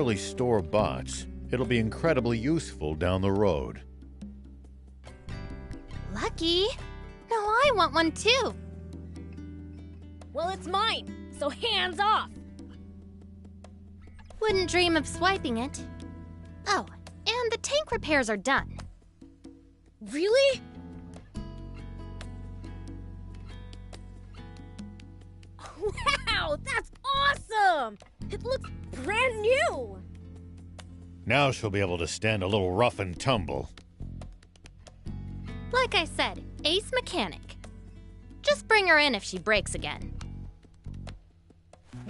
really store bots, it'll be incredibly useful down the road. Lucky? No, I want one too. Well, it's mine, so hands off! Wouldn't dream of swiping it. Oh, and the tank repairs are done. Really? Wow, that's awesome! It looks brand new! Now she'll be able to stand a little rough and tumble. Like I said, ace mechanic. Just bring her in if she breaks again.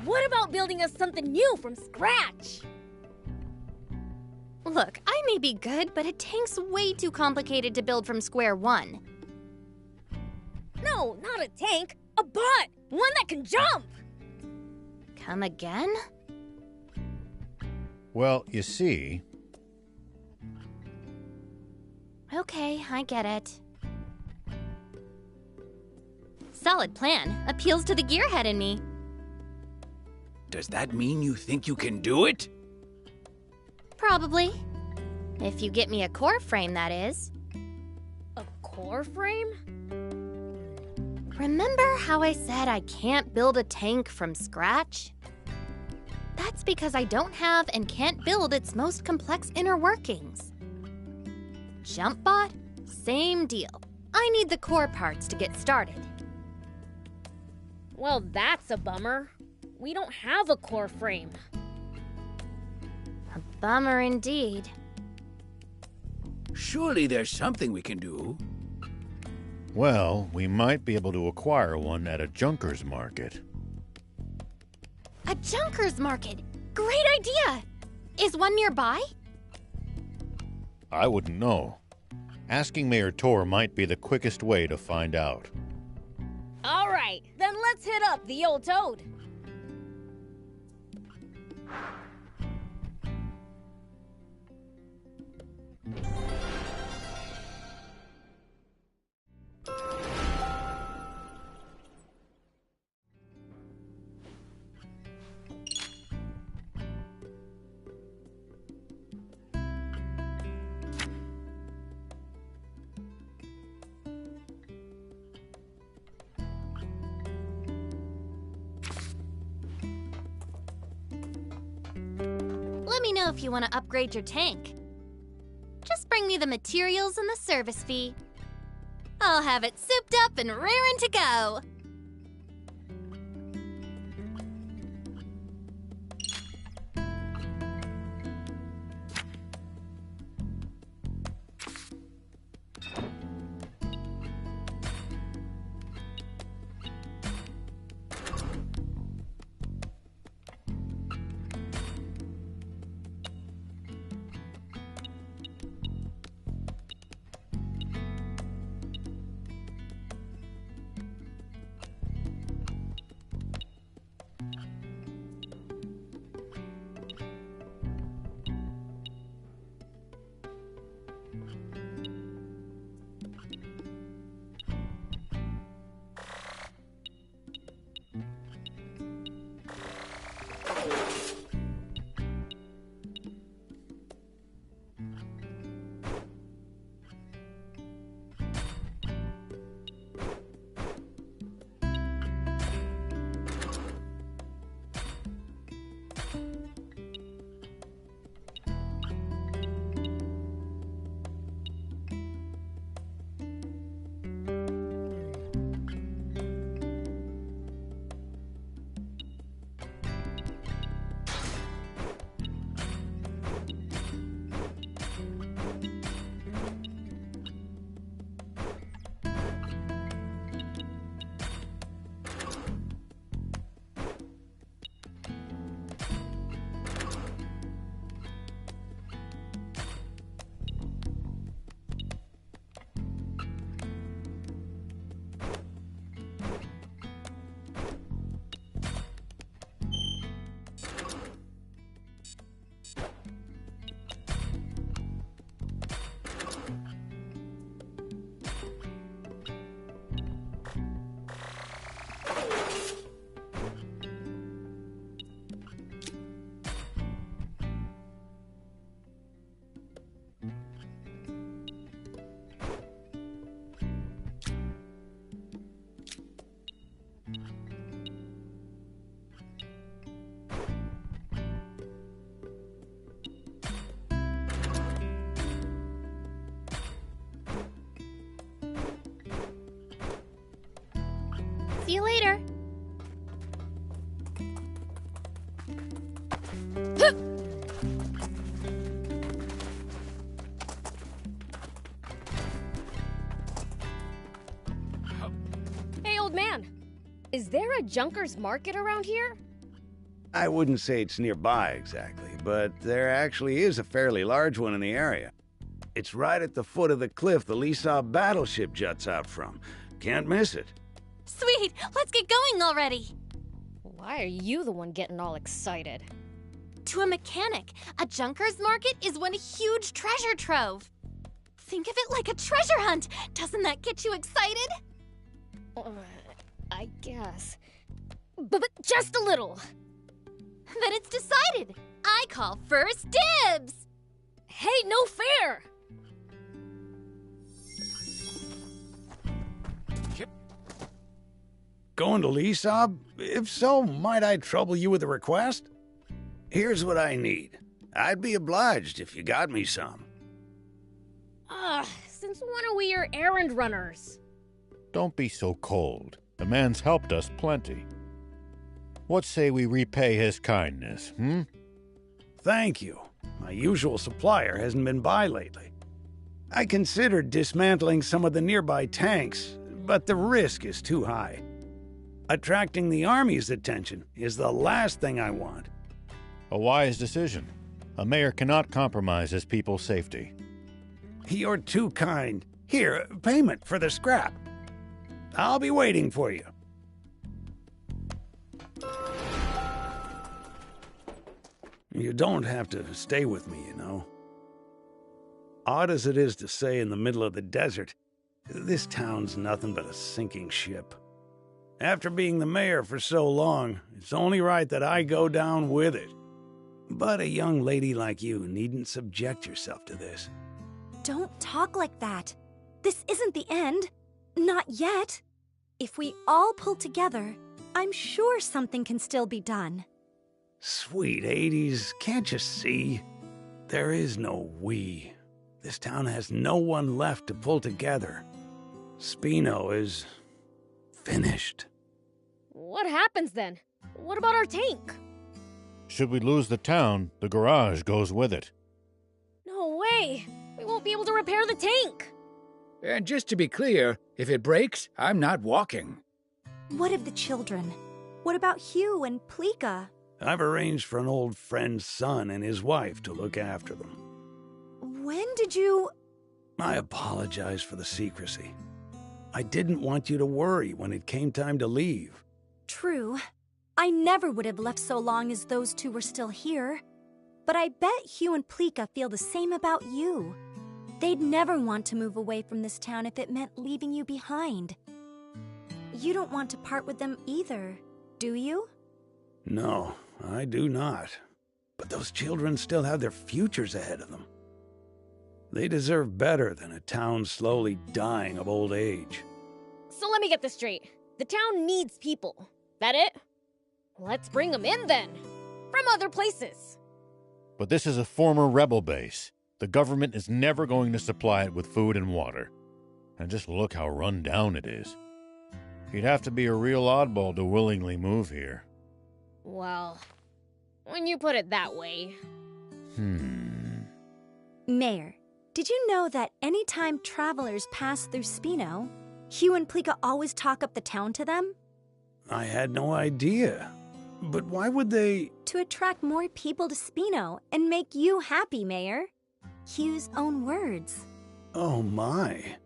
What about building us something new from scratch? Look, I may be good, but a tank's way too complicated to build from square one. No, not a tank! A bot! One that can jump! Come again? Well, you see... Okay, I get it. Solid plan. Appeals to the gearhead in me. Does that mean you think you can do it? Probably. If you get me a core frame, that is. A core frame? Remember how I said I can't build a tank from scratch? That's because I don't have and can't build its most complex inner workings. JumpBot? Same deal. I need the core parts to get started. Well, that's a bummer. We don't have a core frame. A bummer indeed. Surely there's something we can do. Well, we might be able to acquire one at a junker's market. A junker's market! Great idea! Is one nearby? I wouldn't know. Asking Mayor Tor might be the quickest way to find out. All right, then let's hit up the old toad. Let me know if you want to upgrade your tank. Just bring me the materials and the service fee. I'll have it souped up and raring to go. See you later. Hey, old man. Is there a Junkers Market around here? I wouldn't say it's nearby exactly, but there actually is a fairly large one in the area. It's right at the foot of the cliff the Lisab battleship juts out from. Can't miss it. Sweet, let's get going already. Why are you the one getting all excited? To a mechanic, a Junkers Market is one huge treasure trove. Think of it like a treasure hunt. Doesn't that get you excited? I guess. But just a little. Then it's decided. I call first dibs. Hey, no fair! Going to Lisab? If so, might I trouble you with a request? Here's what I need. I'd be obliged if you got me some. Since when are we your errand runners? Don't be so cold. The man's helped us plenty. What say we repay his kindness, Thank you. My usual supplier hasn't been by lately. I considered dismantling some of the nearby tanks, but the risk is too high. Attracting the Army's attention is the last thing I want. A wise decision. A mayor cannot compromise his people's safety. You're too kind. Here, payment for the scrap. I'll be waiting for you. You don't have to stay with me, you know. Odd as it is to say in the middle of the desert, this town's nothing but a sinking ship. After being the mayor for so long, it's only right that I go down with it. But a young lady like you needn't subject yourself to this. Don't talk like that. This isn't the end. Not yet. If we all pull together, I'm sure something can still be done. Sweet 80s, can't you see? There is no we. This town has no one left to pull together. Spino is finished. What happens then? What about our tank? Should we lose the town, the garage goes with it. No way! We won't be able to repair the tank! And just to be clear, if it breaks, I'm not walking. What of the children? What about Hugh and Plika? I've arranged for an old friend's son and his wife to look after them. When did you... I apologize for the secrecy. I didn't want you to worry when it came time to leave. True. I never would have left so long as those two were still here. But I bet Hugh and Plika feel the same about you. They'd never want to move away from this town if it meant leaving you behind. You don't want to part with them either, do you? No, I do not. But those children still have their futures ahead of them. They deserve better than a town slowly dying of old age. So let me get this straight. The town needs people. That it? Let's bring them in then. From other places. But this is a former rebel base. The government is never going to supply it with food and water. And just look how run down it is. You'd have to be a real oddball to willingly move here. Well, when you put it that way. Mayor, did you know that anytime travelers pass through Spino, Hugh and Plika always talk up the town to them? I had no idea. But why would they... To attract more people to Spino and make you happy, Mayor. Hugh's own words. Oh my.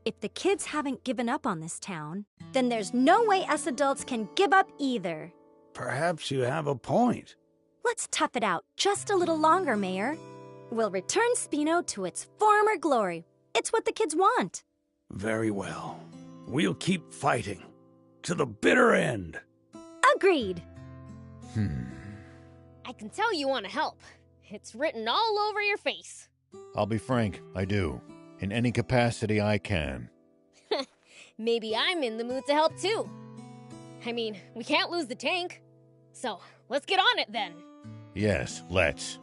If the kids haven't given up on this town, then there's no way us adults can give up either. Perhaps you have a point. Let's tough it out just a little longer, Mayor. We'll return Spino to its former glory. It's what the kids want. Very well. We'll keep fighting. To the bitter end. Agreed. I can tell you want to help. It's written all over your face. I'll be frank, I do. In any capacity I can. Maybe I'm in the mood to help too. I mean, we can't lose the tank. So, let's get on it then. Yes, let's.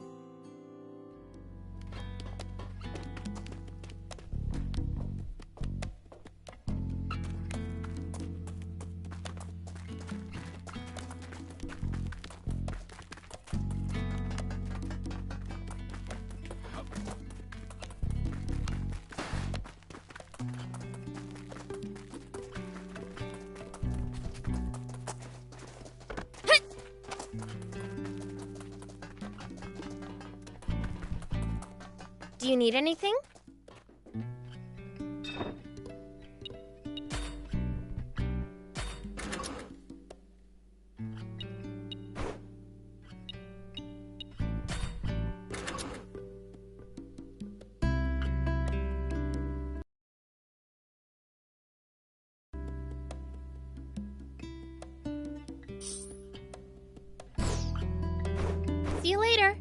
Do you need anything? See you later.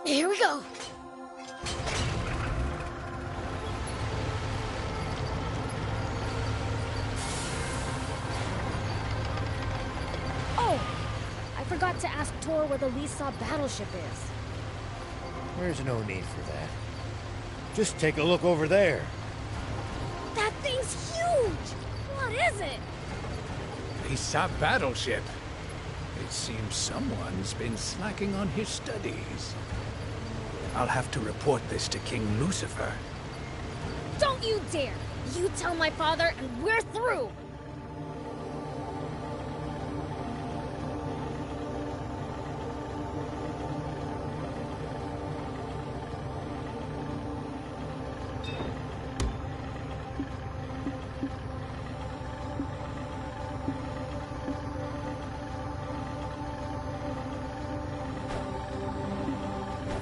Here we go. Oh! I forgot to ask Tor where the Lisa battleship is. There's no need for that. Just take a look over there. That thing's huge! What is it? Lisa battleship. It seems someone's been slacking on his studies. I'll have to report this to King Lucifer. Don't you dare! You tell my father and we're through!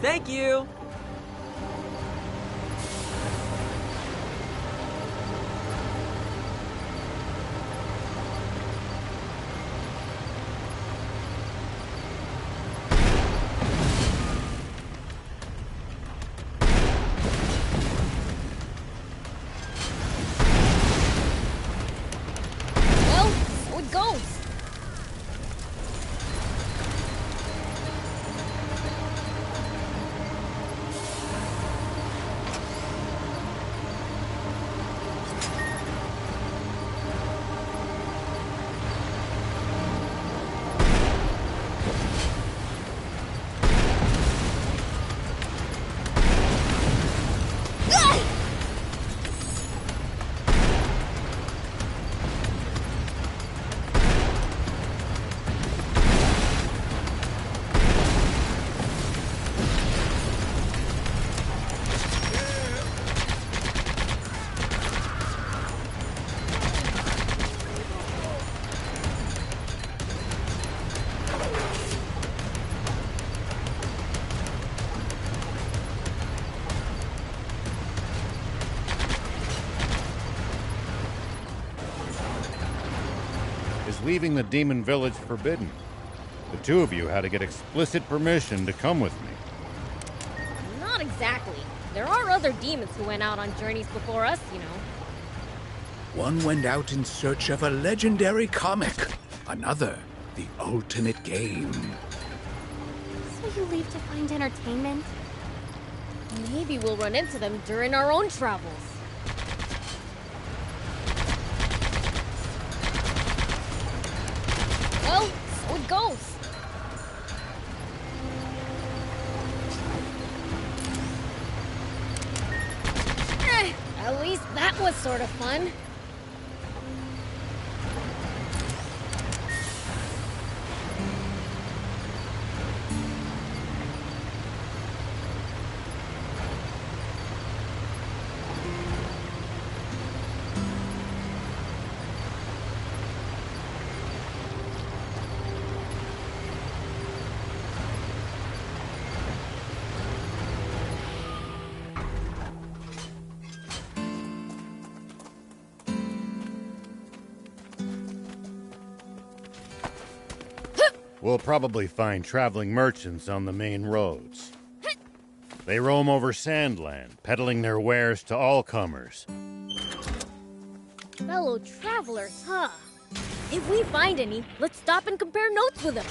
Thank you! Well, so it goes. Is leaving the demon village forbidden? The two of you had to get explicit permission to come with me. Not exactly. There are other demons who went out on journeys before us, you know. One went out in search of a legendary comic. Another, the ultimate game. So you leave to find entertainment? Maybe we'll run into them during our own travels. Well, so it goes. At least that was sort of fun. We'll probably find traveling merchants on the main roads. They roam over Sandland, peddling their wares to all comers. Fellow travelers, huh? If we find any, let's stop and compare notes with them.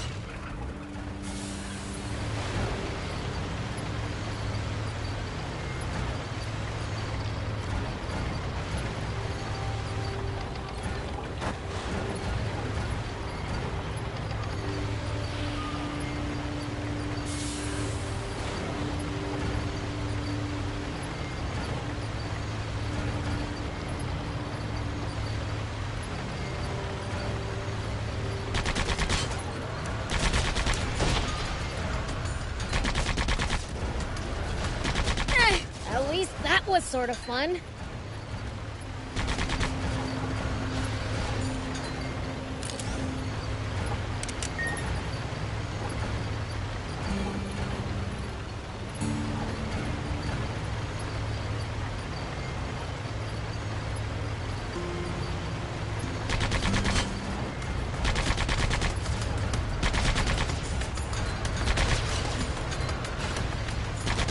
At least that was sort of fun.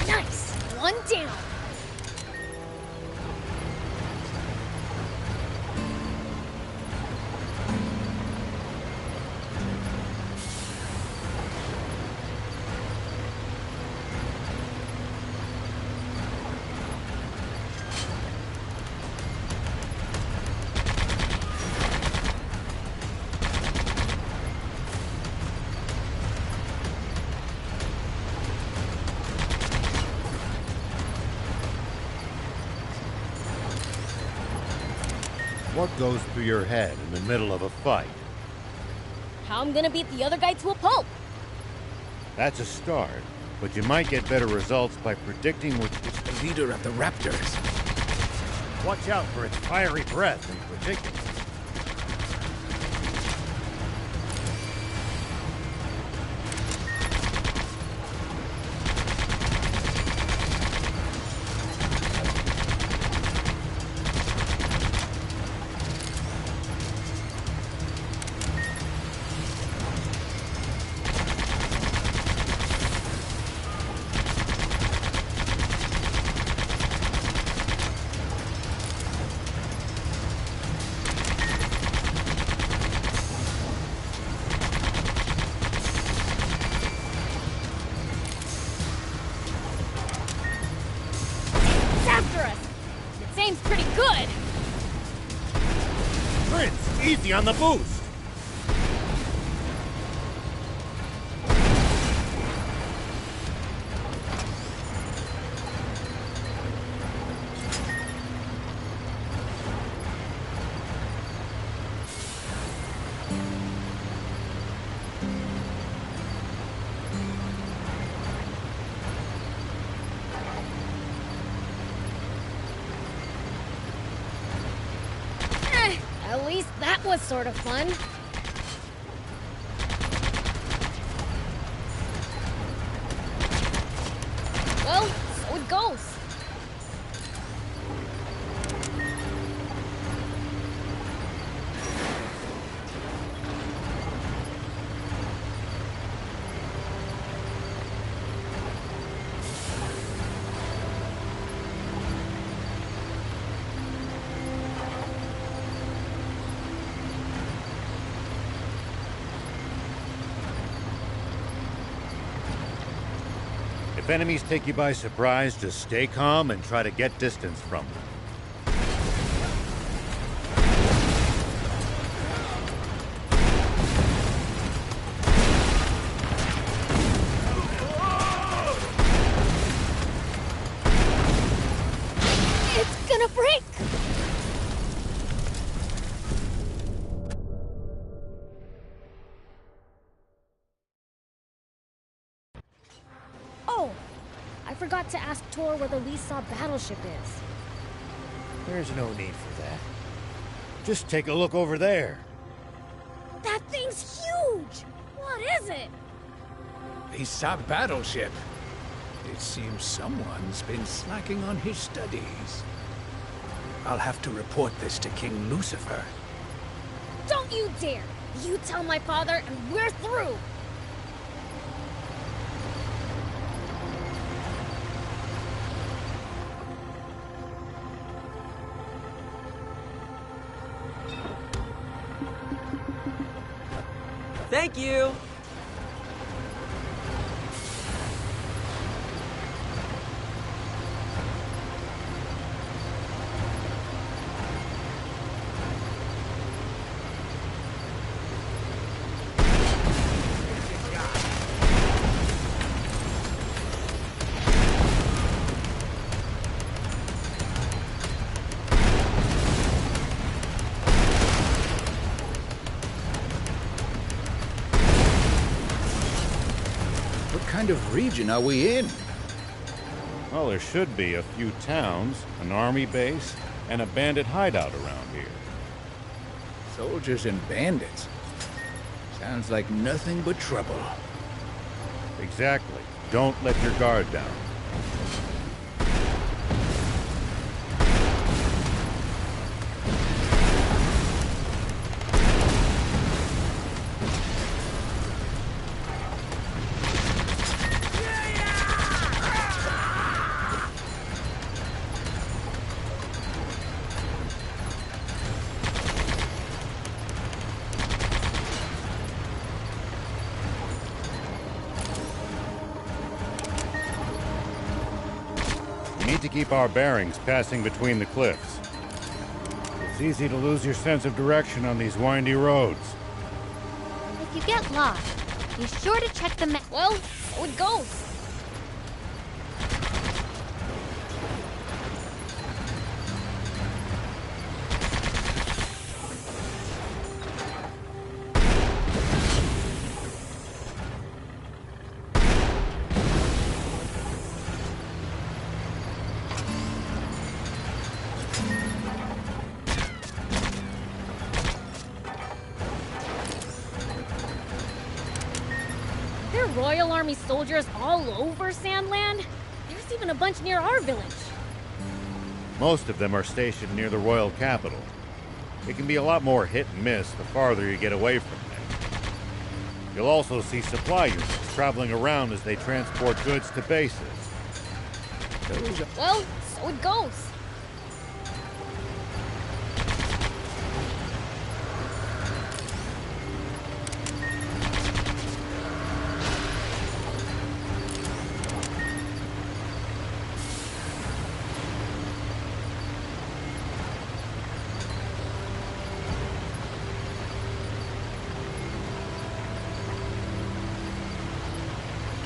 Nice! One down! What goes through your head in the middle of a fight? How I'm gonna beat the other guy to a pulp? That's a start, but you might get better results by predicting which... It's the leader of the Raptors. Watch out for its fiery breath in particular. After us! Its aim's pretty good! Prince, easy on the boost! At least that was sort of fun. Well, so it goes. If enemies take you by surprise, just stay calm and try to get distance from them. It's gonna break! Oh, I forgot to ask Tor where the Lisa battleship is. There's no need for that. Just take a look over there. That thing's huge! What is it? Lisa battleship. It seems someone's been slacking on his studies. I'll have to report this to King Lucifer. Don't you dare! You tell my father and we're through! Thank you! What kind of region are we in? Well, there should be a few towns, an army base, and a bandit hideout around here. Soldiers and bandits. Sounds like nothing but trouble. Exactly. Don't let your guard down. We need to keep our bearings passing between the cliffs. It's easy to lose your sense of direction on these windy roads. If you get lost, be sure to check the map. Well, so it goes. There are Royal Army soldiers all over Sandland. There's even a bunch near our village. Most of them are stationed near the royal capital. It can be a lot more hit and miss the farther you get away from them. You'll also see supply units traveling around as they transport goods to bases. Well, so it goes.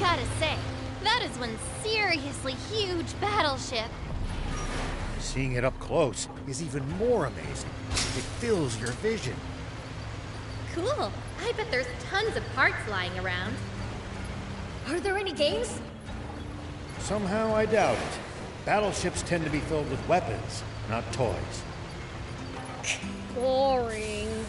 Gotta say, that is one seriously huge battleship. Seeing it up close is even more amazing. It fills your vision. Cool. I bet there's tons of parts lying around. Are there any games? Somehow I doubt it. Battleships tend to be filled with weapons, not toys. Boring.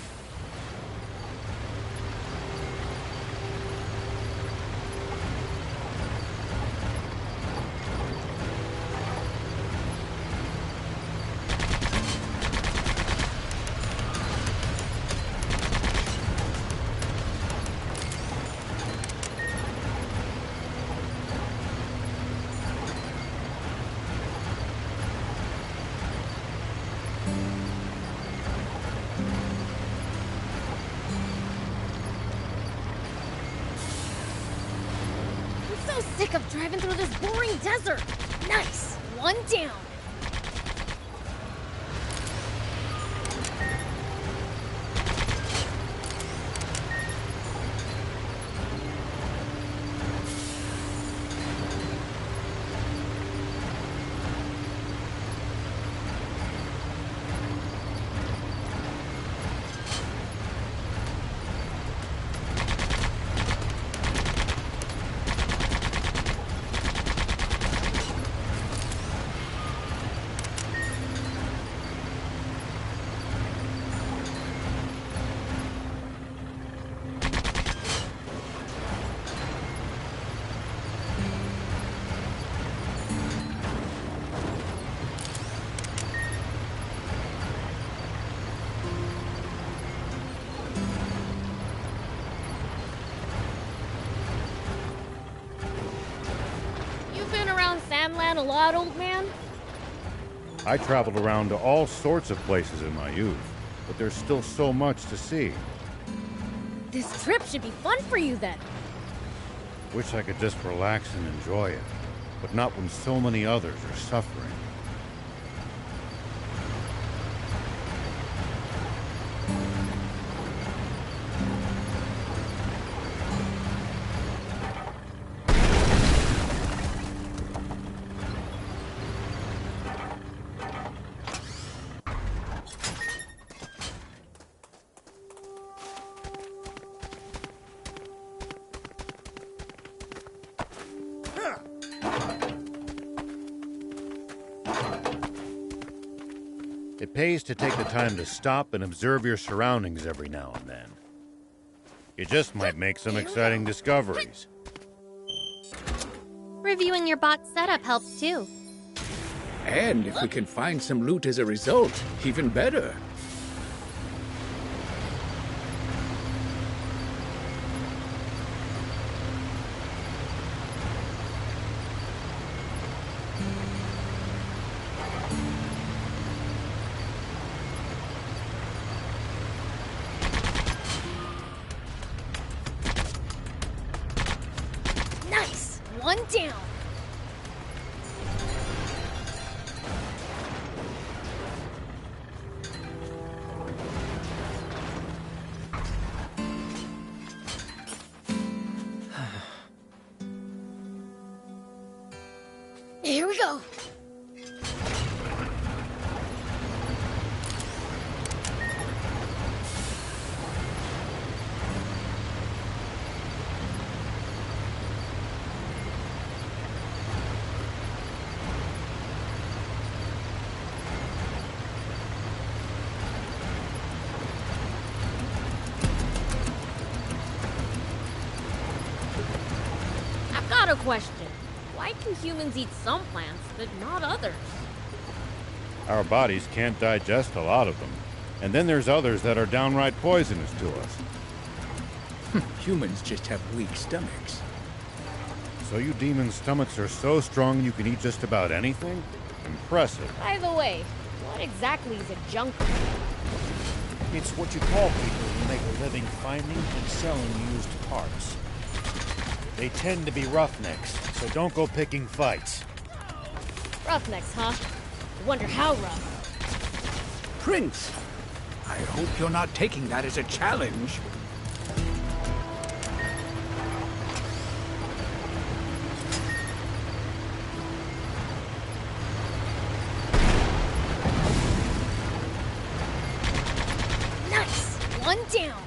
I'm so sick of driving through this boring desert. Nice. One down. Sandland a lot, old man? I traveled around to all sorts of places in my youth, but there's still so much to see. This trip should be fun for you then. Wish I could just relax and enjoy it, but not when so many others are suffering. It pays to take the time to stop and observe your surroundings every now and then. You just might make some exciting discoveries. Reviewing your bot's setup helps too. And if we can find some loot as a result, even better. Nice! One down! Here we go! I've got a question. Why can humans eat some plants, but not others? Our bodies can't digest a lot of them. And then there's others that are downright poisonous to us. Humans just have weak stomachs. So you demons' stomachs are so strong you can eat just about anything? Impressive. By the way, what exactly is a junker? It's what you call people who make a living finding and selling used parts. They tend to be roughnecks, so don't go picking fights. Roughnecks, huh? I wonder how rough. Prince, I hope you're not taking that as a challenge. Nice! One down!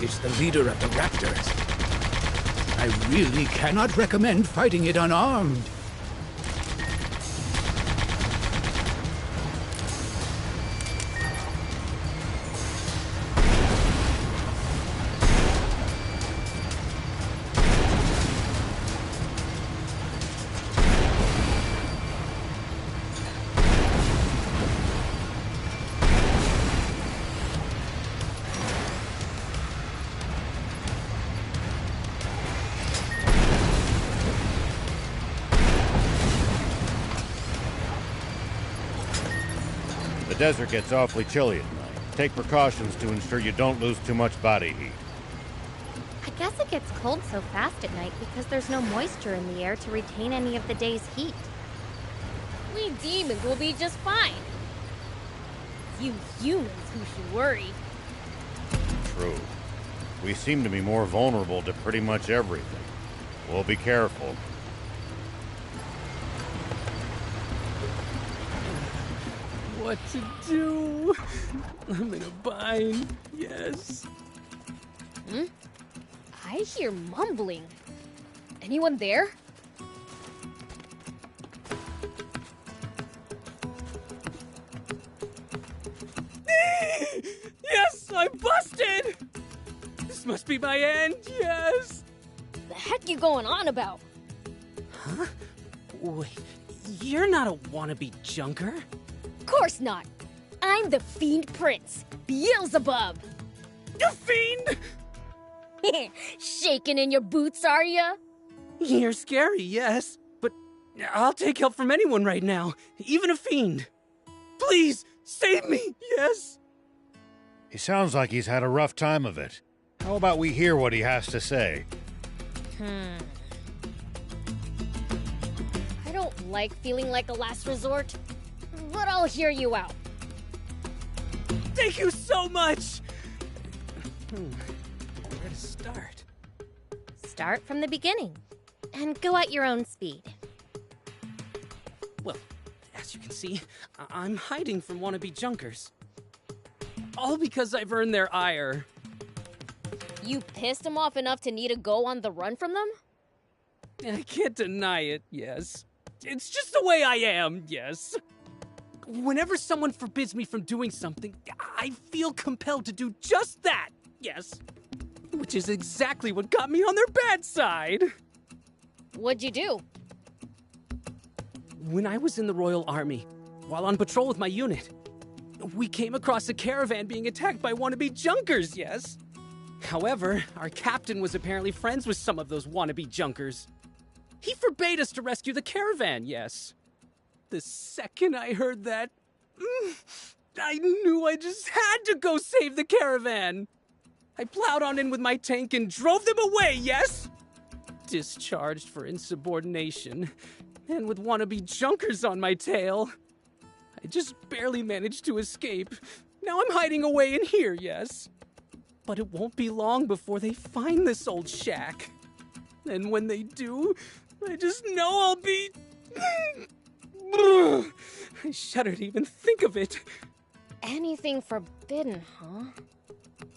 It's the leader of the Raptors. I really cannot recommend fighting it unarmed. The desert gets awfully chilly at night. Take precautions to ensure you don't lose too much body heat. I guess it gets cold so fast at night because there's no moisture in the air to retain any of the day's heat. We demons will be just fine. It's you humans who should worry. True. We seem to be more vulnerable to pretty much everything. We'll be careful. What to do? I'm in a bind. Yes. I hear mumbling. Anyone there? Yes, I busted! This must be my end. Yes. The heck you going on about? Huh? Wait, you're not a wannabe junker? Of course not. I'm the Fiend Prince, Beelzebub. The Fiend! Shaking in your boots, are ya? You're scary, yes, but I'll take help from anyone right now, even a fiend. Please, save me, yes? He sounds like he's had a rough time of it. How about we hear what he has to say? I don't like feeling like a last resort, but I'll hear you out. Thank you so much! Where to start? Start from the beginning and go at your own speed. Well, as you can see, I'm hiding from wannabe junkers. All because I've earned their ire. You pissed him off enough to need to go on the run from them? I can't deny it, yes. It's just the way I am, yes. Whenever someone forbids me from doing something, I feel compelled to do just that, yes. Which is exactly what got me on their bad side. What'd you do? When I was in the Royal Army, while on patrol with my unit, we came across a caravan being attacked by wannabe junkers, yes? However, our captain was apparently friends with some of those wannabe junkers. He forbade us to rescue the caravan, yes. The second I heard that, I knew I just had to go save the caravan. I plowed on in with my tank and drove them away, yes? Discharged for insubordination, and with wannabe junkers on my tail. I just barely managed to escape. Now I'm hiding away in here, yes? But it won't be long before they find this old shack. And when they do, I just know I'll be... I shudder to even think of it. Anything forbidden, huh?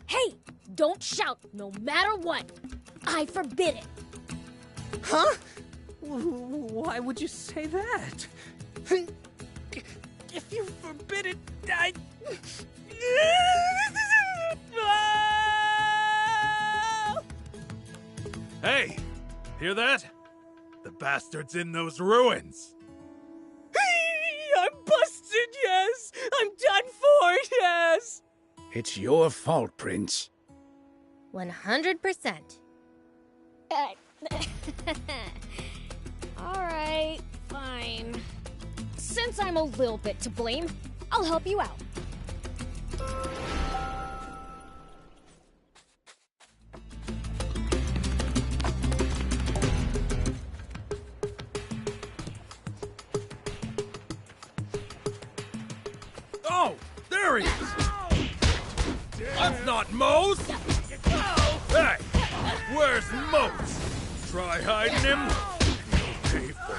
Hey, don't shout no matter what. I forbid it. Huh? Why would you say that? If you forbid it, I... Hey, hear that? The bastard's in those ruins. I'm busted, yes! I'm done for, yes! It's your fault, Prince. 100%. Alright, fine. Since I'm a little bit to blame, I'll help you out. Oh, there he is! That's not Mose! Hey, where's Mose? Try hiding him? You'll pay for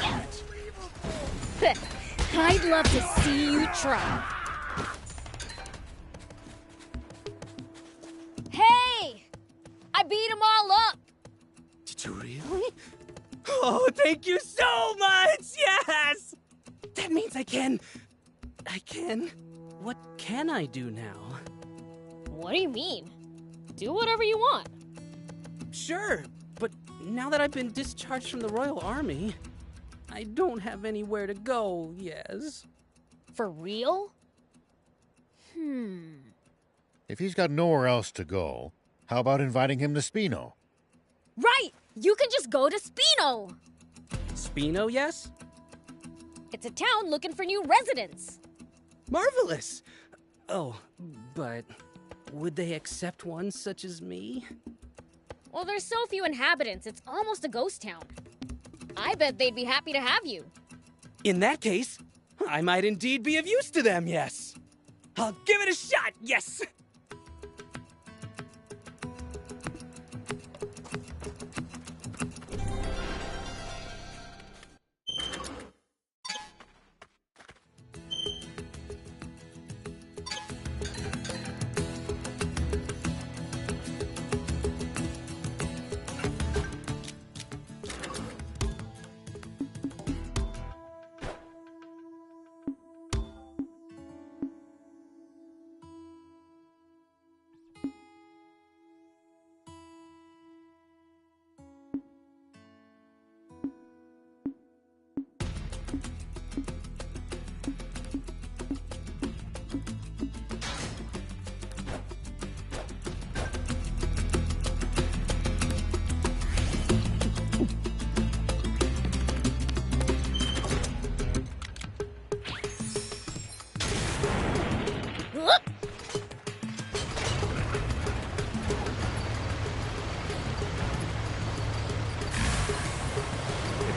it. I'd love to see you try. Hey! I beat them all up! Did you really? Oh, thank you so much! Yes! That means I can... What can I do now? What do you mean? Do whatever you want. Sure, but now that I've been discharged from the Royal Army, I don't have anywhere to go, yes. For real? If he's got nowhere else to go, how about inviting him to Spino? Right! You can just go to Spino! Spino, yes? It's a town looking for new residents. Marvelous! Oh, but would they accept one such as me? Well, there's so few inhabitants, it's almost a ghost town. I bet they'd be happy to have you. In that case, I might indeed be of use to them, yes. I'll give it a shot, yes!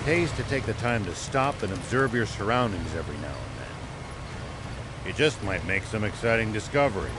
pays to take the time to stop and observe your surroundings every now and then. You just might make some exciting discoveries.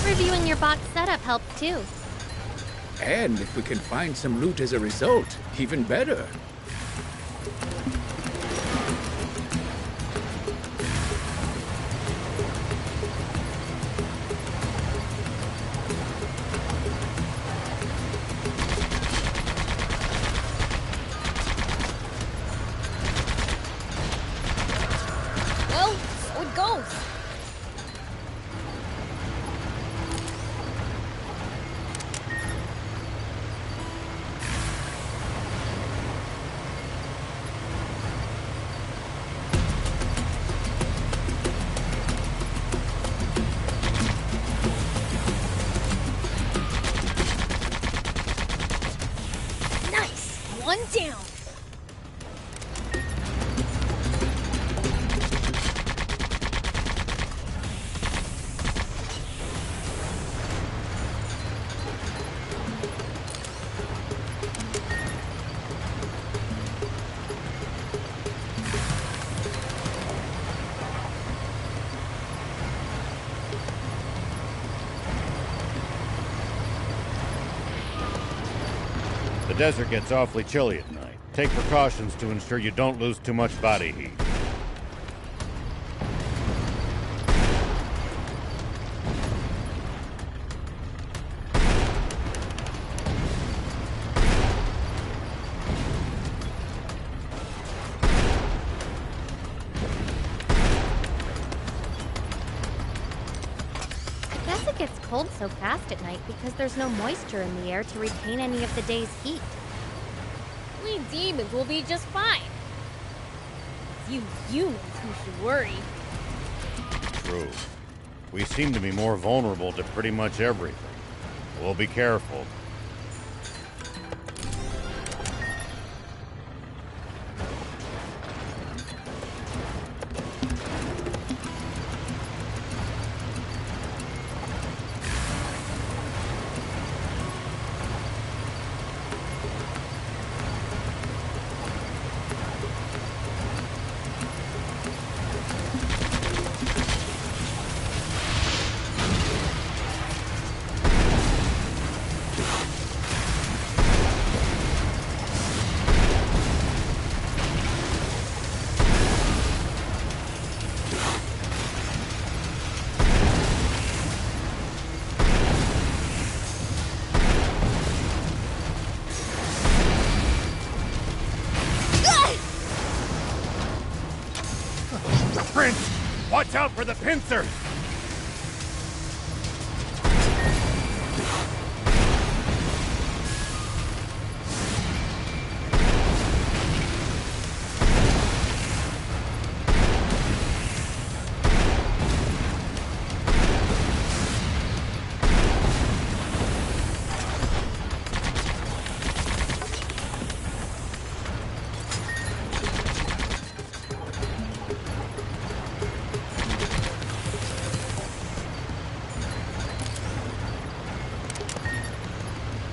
Reviewing your box setup helps too. And if we can find some loot as a result, even better. Well, so it goes. Nice! One down. The desert gets awfully chilly at night. Take precautions to ensure you don't lose too much body heat. I guess it gets cold so fast at night because there's no moisture in the air to retain any of the day's heat. We demons will be just fine. It's you humans who should worry. True. We seem to be more vulnerable to pretty much everything. We'll be careful. Prince! Watch out for the pincer!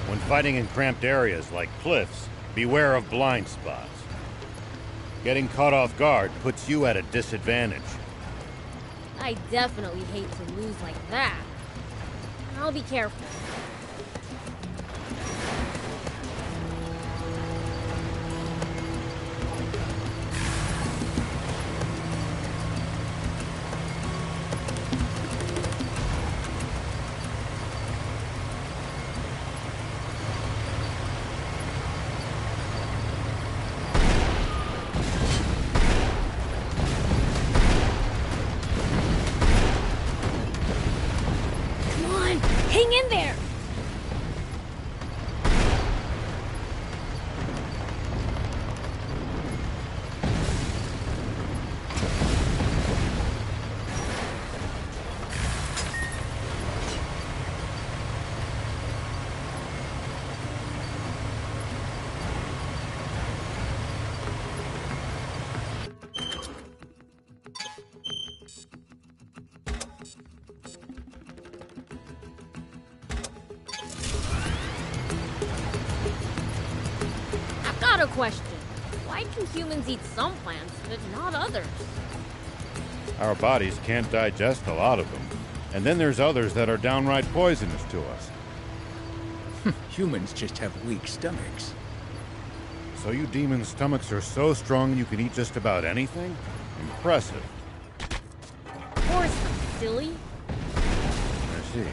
When fighting in cramped areas like cliffs, beware of blind spots. Getting caught off guard puts you at a disadvantage. I definitely hate to lose like that. I'll be careful. Hang in there! Got a question. Why can humans eat some plants, but not others? Our bodies can't digest a lot of them. And then there's others that are downright poisonous to us. Humans just have weak stomachs. So you demons' stomachs are so strong you can eat just about anything? Impressive. Of course, silly. I see.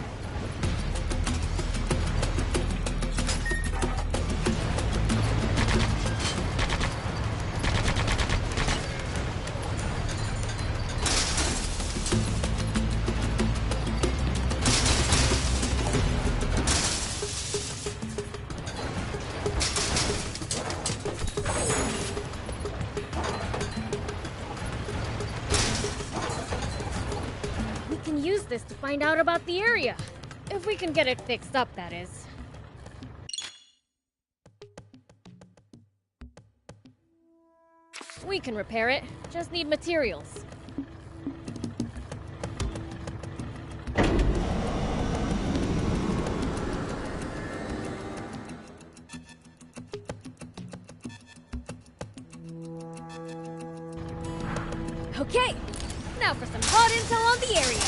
Use this to find out about the area. If we can get it fixed up, that is. We can repair it, just need materials. Okay, now for some hot intel on the area.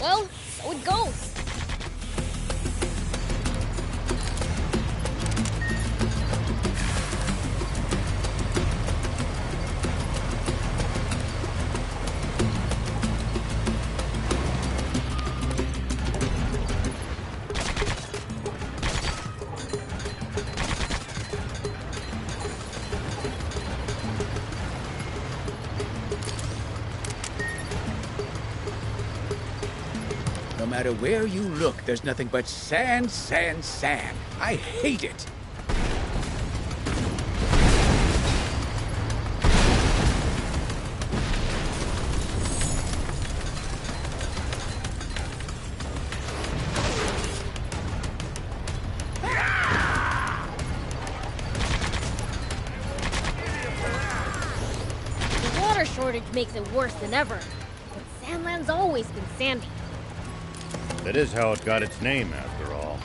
Well, so it goes. No matter where you look, there's nothing but sand, sand, sand. I hate it. The water shortage makes it worse than ever. But Sandland's always been sandy. That is how it got its name, after all.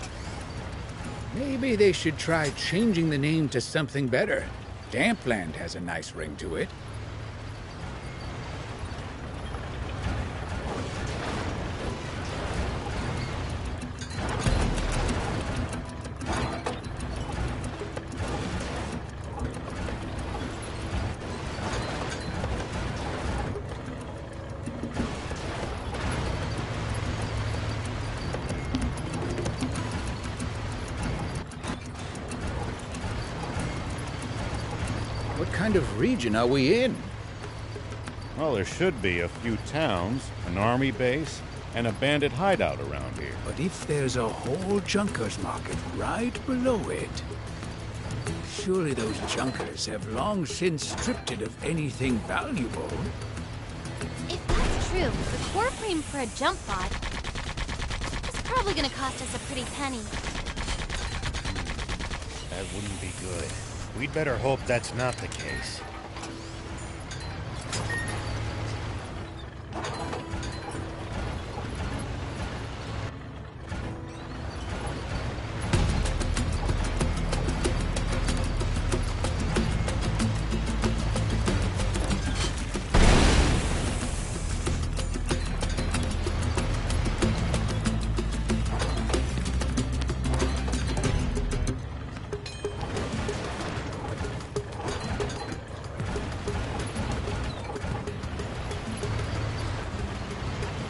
Maybe they should try changing the name to something better. Dampland has a nice ring to it. What kind of region are we in? Well, there should be a few towns, an army base, and a bandit hideout around here. But if there's a whole Junkers market right below it, surely those Junkers have long since stripped it of anything valuable. If that's true, the core frame for a jump bot is probably gonna cost us a pretty penny. That wouldn't be good. We'd better hope that's not the case.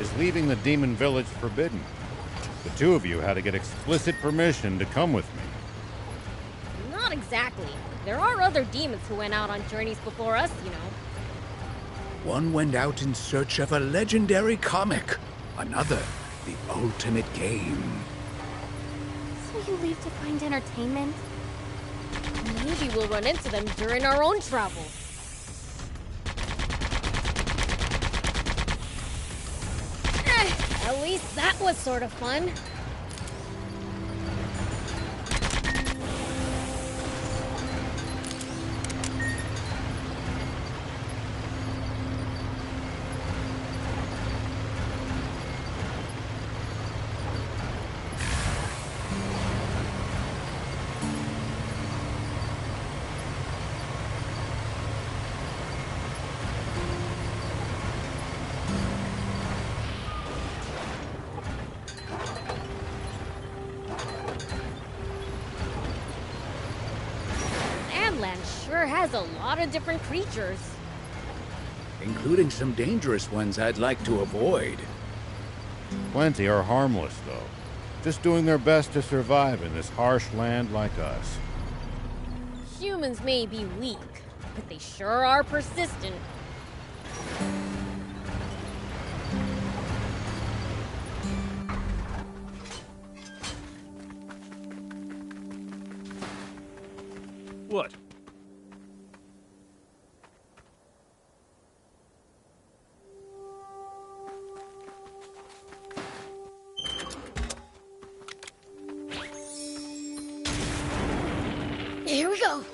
Is leaving the demon village forbidden? The two of you had to get explicit permission to come with me. Not exactly. There are other demons who went out on journeys before us, you know. One went out in search of a legendary comic. Another, the ultimate game. So you leave to find entertainment? Maybe we'll run into them during our own travels. At least that was sort of fun. Sandland sure has a lot of different creatures. Including some dangerous ones I'd like to avoid. Plenty are harmless, though. Just doing their best to survive in this harsh land like us. Humans may be weak, but they sure are persistent. What? Here we go.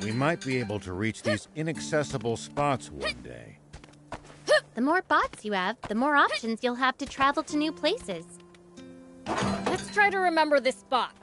We might be able to reach these inaccessible spots one day. The more bots you have, the more options you'll have to travel to new places. Let's try to remember this spot.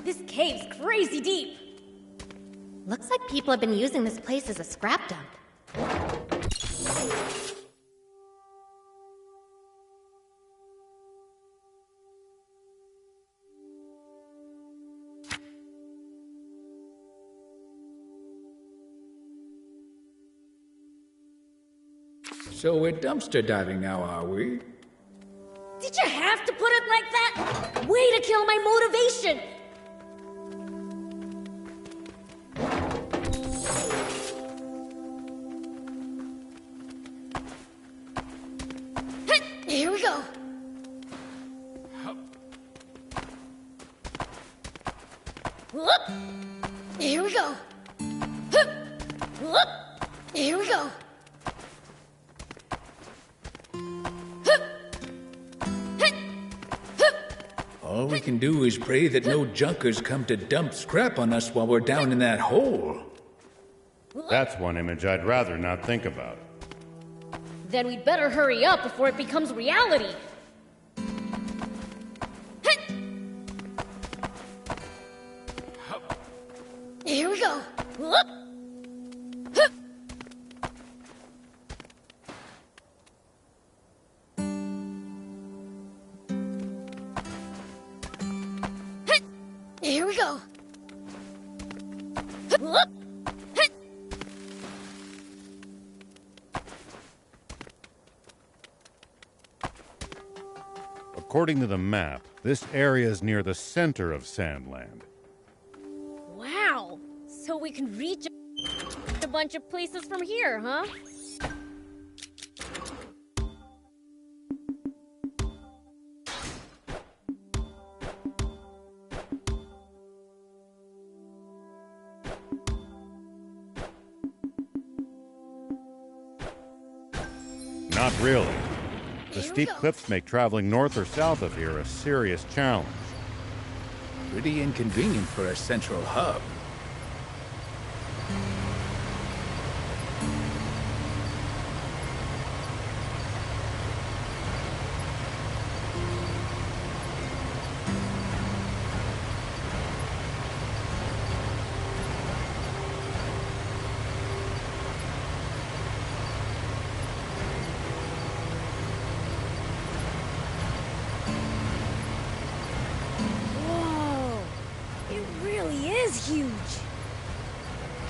This cave's crazy deep. Looks like people have been using this place as a scrap dump. So we're dumpster diving now, are we? Did you have to put it like that? Way to kill my motivation! Here we go. Whoop. Here we go. Whoop. Here we go. All we can do is pray that no junkers come to dump scrap on us while we're down in that hole. That's one image I'd rather not think about. Then we'd better hurry up before it becomes reality. Here we go. Here we go. According to the map, this area is near the center of Sandland. Wow. So we can reach a bunch of places from here, huh? Not really. The steep cliffs make traveling north or south of here a serious challenge. Pretty inconvenient for a central hub. Huge.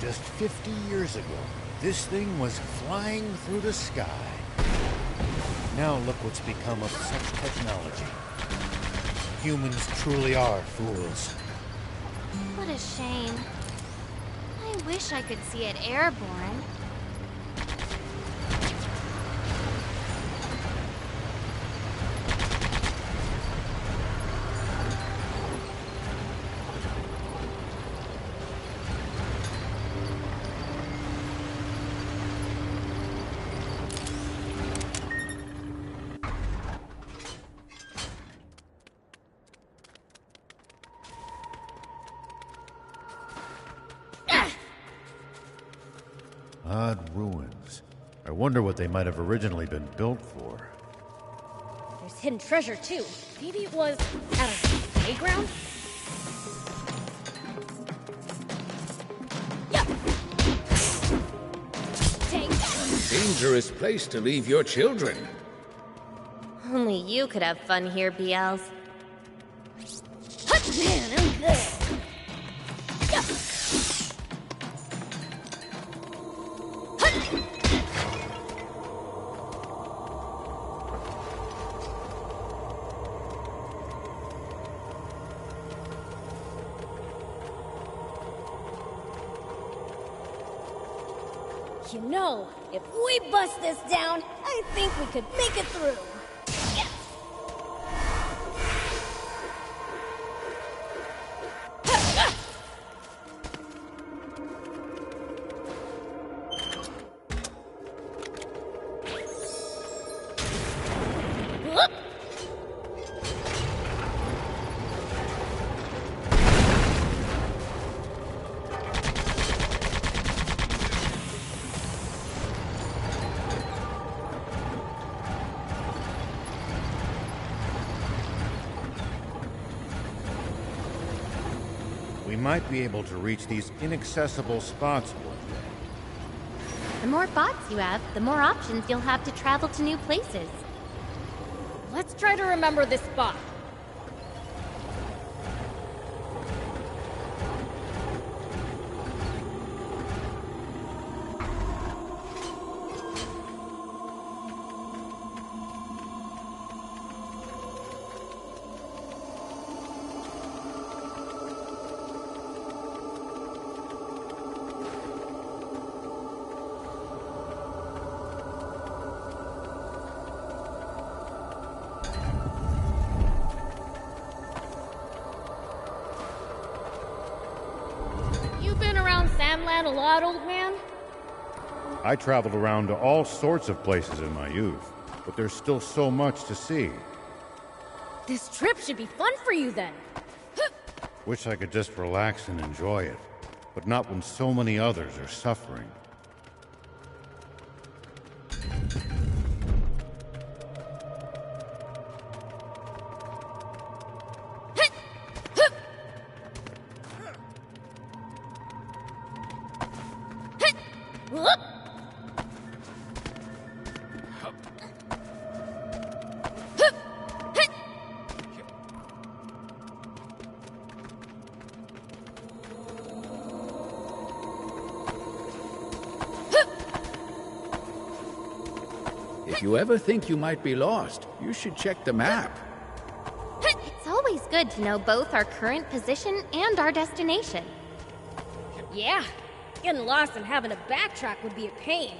Just 50 years ago, this thing was flying through the sky. Now look what's become of such technology. Humans truly are fools. What a shame. I wish I could see it airborne. Odd ruins. I wonder what they might have originally been built for. There's hidden treasure, too. Maybe it was at a playground? Yeah. Take that. Dangerous place to leave your children. Only you could have fun here, BLs. Man, I'm good. Yeah. You know, if we bust this down, I think we could make it through. Yes! We might be able to reach these inaccessible spots one day. The more bots you have, the more options you'll have to travel to new places. Let's try to remember this spot. You been around Sandland a lot, old man? I traveled around to all sorts of places in my youth, but there's still so much to see. This trip should be fun for you then. Wish I could just relax and enjoy it, but not when so many others are suffering. If you ever think you might be lost, you should check the map. It's always good to know both our current position and our destination. Yeah, getting lost and having to backtrack would be a pain.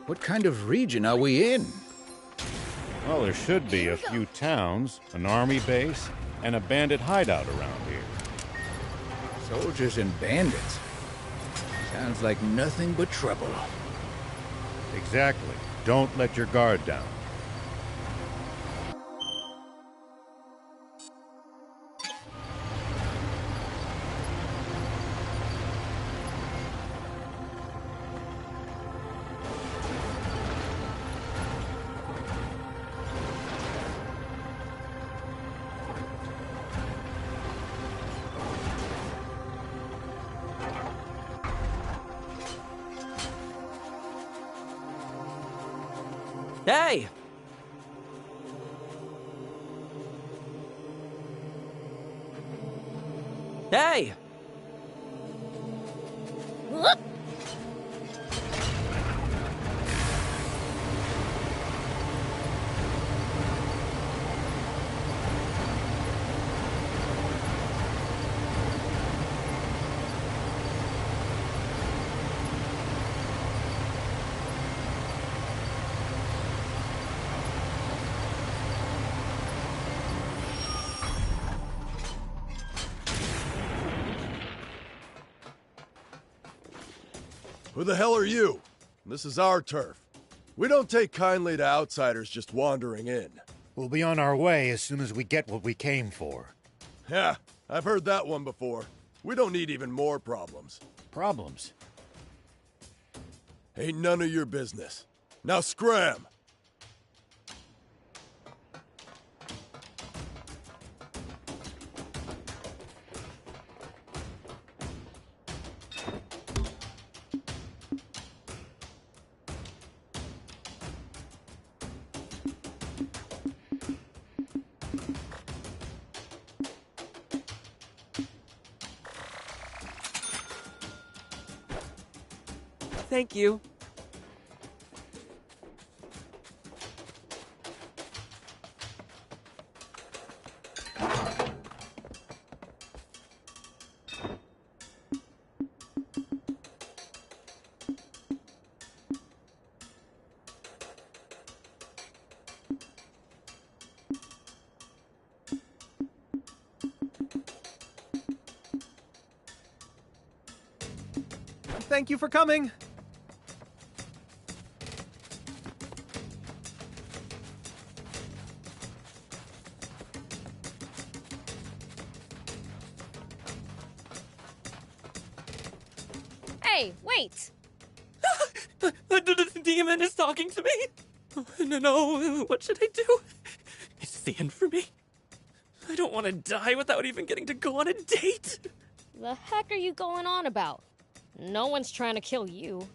What kind of region are we in? Well, there should be a few towns, an army base, and a bandit hideout around here. Soldiers and bandits. Sounds like nothing but trouble. Exactly. Don't let your guard down. Hey! Hey! Who the hell are you? This is our turf. We don't take kindly to outsiders just wandering in. We'll be on our way as soon as we get what we came for. Yeah, I've heard that one before. We don't need even more problems. Problems? Ain't none of your business. Now scram! Thank you. Thank you for coming. Hey, wait! The demon is talking to me. No, what should I do? It's the end for me. I don't want to die without even getting to go on a date. The heck are you going on about? No one's trying to kill you.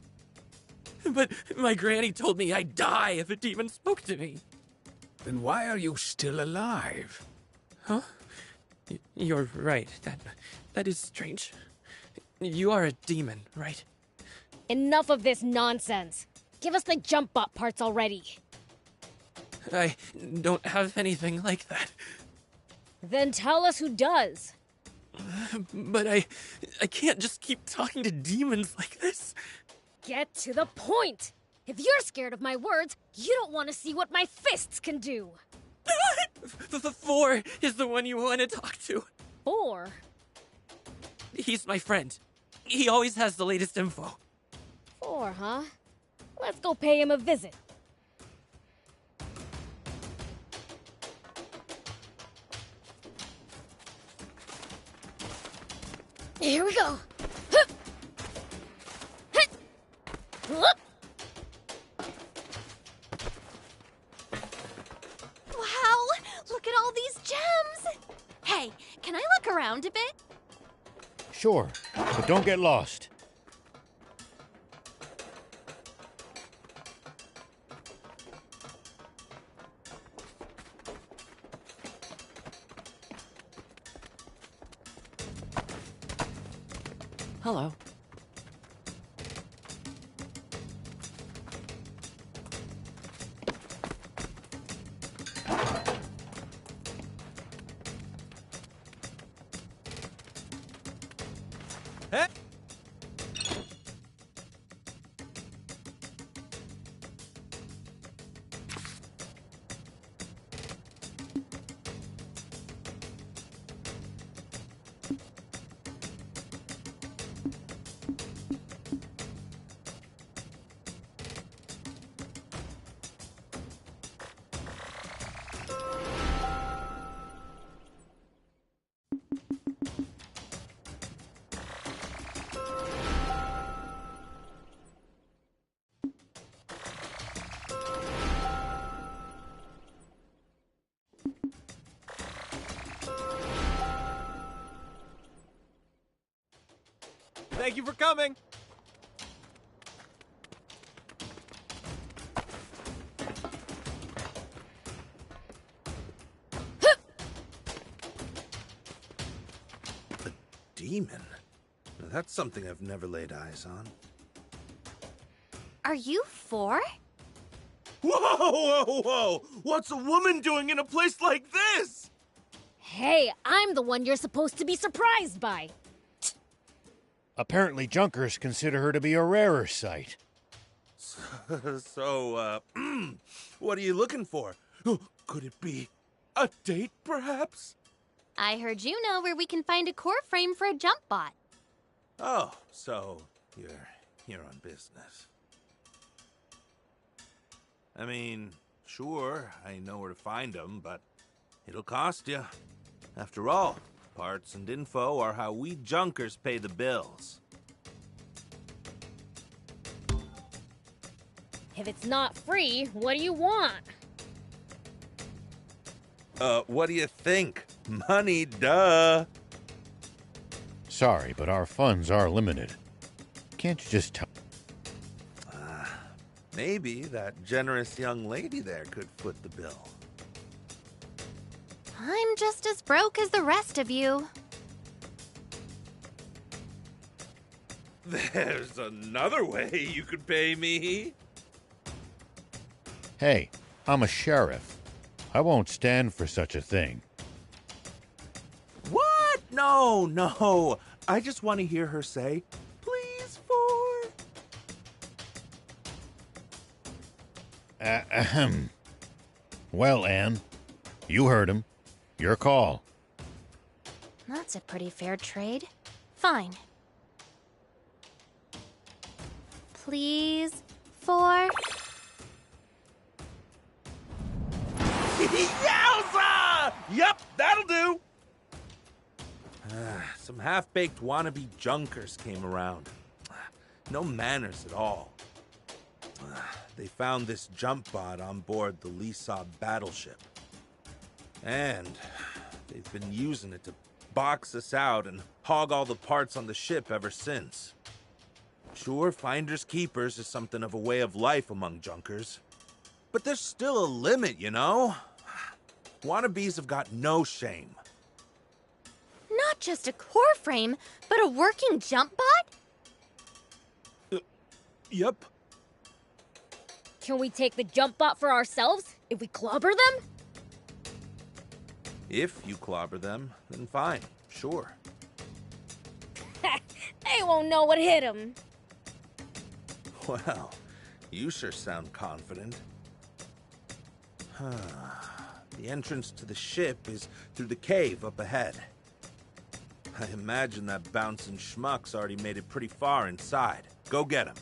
But my granny told me I'd die if a demon spoke to me. Then why are you still alive? Huh? You're right. That is strange. You are a demon, right? Enough of this nonsense. Give us the jump bot parts already. I don't have anything like that. Then tell us who does. But I can't just keep talking to demons like this. Get to the point! If you're scared of my words, you don't want to see what my fists can do. Thor is the one you want to talk to. Or... He's my friend. He always has the latest info. Or, huh? Let's go pay him a visit. Here we go. Wow, look at all these gems! Hey, can I look around a bit? Sure, but don't get lost. Hello. Thank you for coming. A demon? Now, that's something I've never laid eyes on. Are you 4? Whoa, whoa, whoa! What's a woman doing in a place like this? Hey, I'm the one you're supposed to be surprised by. Apparently, Junkers consider her to be a rarer sight. So, what are you looking for? Could it be a date, perhaps? I heard you know where we can find a core frame for a jump bot. Oh, so you're here on business. I mean, sure, I know where to find them, but it'll cost you. After all, parts and info are how we Junkers pay the bills. If it's not free, what do you want? What do you think? Money, duh. Sorry, but our funds are limited. Can't you just tell? Maybe that generous young lady there could foot the bill. I'm just as broke as the rest of you. There's another way you could pay me. Hey, I'm a sheriff. I won't stand for such a thing. What? No, no. I just want to hear her say, please, for... Ahem. Well, Anne, you heard him. Your call. That's a pretty fair trade. Fine. Please, 4. Yowza! Yep, that'll do. Some half-baked wannabe Junkers came around. No manners at all. They found this jump bot on board the Lisab battleship. And they've been using it to box us out and hog all the parts on the ship ever since. Sure, finders keepers is something of a way of life among Junkers. But there's still a limit, you know? Wannabes have got no shame. Not just a core frame, but a working jump bot? Yep. Can we take the jump bot for ourselves if we clobber them? If you clobber them, then fine, sure. They won't know what hit them. Well, you sure sound confident. The entrance to the ship is through the cave up ahead. I imagine that bouncing schmuck's already made it pretty far inside. Go get him.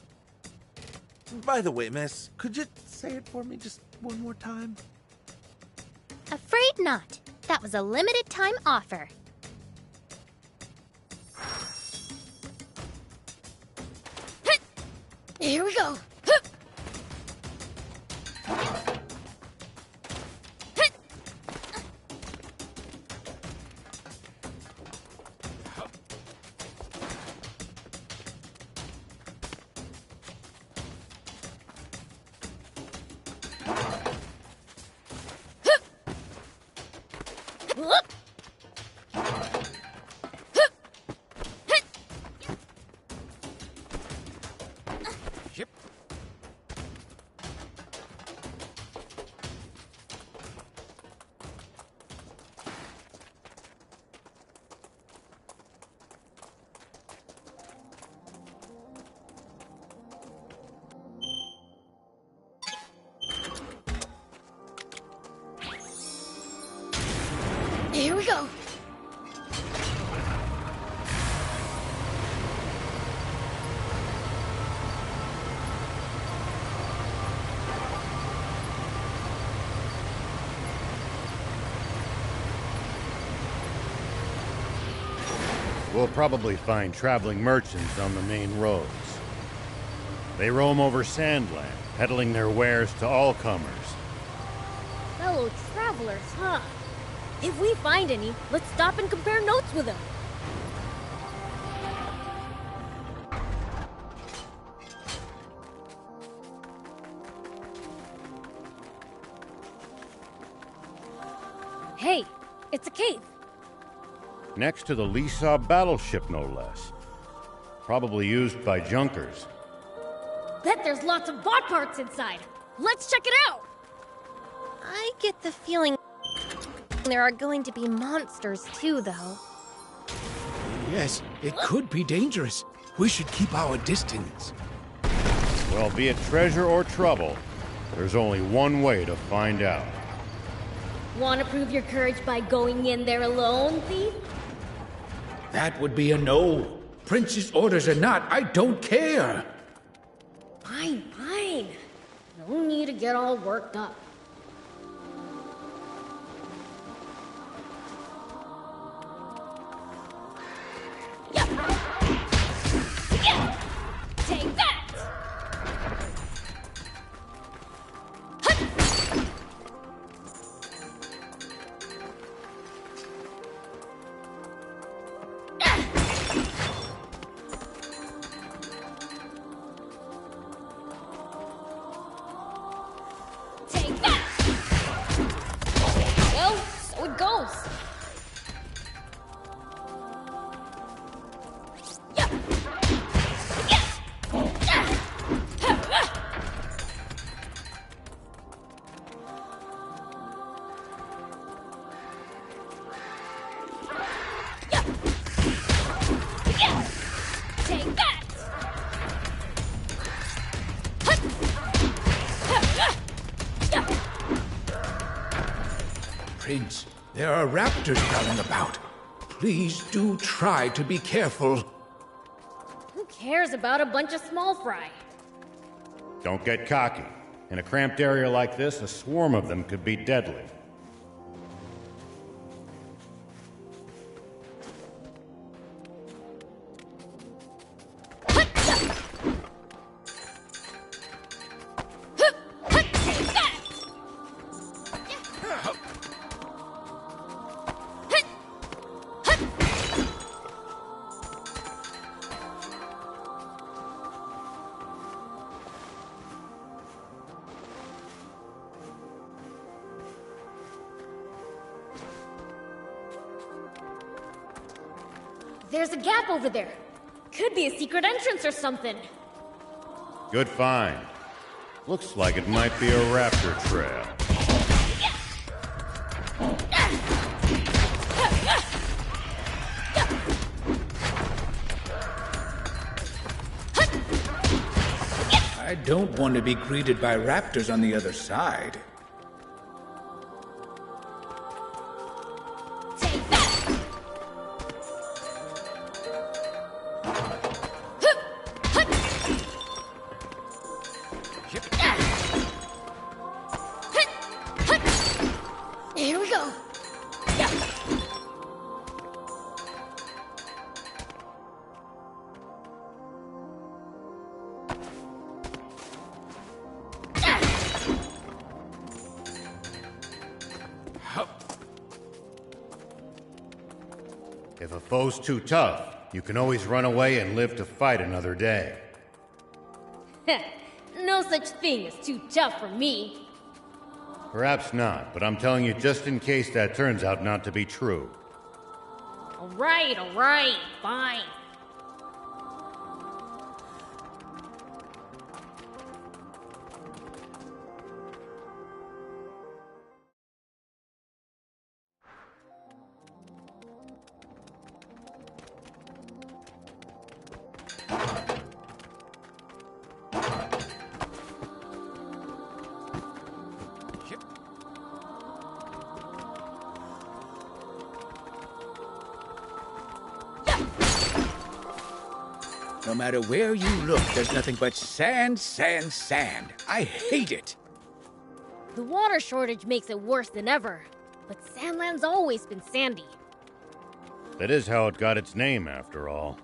By the way, miss, could you say it for me just one more time? Afraid not. That was a limited time offer. Here we go. Here we go. We'll probably find traveling merchants on the main roads. They roam over Sandland, peddling their wares to all comers. Fellow travelers, huh? If we find any, let's stop and compare notes with them. Hey, it's a cave. Next to the Lisa battleship, no less. Probably used by junkers. Bet there's lots of bot parts inside. Let's check it out. I get the feeling there are going to be monsters too, though. Yes, it could be dangerous. We should keep our distance. Well, be it treasure or trouble, there's only one way to find out. Want to prove your courage by going in there alone, thief? That would be a no. Prince's orders or not, I don't care. Fine, fine. No need to get all worked up. Take that! Take that! Well, so it goes. Take that! Prince, there are raptors prowling about. Please do try to be careful. Who cares about a bunch of small fry? Don't get cocky. In a cramped area like this, a swarm of them could be deadly. There's a gap over there. Could be a secret entrance or something. Good find. Looks like it might be a raptor trail. I don't want to be greeted by raptors on the other side. Take that! Here we go. If a foe's too tough, you can always run away and live to fight another day. No such thing as too tough for me. Perhaps not, but I'm telling you just in case that turns out not to be true. All right, fine. No matter where you look, there's nothing but sand, sand, sand. I hate it. The water shortage makes it worse than ever, but Sandland's always been sandy. That is how it got its name, after all.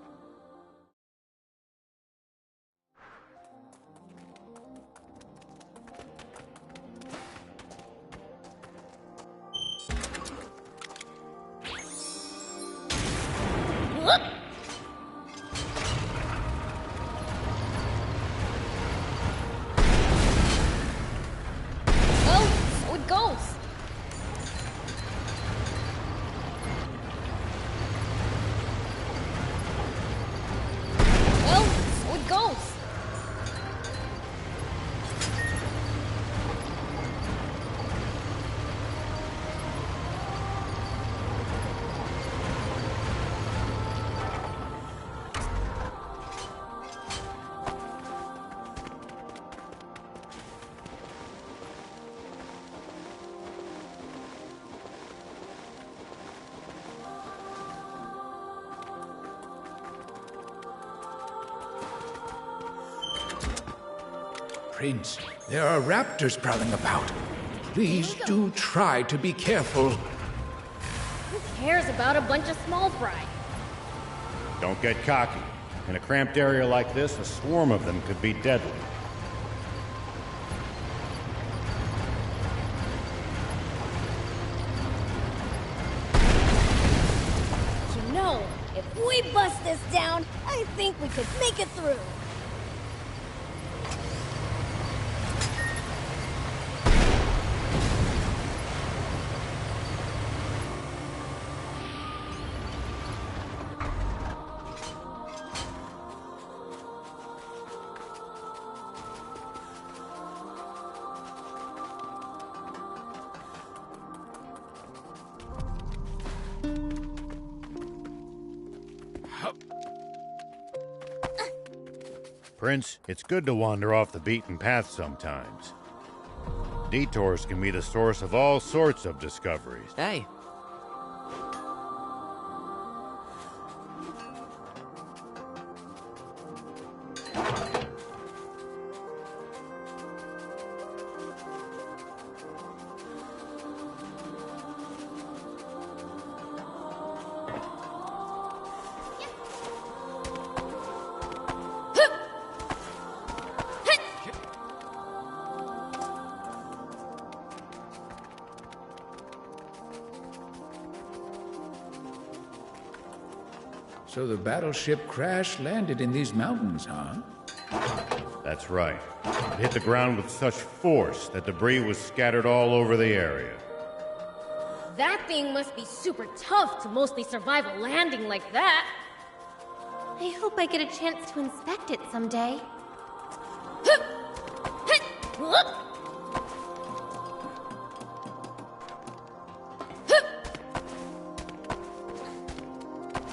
Prince, there are raptors prowling about. Please do try to be careful. Who cares about a bunch of small fry? Don't get cocky. In a cramped area like this, a swarm of them could be deadly. You know, if we bust this down, I think we could make it through. Prince, it's good to wander off the beaten path sometimes. Detours can be the source of all sorts of discoveries. Hey. So the battleship crash-landed in these mountains, huh? That's right. It hit the ground with such force that debris was scattered all over the area. That thing must be super tough to mostly survive a landing like that. I hope I get a chance to inspect it someday.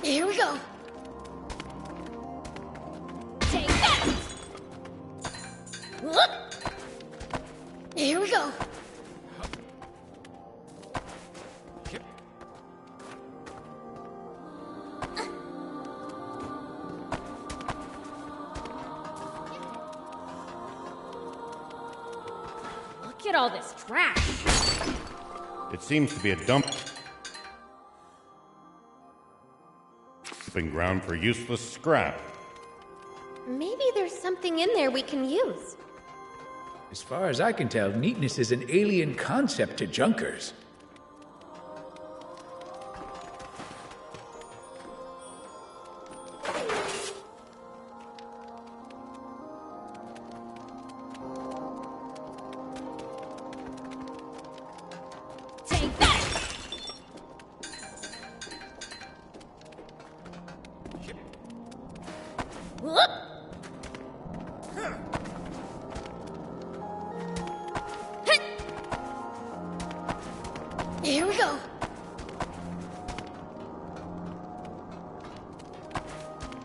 Here we go. Take that! Here we go. Look at all this trash. It seems to be a dumping ground for useless scrap. Maybe there's something in there we can use. As far as I can tell, neatness is an alien concept to Junkers. Take that! Here we go.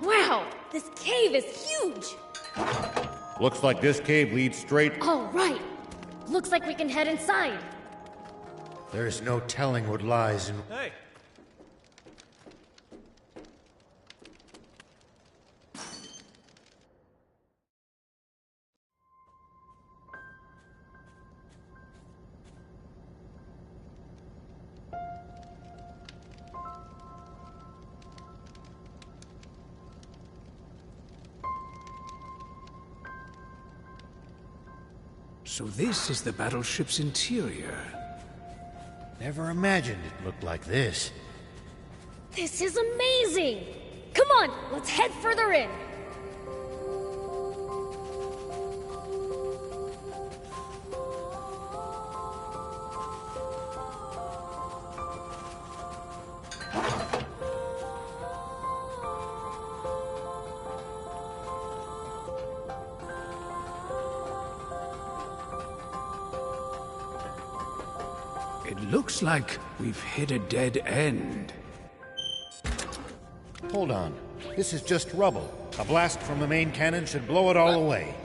Wow, this cave is huge. Looks like this cave leads straight. All right. Looks like we can head inside. There's no telling what lies in... Hey! So this is the battleship's interior. Never imagined it looked like this. This is amazing. Come on, let's head further in. It looks like we've hit a dead end. Hold on. This is just rubble. A blast from the main cannon should blow it all away.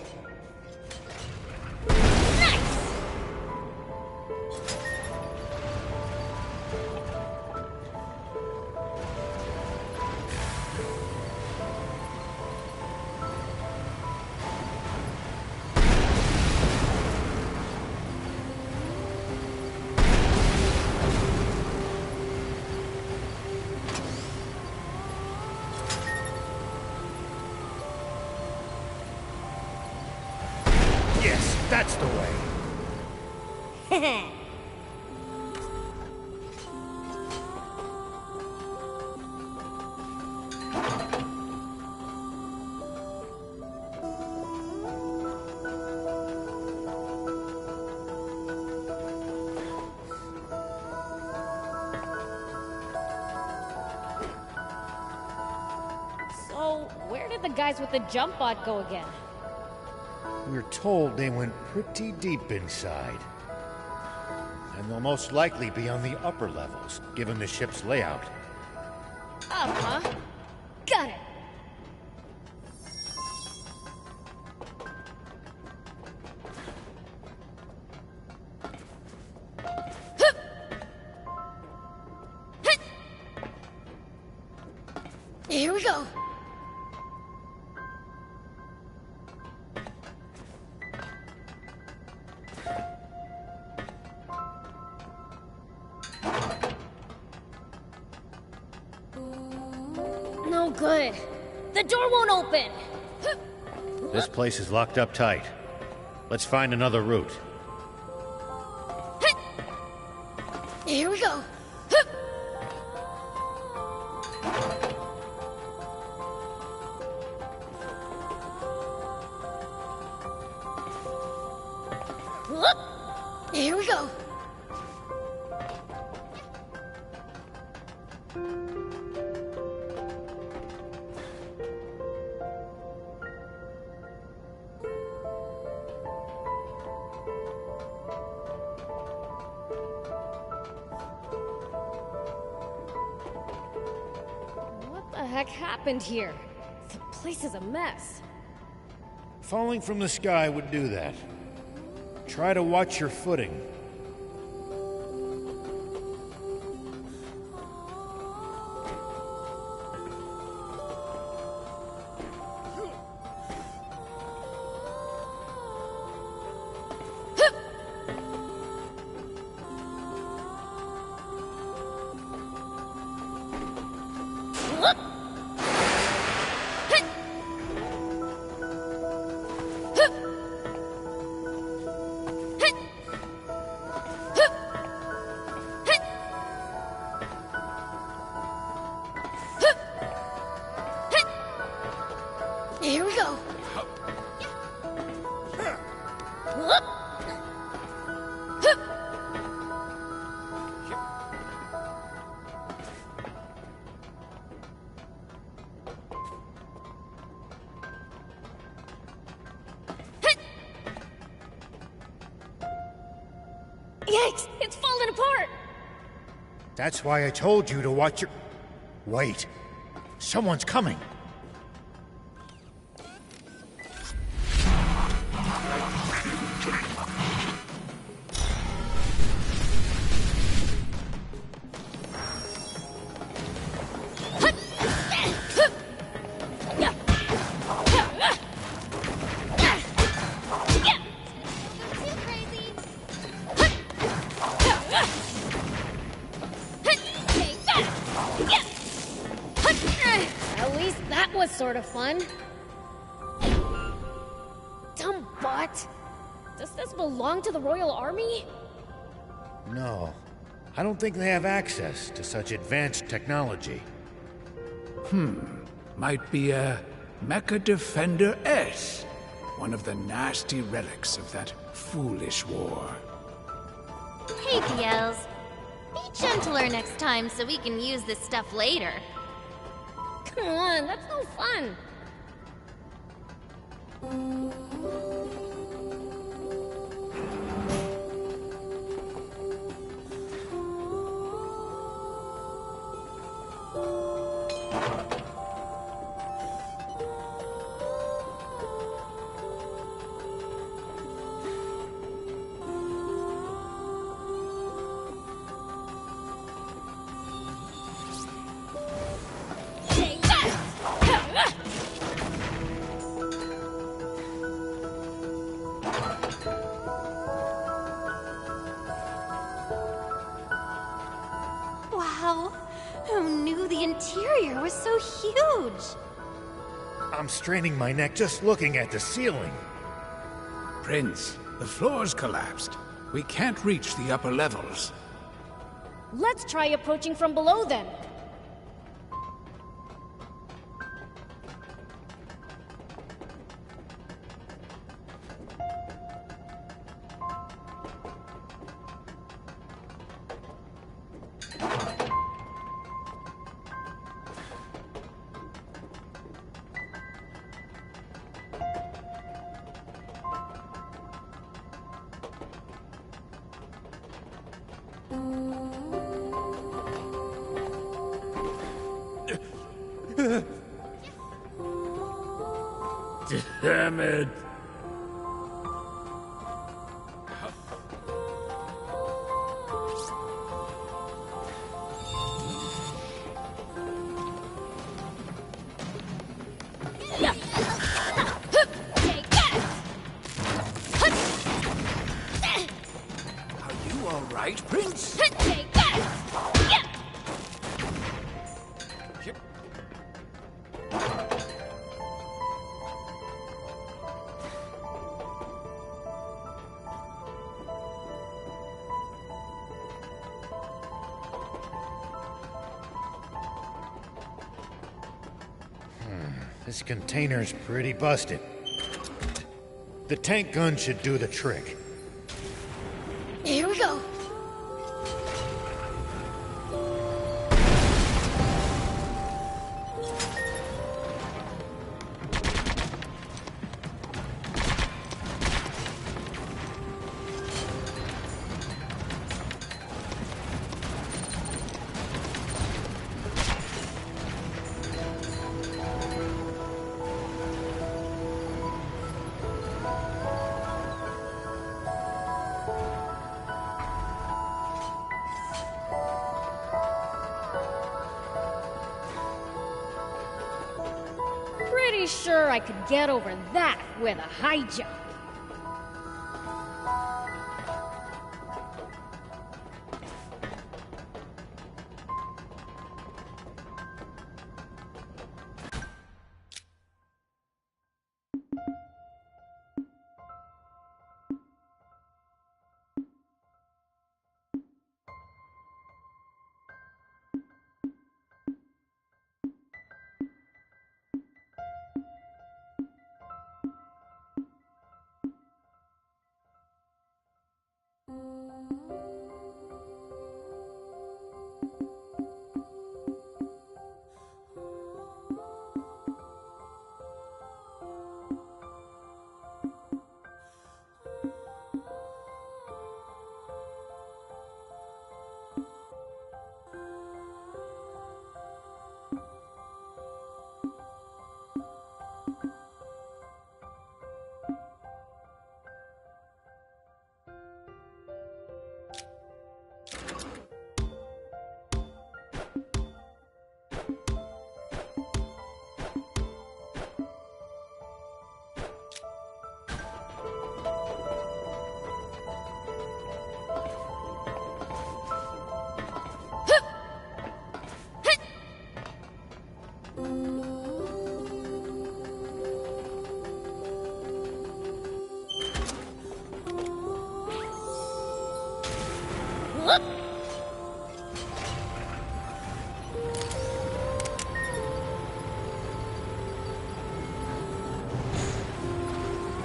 Yes, that's the way. So, where did the guys with the jump bot go again? We're told they went pretty deep inside. And they'll most likely be on the upper levels, given the ship's layout. Up, huh? Got it. Hup! Hit! Here we go. No good. The door won't open. This place is locked up tight. Let's find another route. Here we go. Here we go. heck happened here? The place is a mess. Falling from the sky would do that. Try to watch your footing. Here we go. Yikes! It's falling apart! That's why I told you to watch your... Wait. Someone's coming. At least that was sort of fun. Dumb butt. Does this belong to the Royal Army? No. I don't think they have access to such advanced technology. Might be a Mecha Defender S. One of the nasty relics of that foolish war. Hey, BLs. Be gentler next time so we can use this stuff later. Come on, that's no fun. Wow. Who knew the interior was so huge? I'm straining my neck just looking at the ceiling. Prince, the floor's collapsed. We can't reach the upper levels. Let's try approaching from below then. Damn it! Are you all right, Prince? This container's pretty busted. The tank gun should do the trick. Here we go. sure I could get over that with a high jump.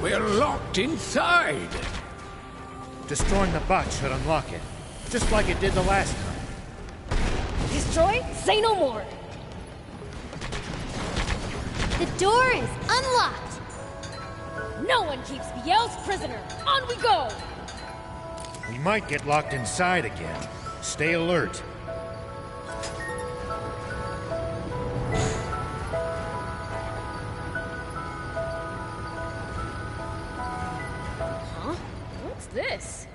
We're locked inside! Destroying the bot should unlock it, just like it did the last time. Destroy? Say no more! The door is unlocked! No one keeps Biel's prisoner! On we go! We might get locked inside again. Stay alert. Huh? What's this?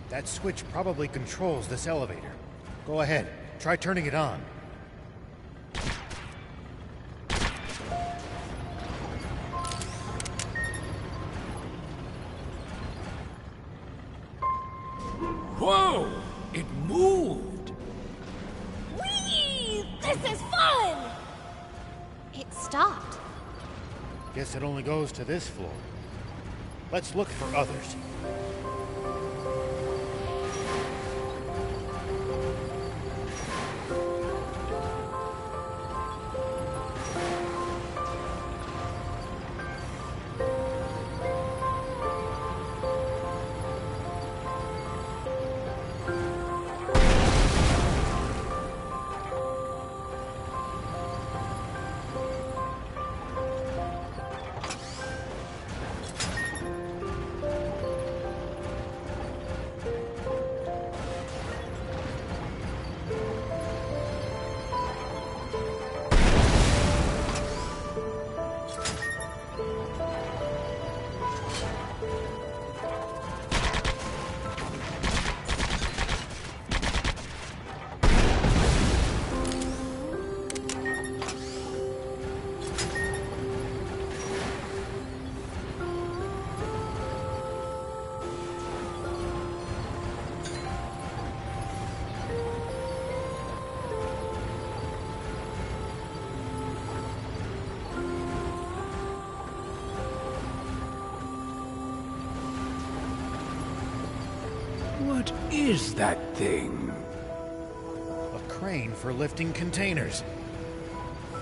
That switch probably controls this elevator. Go ahead, try turning it on. Whoa! It moved! Whee! This is fun! It stopped. Guess it only goes to this floor. Let's look for others. What is that thing? A crane for lifting containers.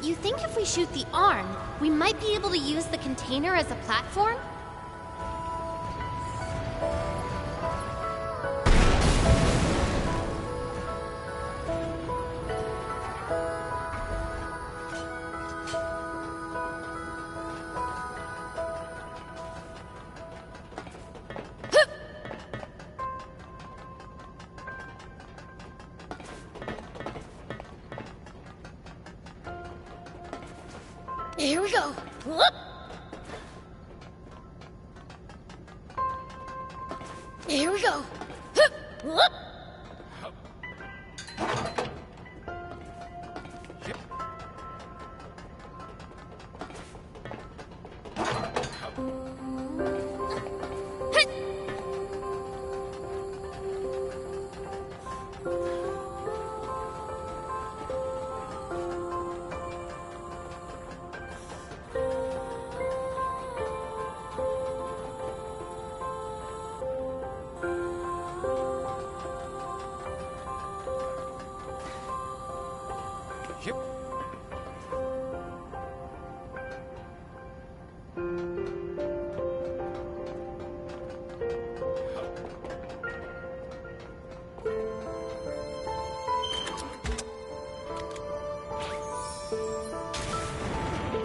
You think if we shoot the arm, we might be able to use the container as a platform? Here we go. Whoop. Here we go. Hup. Whoop.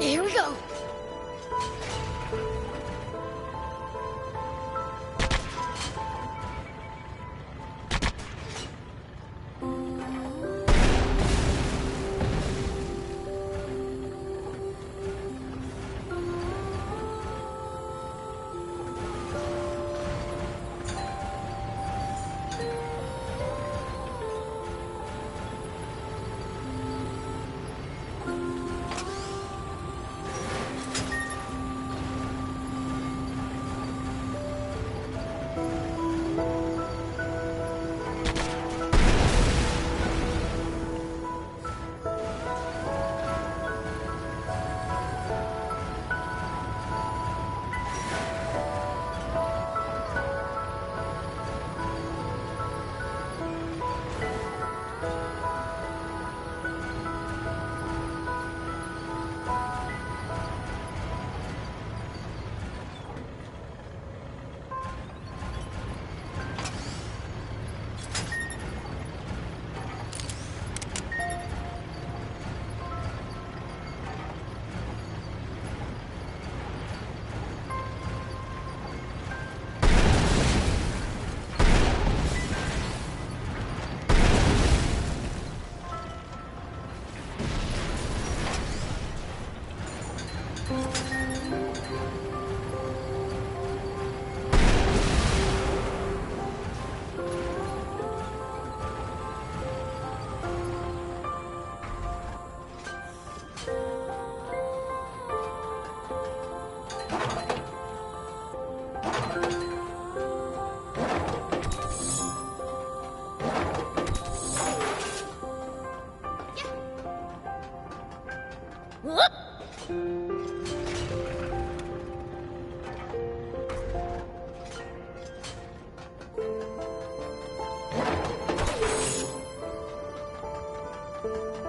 Here we go.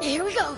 Here we go.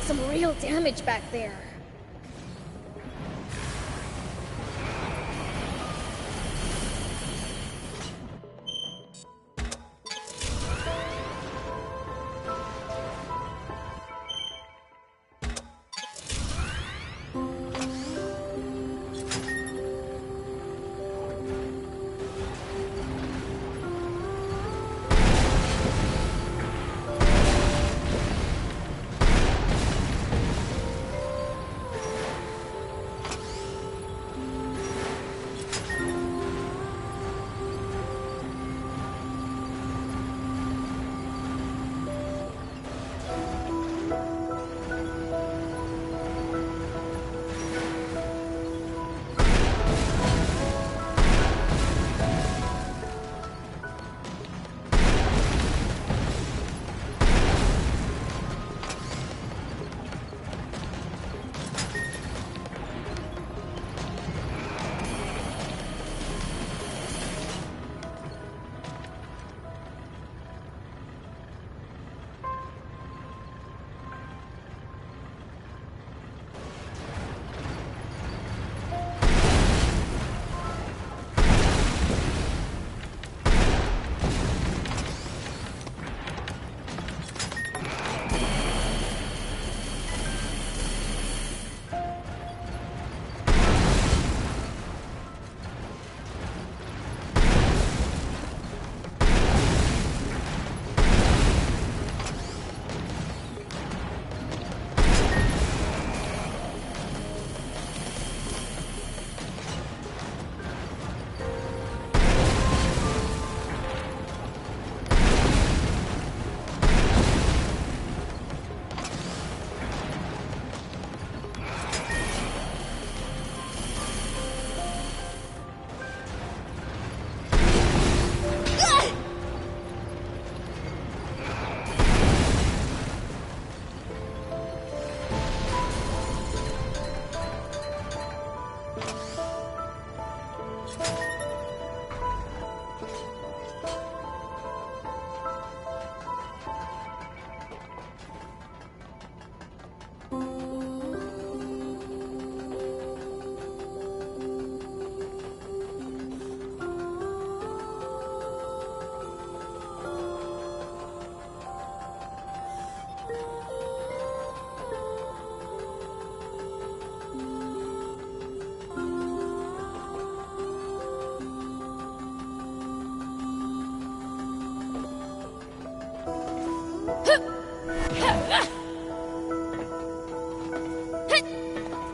Some real damage back there.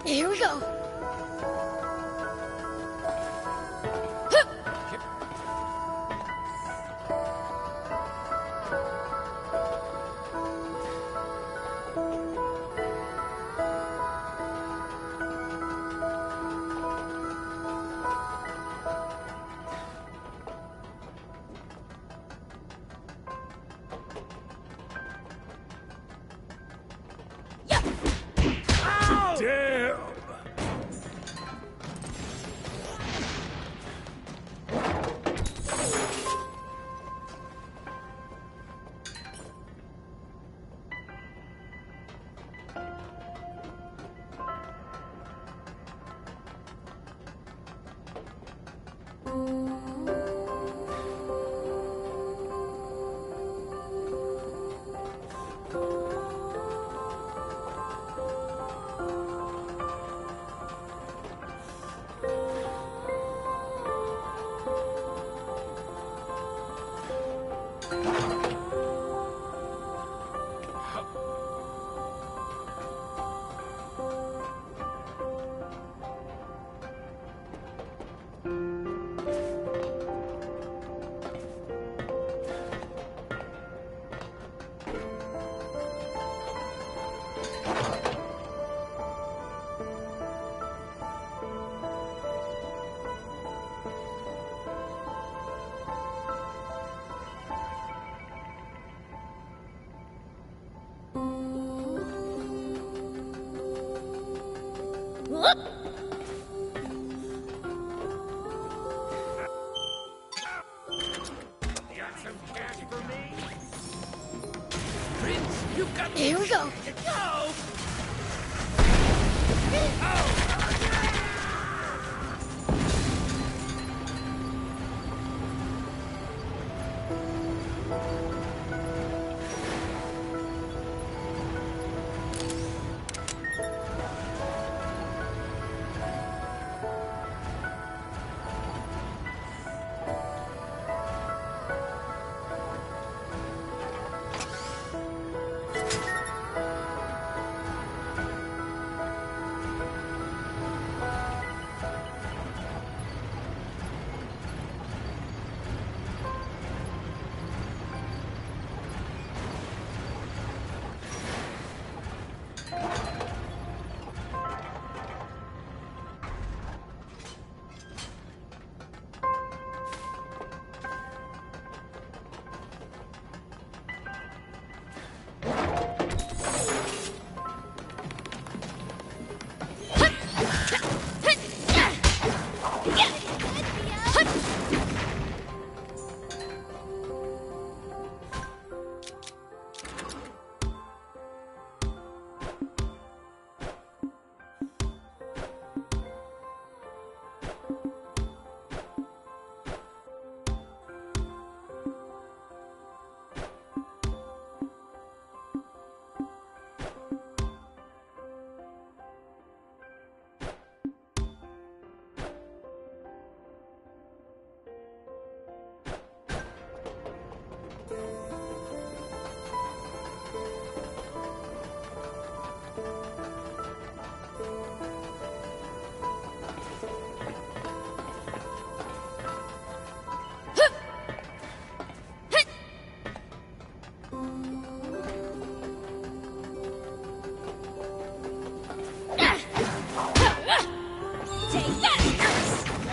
Here we go. Damn! Here we go.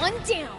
One down.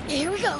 Here we go.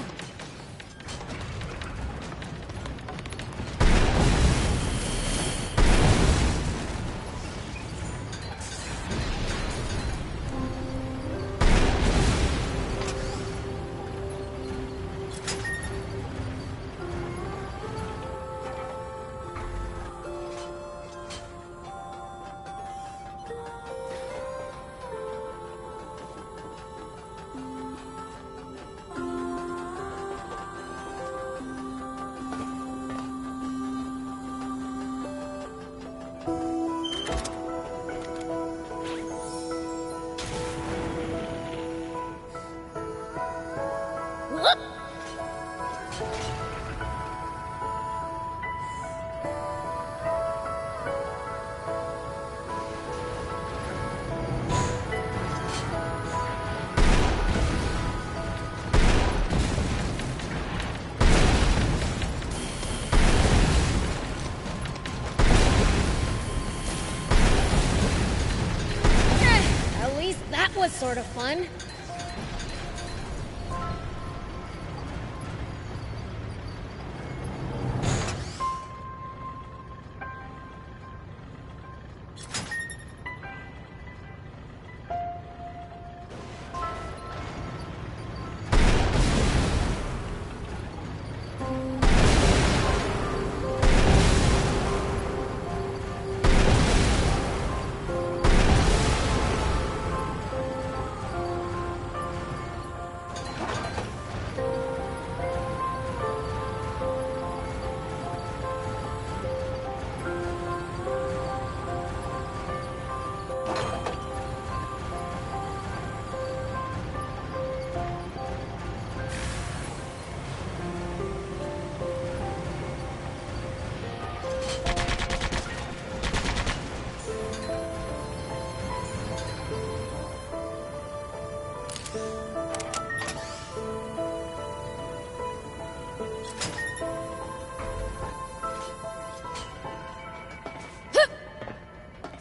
That was sort of fun.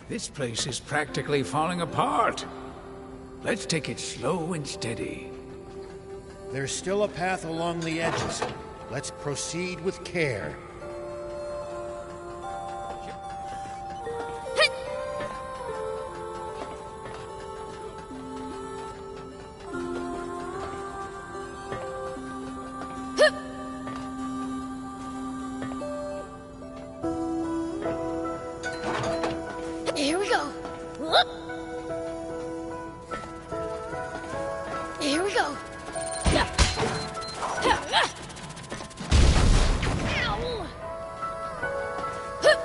This place is practically falling apart. Let's take it slow and steady. There's still a path along the edges. Let's proceed with care. Here we go. Whoop. Here we go. Yeah. Ow. Hup.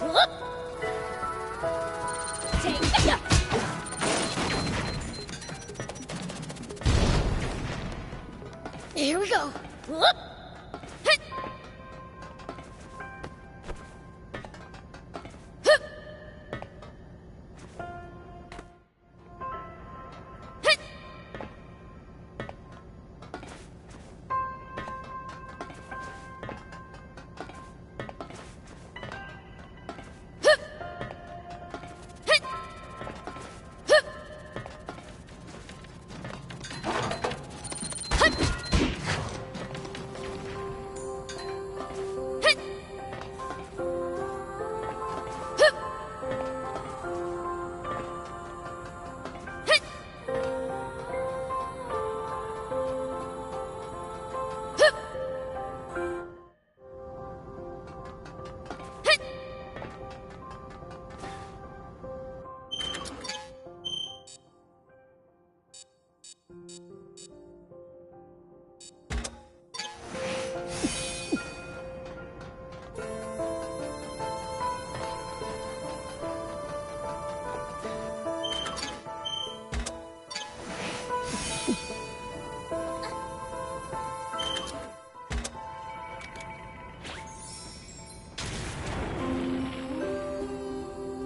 Whoop. Take. Yeah. Here we go. Whoop.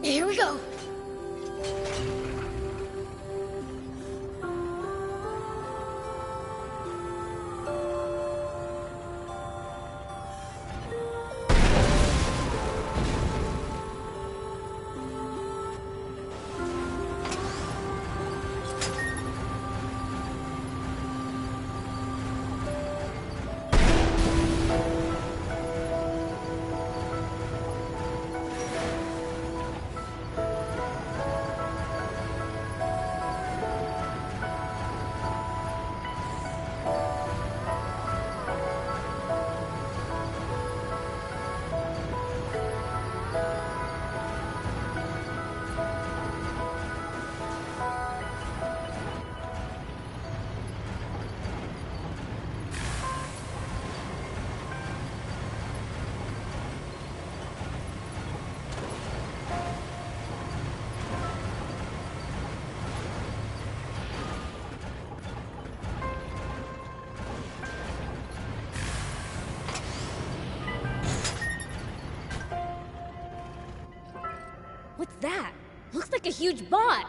Here we go. What's that? Looks like a huge bot.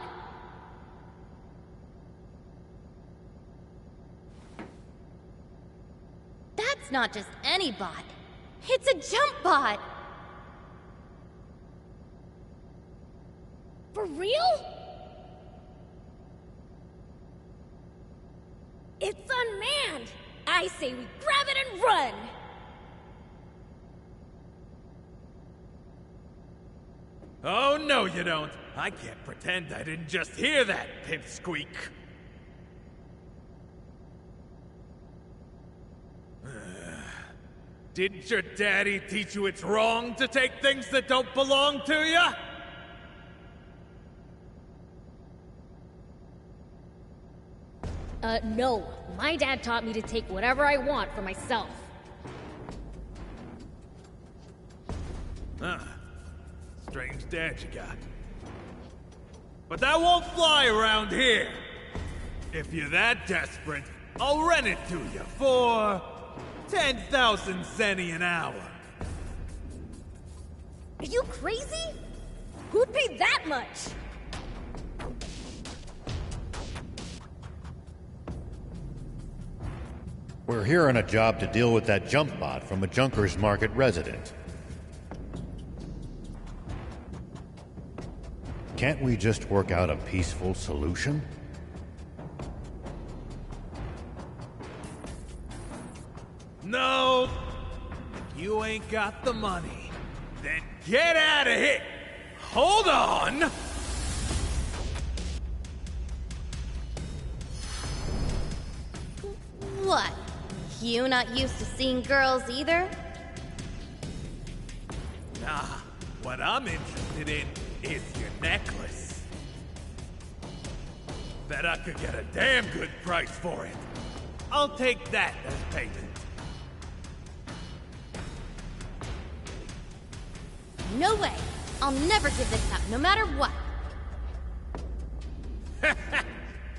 That's not just any bot. It's a jump bot. For real? It's unmanned! I say we grab it and run! Oh, no, you don't. I can't pretend I didn't just hear that pipsqueak. Didn't your daddy teach you it's wrong to take things that don't belong to you? No. My dad taught me to take whatever I want for myself. Huh. Strange dad you got. But that won't fly around here. If you're that desperate, I'll rent it to you for 10,000 zenny an hour. Are you crazy? Who'd pay that much? We're here on a job to deal with that jump bot from a Junkers Market resident. Can't we just work out a peaceful solution? No! If you ain't got the money, then get out of here! Hold on! What? You not used to seeing girls either? Nah, what I'm interested in is your necklace. Bet I could get a damn good price for it. I'll take that as payment. No way! I'll never give this up, no matter what!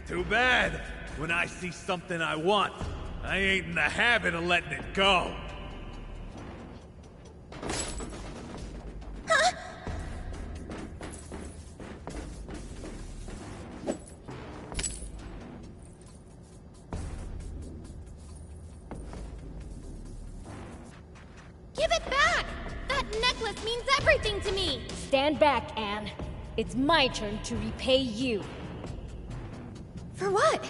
Too bad. When I see something I want, I ain't in the habit of letting it go. Huh? Give it back! That necklace means everything to me! Stand back, Anne. It's my turn to repay you. For what?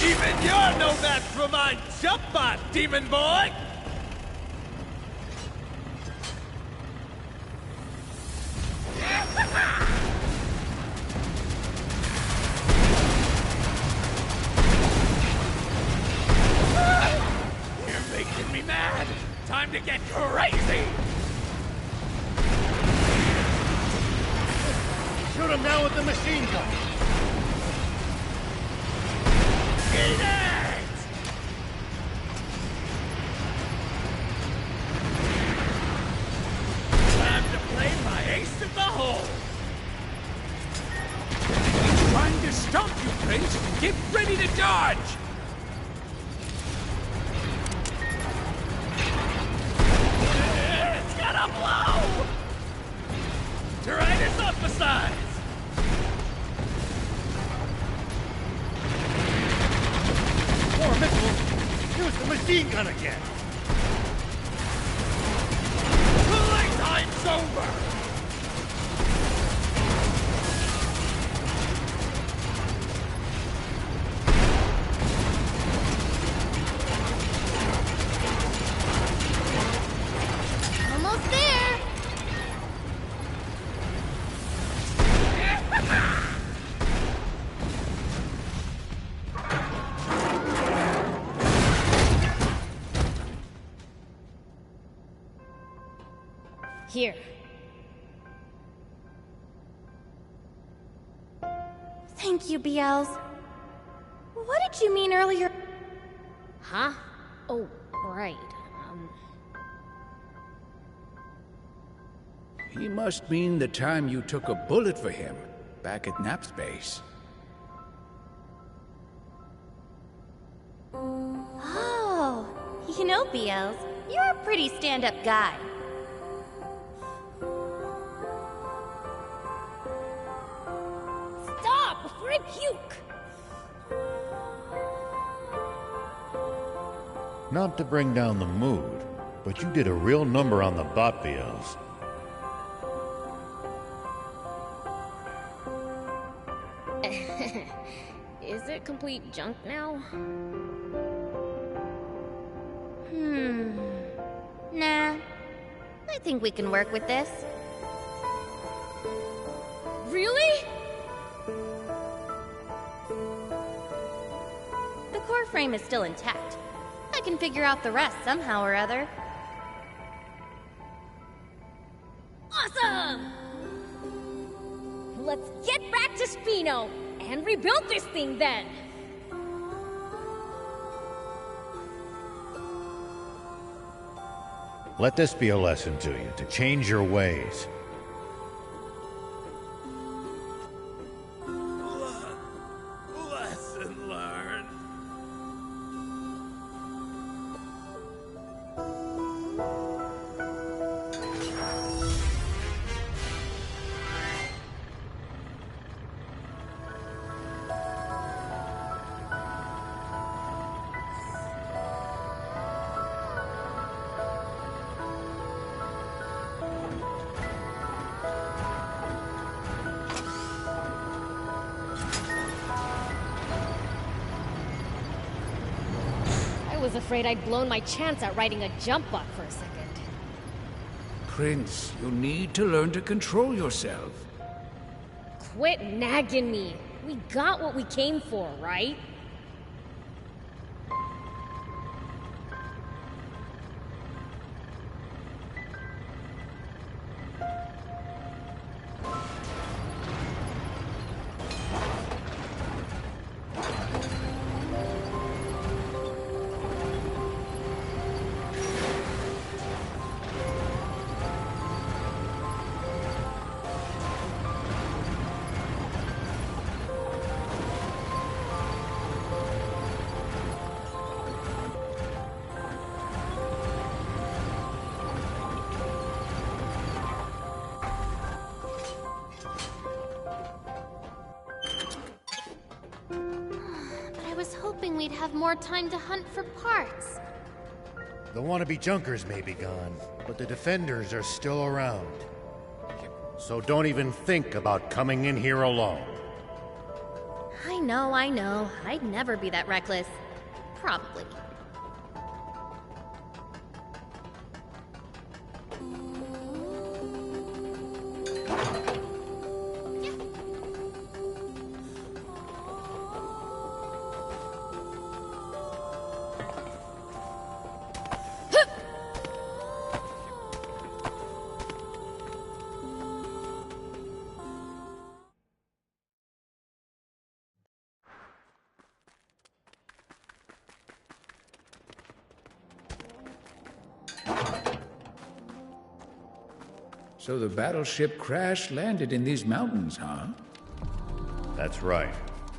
Even you're no match for my jump bot, demon boy! You're making me mad! Time to get crazy! Shoot him down with the machine gun! Eat it! Time to play my ace in the hole! He's trying to stomp you, Prince! Get ready to dodge! It's gonna blow! Tyranus up besides! More missiles! Use the machine gun again! Playtime's over! Almost there! Here. Thank you, BLs. What did you mean earlier? Huh? Oh, right. He must mean the time you took a bullet for him, back at Napspace. Oh, you know, BLs, you're a pretty stand-up guy. Stop before I puke! Not to bring down the mood, but you did a real number on the bot BLs. Is it complete junk now? Nah. I think we can work with this. Really? The core frame is still intact. I can figure out the rest somehow or other. Awesome! Let's get back to Spino and rebuild this thing then! Let this be a lesson to you, to change your ways. Lesson learned. was afraid I'd blown my chance at riding a jump bot for a second. Prince, you need to learn to control yourself. Quit nagging me. We got what we came for, right? We'd have more time to hunt for parts. The wannabe junkers may be gone, but the defenders are still around. So don't even think about coming in here alone. I know. I'd never be that reckless. Probably. So the battleship crash-landed in these mountains, huh? That's right.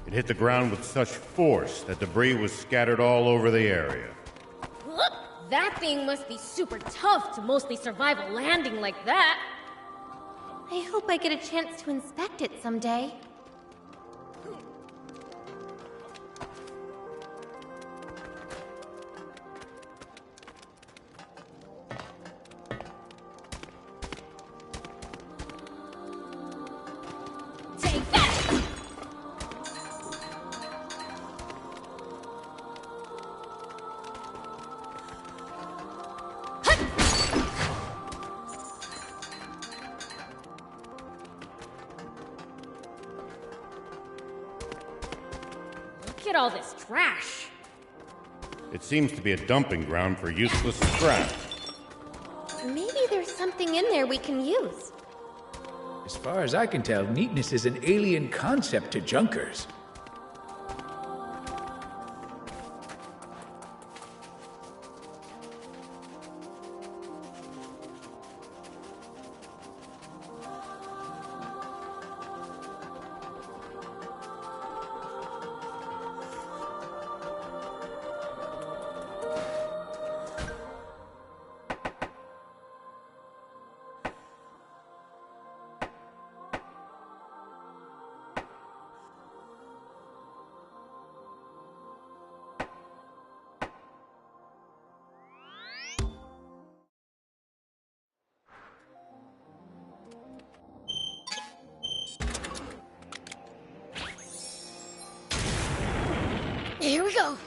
It hit the ground with such force that debris was scattered all over the area. That thing must be super tough to mostly survive a landing like that. I hope I get a chance to inspect it someday. Look at all this trash. It seems to be a dumping ground for useless scrap. Maybe there's something in there we can use. As far as I can tell, neatness is an alien concept to junkers. Here we go.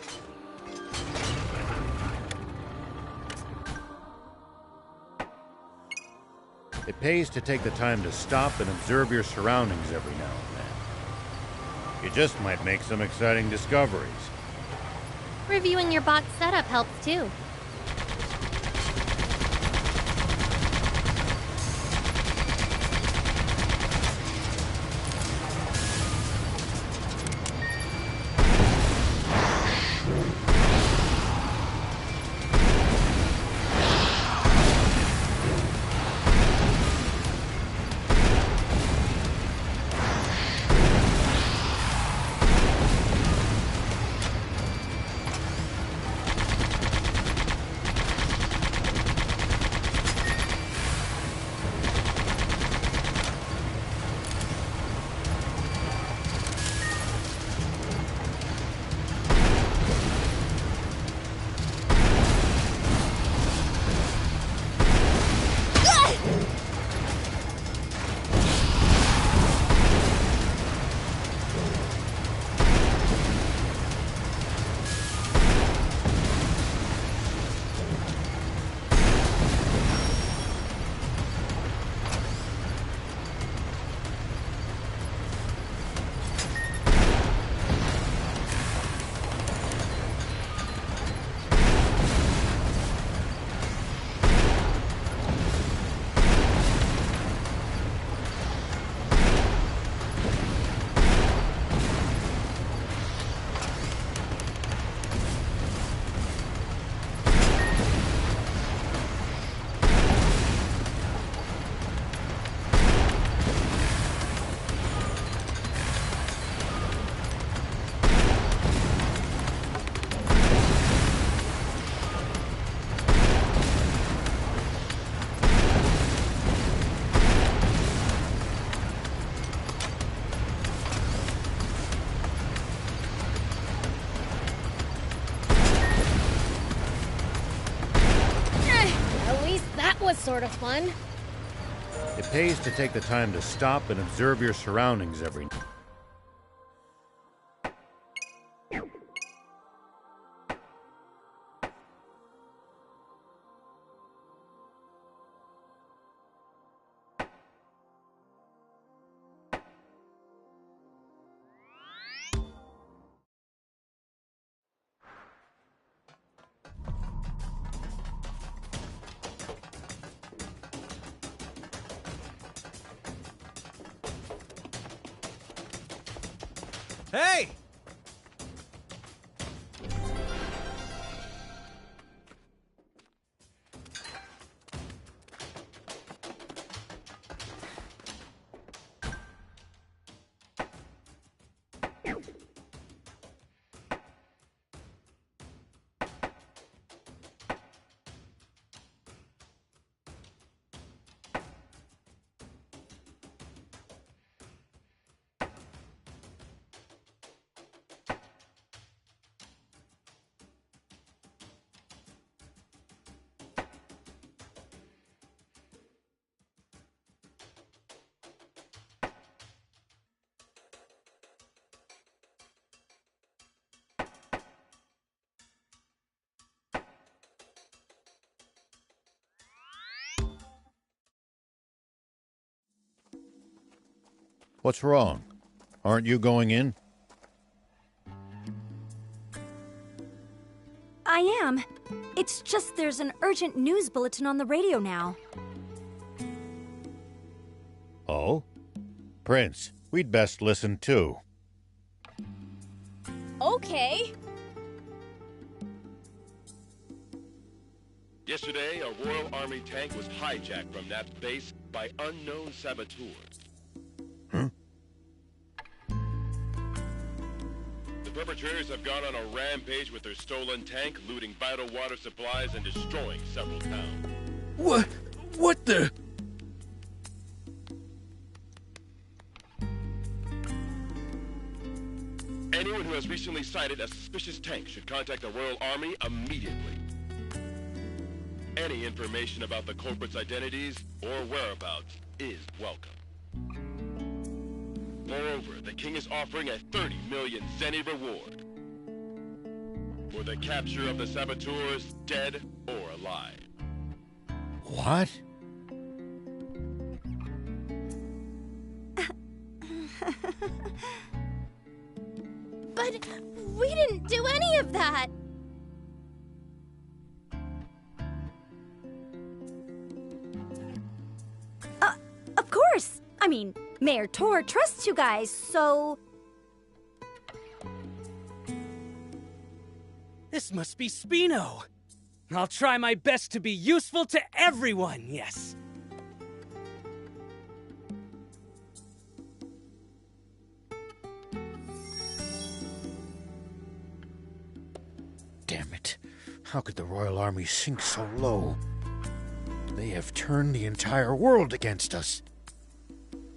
It pays to take the time to stop and observe your surroundings every now and then. You just might make some exciting discoveries. Reviewing your box setup helps too. sort of fun. It pays to take the time to stop and observe your surroundings every night. Hey! What's wrong? Aren't you going in? I am. It's just there's an urgent news bulletin on the radio now. Oh? Prince, we'd best listen too. Okay. Yesterday, a Royal Army tank was hijacked from that base by unknown saboteurs. Huh? The perpetrators have gone on a rampage with their stolen tank, looting vital water supplies and destroying several towns. What the? Anyone who has recently sighted a suspicious tank should contact the Royal Army immediately. Any information about the culprits' identities or whereabouts is welcome. Moreover, the king is offering a 30 million zenny reward for the capture of the saboteurs, dead or alive. What? But we didn't do any of that! Of course! I mean, Mayor Tor trusts you guys, so... This must be Spino. I'll try my best to be useful to everyone, yes. Damn it. How could the Royal Army sink so low? They have turned the entire world against us.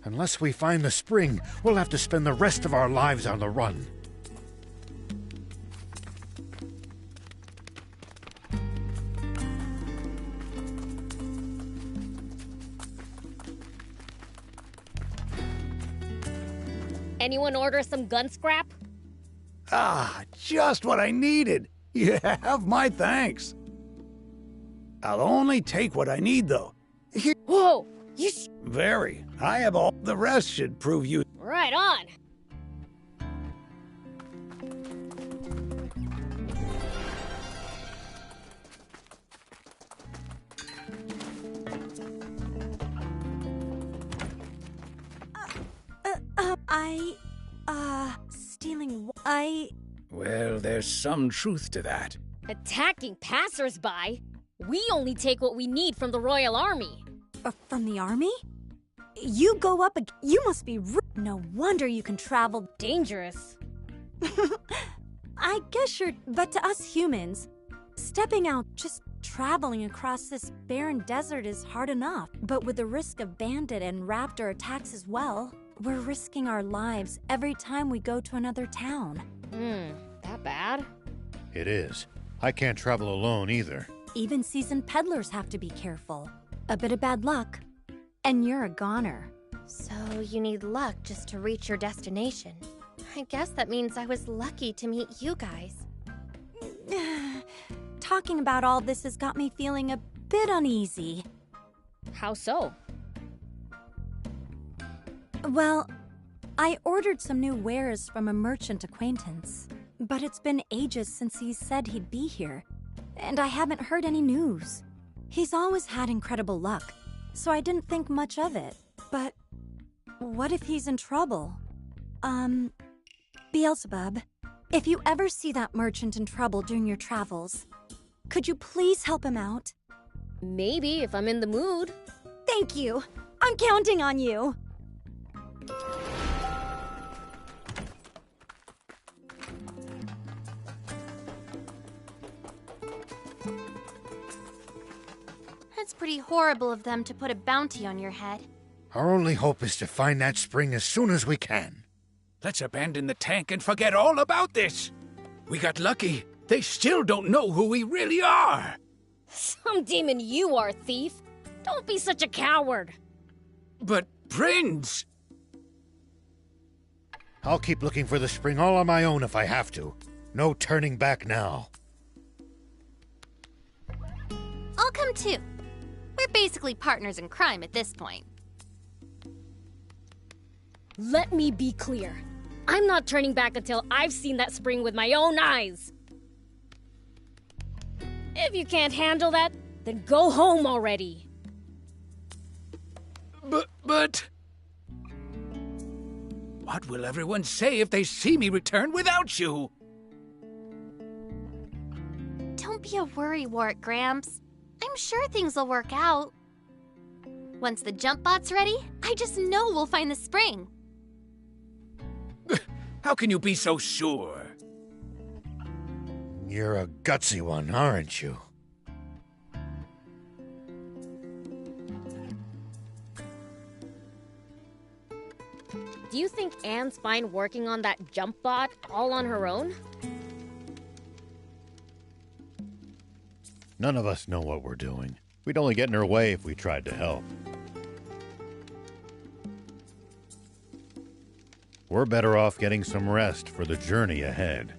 Unless we find the spring, we'll have to spend the rest of our lives on the run. Anyone order some gun scrap? Ah, just what I needed. You have my thanks. I'll only take what I need, though. Whoa! Very. I have all. The rest should prove you. Right on! Stealing. Well, there's some truth to that. Attacking passersby? We only take what we need from the Royal Army. From the army? You go up. You must be. No wonder you can travel. Dangerous. I guess you're. But to us humans, stepping out, just traveling across this barren desert is hard enough. But with the risk of bandit and raptor attacks as well, we're risking our lives every time we go to another town. That bad? It is. I can't travel alone either. Even seasoned peddlers have to be careful. a bit of bad luck, and you're a goner. So you need luck just to reach your destination. I guess that means I was lucky to meet you guys. Talking about all this has got me feeling a bit uneasy. How so? Well, I ordered some new wares from a merchant acquaintance, but it's been ages since he said he'd be here, and I haven't heard any news. He's always had incredible luck, so I didn't think much of it. But what if he's in trouble? Beelzebub, if you ever see that merchant in trouble during your travels, could you please help him out? Maybe, if I'm in the mood. Thank you. I'm counting on you. It's pretty horrible of them to put a bounty on your head. Our only hope is to find that spring as soon as we can. Let's abandon the tank and forget all about this. We got lucky. They still don't know who we really are. Some demon you are, thief. Don't be such a coward. But, Prince... I'll keep looking for the spring all on my own if I have to. No turning back now. I'll come too. We're basically partners in crime at this point. Let me be clear. I'm not turning back until I've seen that spring with my own eyes. If you can't handle that, then go home already. But... What will everyone say if they see me return without you? Don't be a worrywart, Gramps. I'm sure things will work out. Once the jump bot's ready, I just know we'll find the spring. How can you be so sure? You're a gutsy one, aren't you? Do you think Anne's fine working on that jump bot all on her own? None of us know what we're doing. We'd only get in her way if we tried to help. We're better off getting some rest for the journey ahead.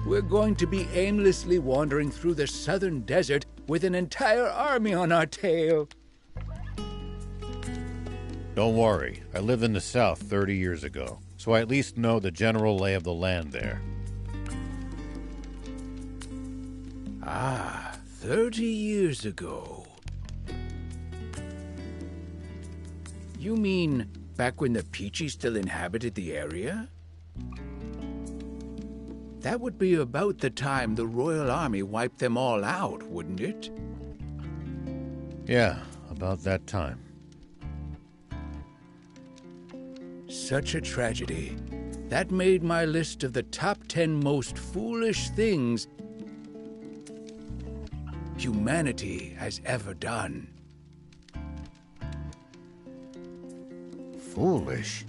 We're going to be aimlessly wandering through the southern desert with an entire army on our tail. Don't worry, I lived in the south 30 years ago, so I at least know the general lay of the land there. Ah, 30 years ago. You mean back when the Peachy still inhabited the area? That would be about the time the Royal Army wiped them all out, wouldn't it? Yeah, about that time. Such a tragedy. That made my list of the top 10 most foolish things humanity has ever done. Foolish?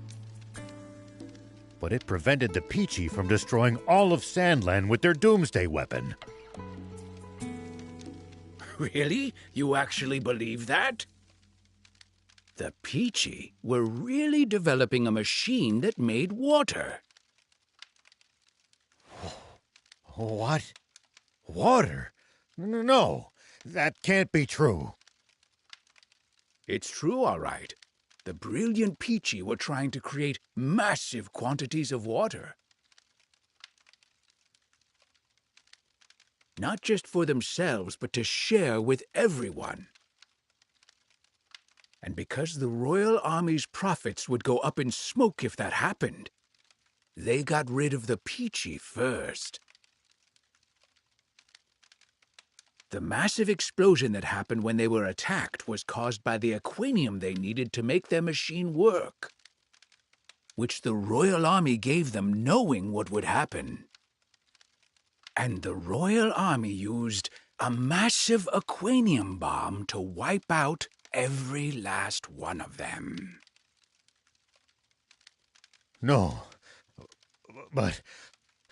But it prevented the Peachy from destroying all of Sandland with their doomsday weapon. Really? You actually believe that? The Peachy were really developing a machine that made water. What? Water? No, that can't be true. It's true, all right. The brilliant Peachy were trying to create massive quantities of water. Not just for themselves, but to share with everyone. And because the Royal Army's profits would go up in smoke if that happened, they got rid of the Peachy first. The massive explosion that happened when they were attacked was caused by the aquanium they needed to make their machine work, which the Royal Army gave them knowing what would happen. And the Royal Army used a massive aquanium bomb to wipe out every last one of them. No, but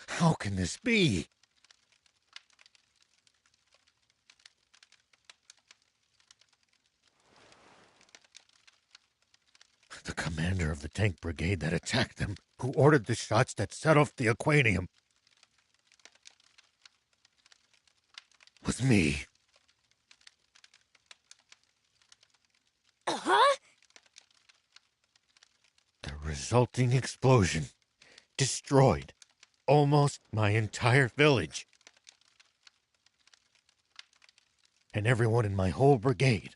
how can this be? commander of the tank brigade that attacked them, who ordered the shots that set off the Aquanium, was me. Huh? The resulting explosion destroyed almost my entire village. And everyone in my whole brigade,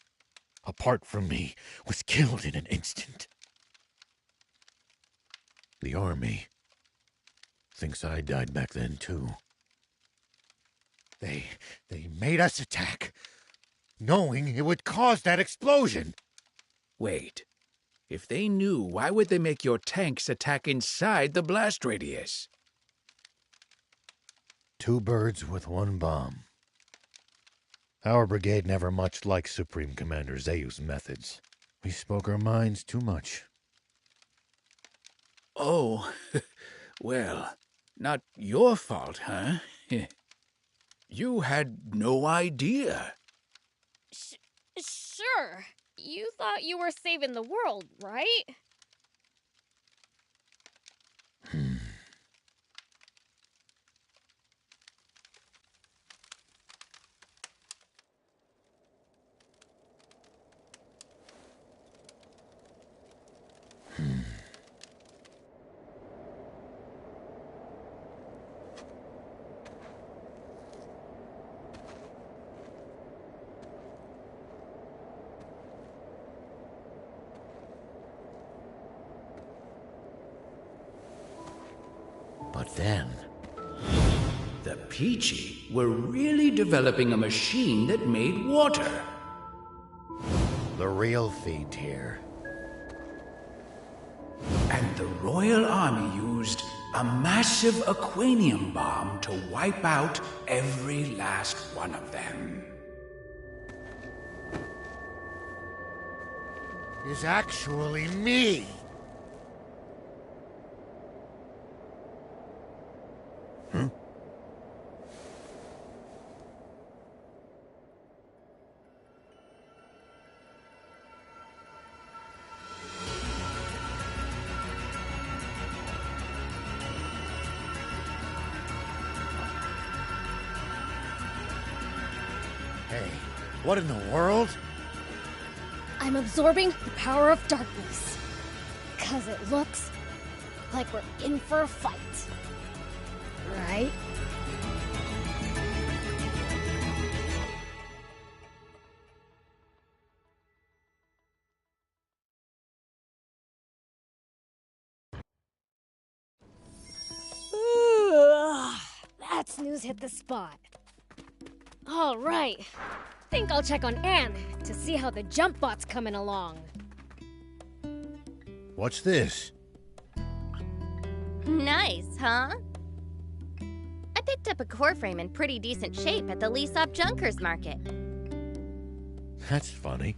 apart from me, was killed in an instant. The army thinks I died back then, too. They made us attack, knowing it would cause that explosion. Wait. If they knew, why would they make your tanks attack inside the blast radius? 2 birds with 1 bomb. Our brigade never much liked Supreme Commander Zayu's methods. We spoke our minds too much. Oh, well, not your fault, huh? You had no idea. Sure. You thought you were saving the world, right? But then, the Peachy were really developing a machine that made water. the real feat here. And the Royal Army used a massive Aquanium bomb to wipe out every last one of them. Is actually me. Hey, what in the world? I'm absorbing the power of darkness. 'Cause it looks like we're in for a fight. Right? That snooze hit the spot. All right. Think I'll check on Anne to see how the jump bot's coming along. What's this? Nice, huh? I picked up a core frame in pretty decent shape at the Lysop Junkers Market. That's funny.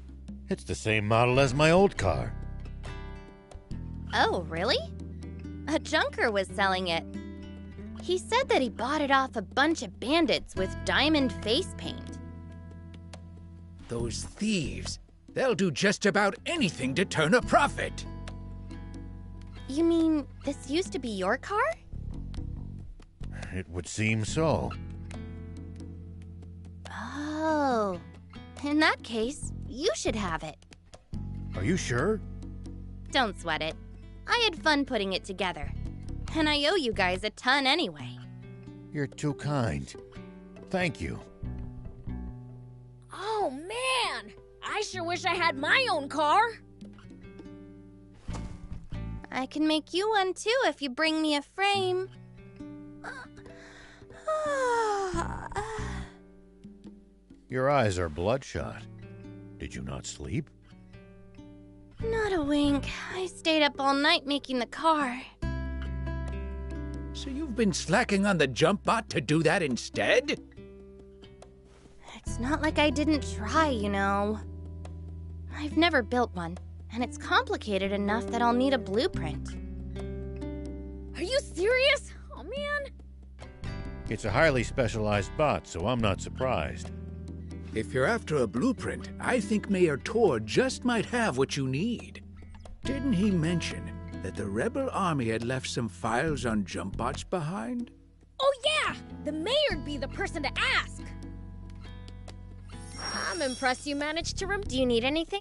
It's the same model as my old car. Oh, really? A junker was selling it. He said that he bought it off a bunch of bandits with diamond face paint. Those thieves, they'll do just about anything to turn a profit. You mean this used to be your car? It would seem so. Oh, in that case, you should have it. Are you sure? Don't sweat it. I had fun putting it together. And I owe you guys a ton anyway. You're too kind. Thank you. Oh, man! I sure wish I had my own car. I can make you one too if you bring me a frame. Your eyes are bloodshot. Did you not sleep? Not a wink. I stayed up all night making the car. So you've been slacking on the jump bot to do that instead? It's not like I didn't try, you know. I've never built one, and it's complicated enough that I'll need a blueprint. Are you serious? Oh, man. It's a highly specialized bot, so I'm not surprised. If you're after a blueprint, I think Mayor Tor just might have what you need. Didn't he mention that the rebel army had left some files on jump bots behind? Oh yeah! The mayor'd be the person to ask! I'm impressed you managed to Do you need anything?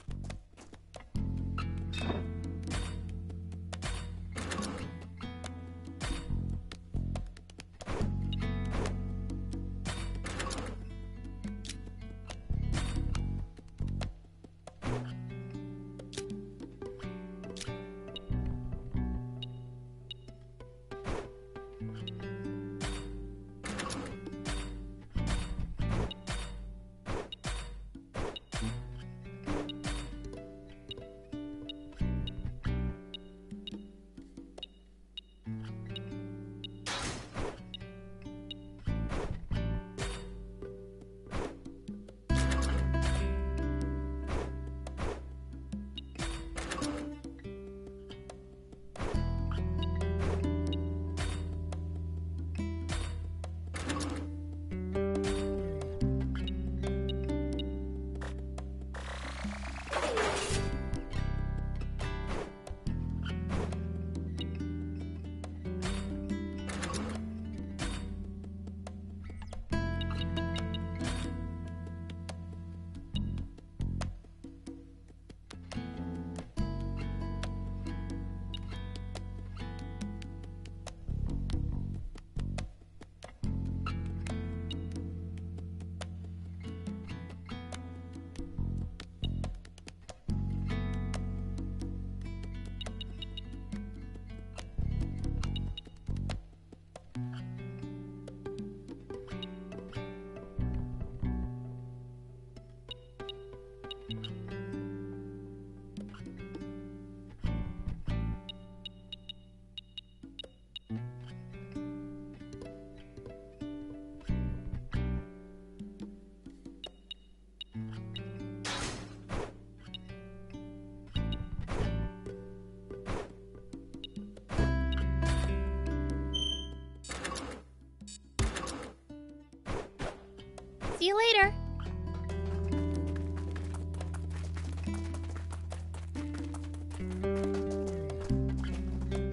See you later.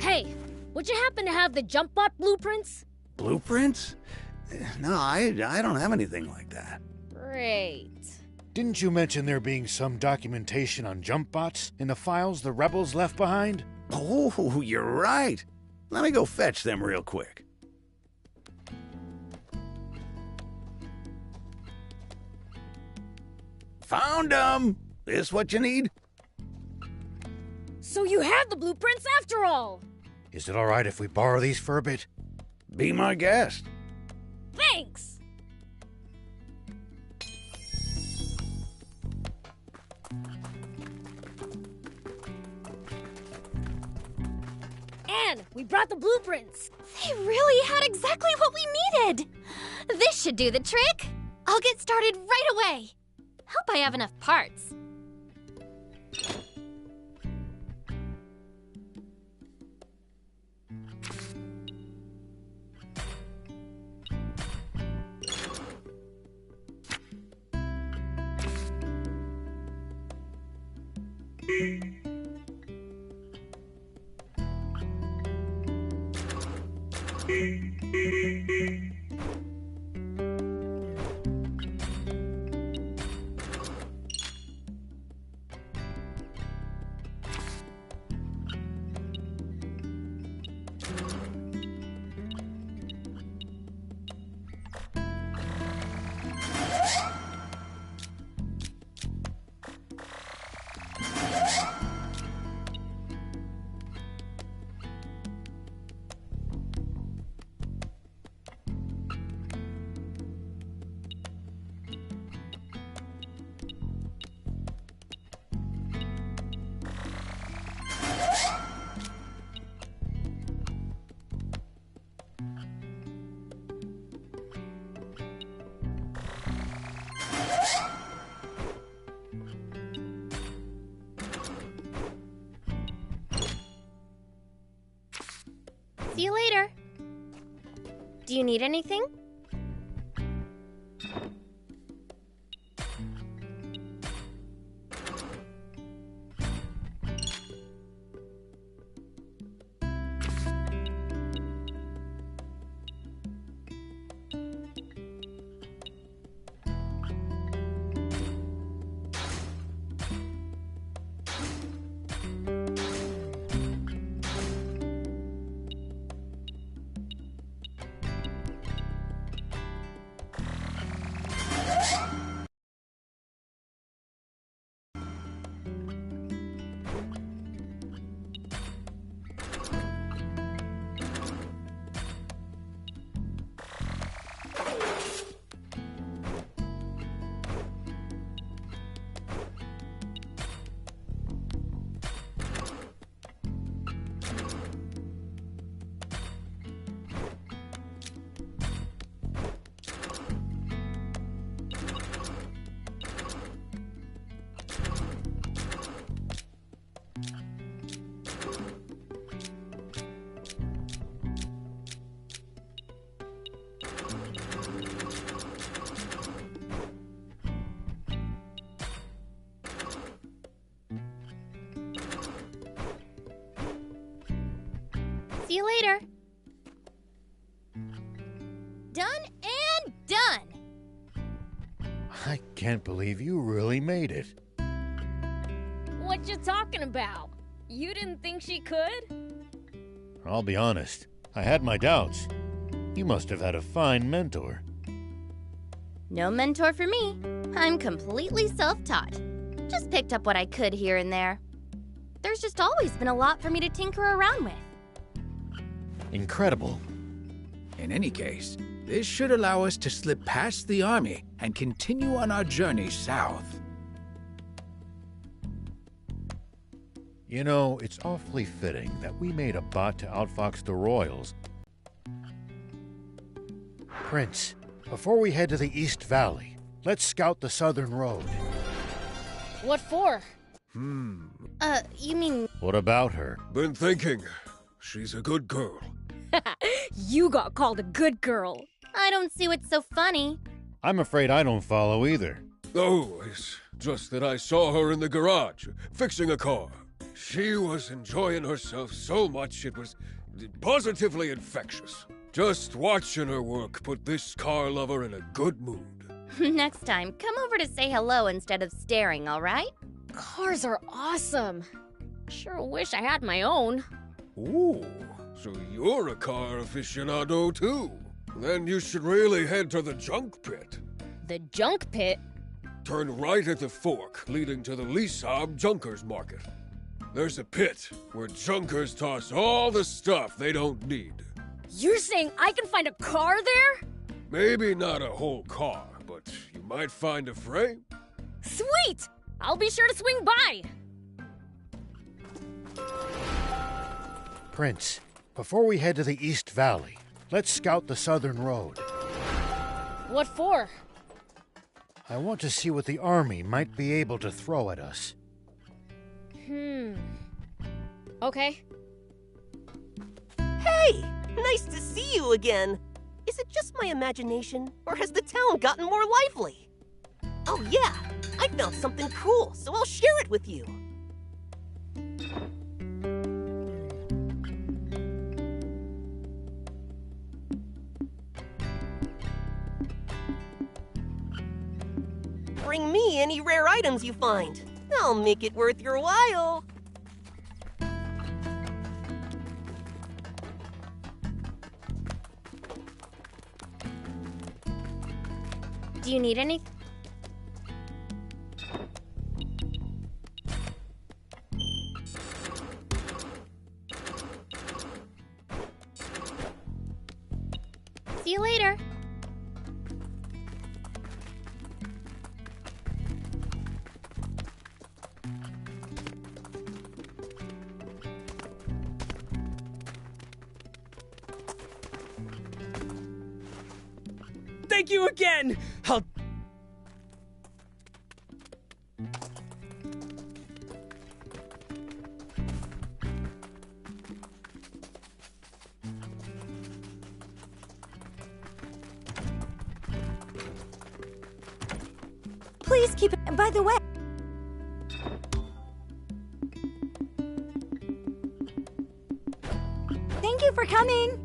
Hey, would you happen to have the jump bot blueprints? Blueprints? No, I don't have anything like that. Great. Didn't you mention there being some documentation on jump bots in the files the rebels left behind? Oh, you're right. Let me go fetch them real quick. Found them! This what you need? So you have the blueprints after all! Is it all right if we borrow these for a bit? Be my guest. Thanks! Anne, we brought the blueprints! They really had exactly what we needed! This should do the trick! I'll get started right away! Hope I have enough parts. See you later. Do you need anything? See you later. Done and done. I can't believe you really made it. What you talking about? You didn't think she could? I'll be honest, I had my doubts. You must have had a fine mentor. No mentor for me. I'm completely self-taught. Just picked up what I could here and there. There's just always been a lot for me to tinker around with. Incredible. In any case, this should allow us to slip past the army and continue on our journey south. You know, it's awfully fitting that we made a bot to outfox the Royals. Prince, before we head to the East Valley, let's scout the southern road. What for? You mean... What about her? Been thinking. She's a good girl. You got called a good girl. I don't see what's so funny. I'm afraid I don't follow either. Oh, it's just that I saw her in the garage, fixing a car. She was enjoying herself so much it was positively infectious. Just watching her work put this car lover in a good mood. Next time, come over to say hello instead of staring, all right? Cars are awesome. Sure wish I had my own. Ooh, so you're a car aficionado too. Then you should really head to the junk pit. The junk pit? Turn right at the fork leading to the Lisab Junkers Market. There's a pit where junkers toss all the stuff they don't need. You're saying I can find a car there? Maybe not a whole car, but you might find a frame. Sweet! I'll be sure to swing by. Prince, before we head to the East Valley, let's scout the southern road. What for? I want to see what the army might be able to throw at us. Okay. Hey! Nice to see you again! Is it just my imagination, or has the town gotten more lively? Oh yeah, I found something cool, so I'll share it with you. Bring me any rare items you find. I'll make it worth your while. Do you need any? See you later. Thank you again! I'll... Please keep it. By the way, thank you for coming.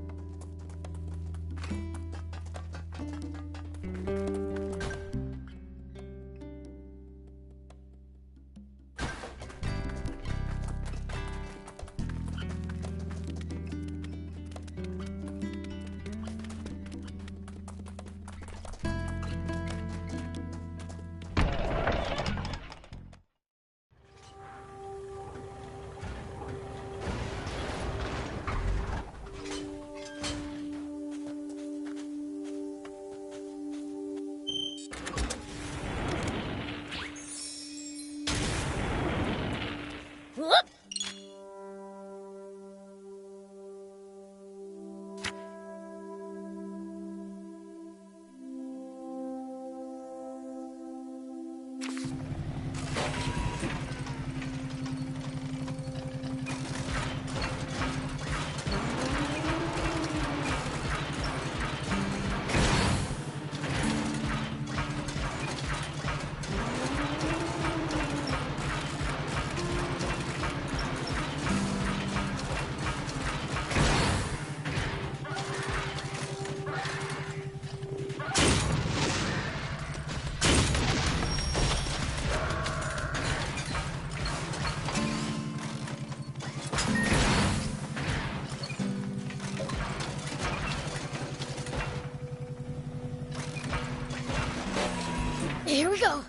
Here we go.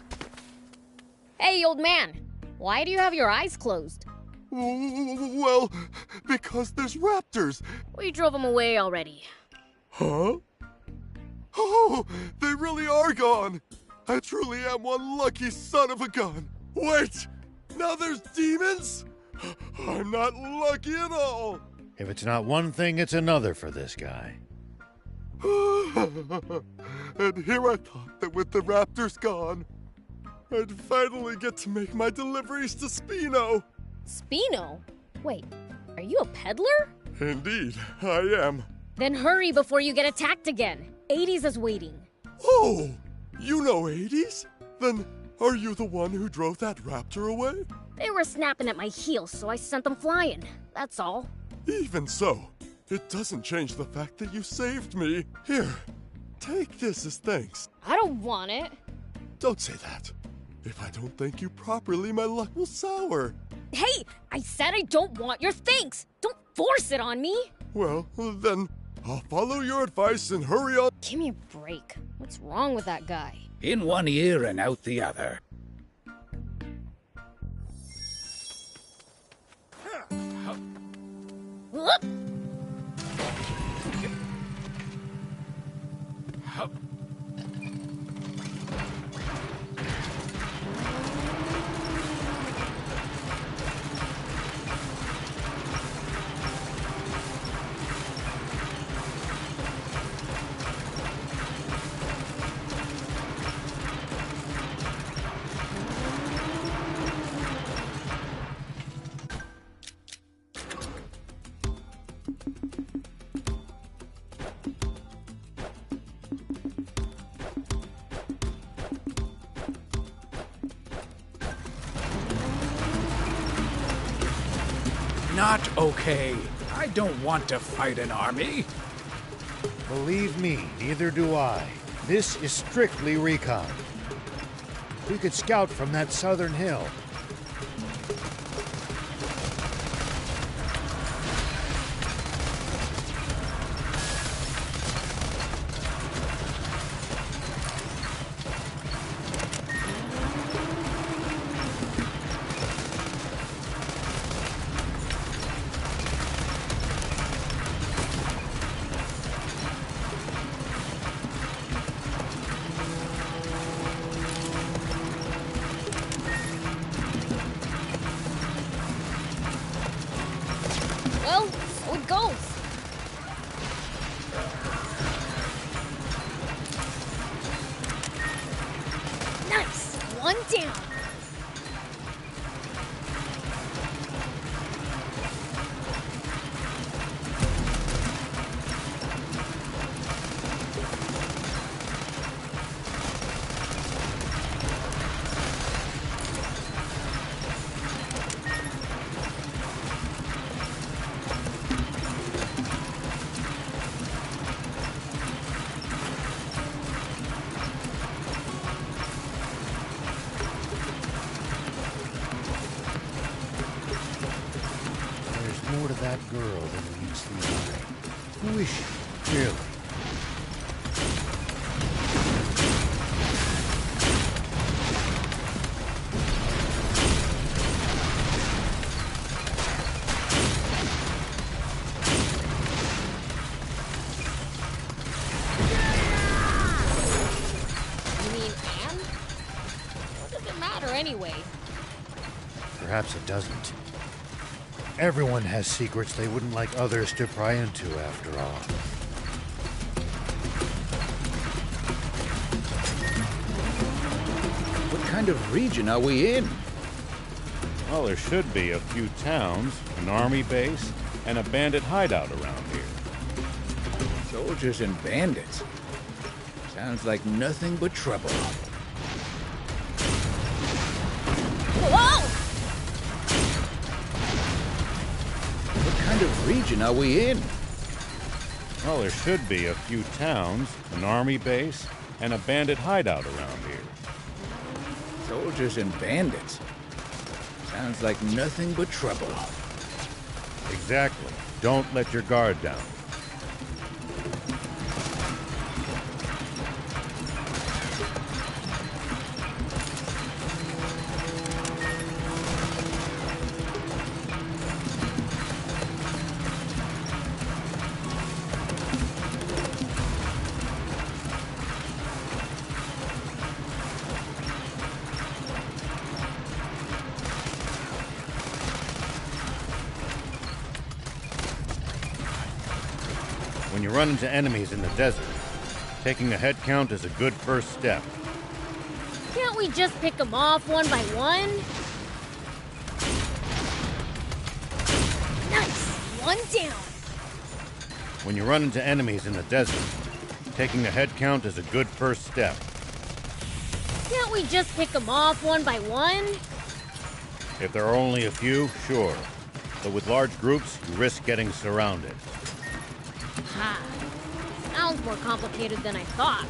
Hey, old man. Why do you have your eyes closed? Well, because there's raptors. We drove them away already. Huh? Oh, they really are gone. I truly am one lucky son of a gun. Wait, now there's demons? I'm not lucky at all. If it's not one thing, it's another for this guy. And here I thought that with the raptors gone, I'd finally get to make my deliveries to Spino. Spino? Wait, are you a peddler? Indeed, I am. Then hurry before you get attacked again. 80s is waiting. Oh, you know 80s? Then are you the one who drove that raptor away? They were snapping at my heels, so I sent them flying. That's all. Even so, it doesn't change the fact that you saved me. Here, take this as thanks. I don't want it. Don't say that. If I don't thank you properly, my luck will sour. Hey, I said I don't want your thanks. Don't force it on me. Well, then, I'll follow your advice and hurry on. Give me a break. What's wrong with that guy? In one ear and out the other. Whoop! Not okay. I don't want to fight an army. Believe me, neither do I. This is strictly recon. We could scout from that southern hill. Well, so it goes. Nice! One down. There's more to that girl than meets the eye. Who is she, really? You mean Anne? What does it matter anyway? Perhaps it doesn't. Everyone has secrets they wouldn't like others to pry into, after all. What kind of region are we in? Well, there should be a few towns, an army base, and a bandit hideout around here. Soldiers and bandits. Sounds like nothing but trouble. Whoa! What kind of region are we in? Well, there should be a few towns, an army base, and a bandit hideout around here. Soldiers and bandits. Sounds like nothing but trouble. Exactly. Don't let your guard down. you run into enemies in the desert, taking a head count is a good first step. Can't we just pick them off one by one? Nice! One down! When you run into enemies in the desert, taking a head count is a good first step. Can't we just pick them off one by one? If there are only a few, sure. But with large groups, you risk getting surrounded. Ha! Sounds more complicated than I thought.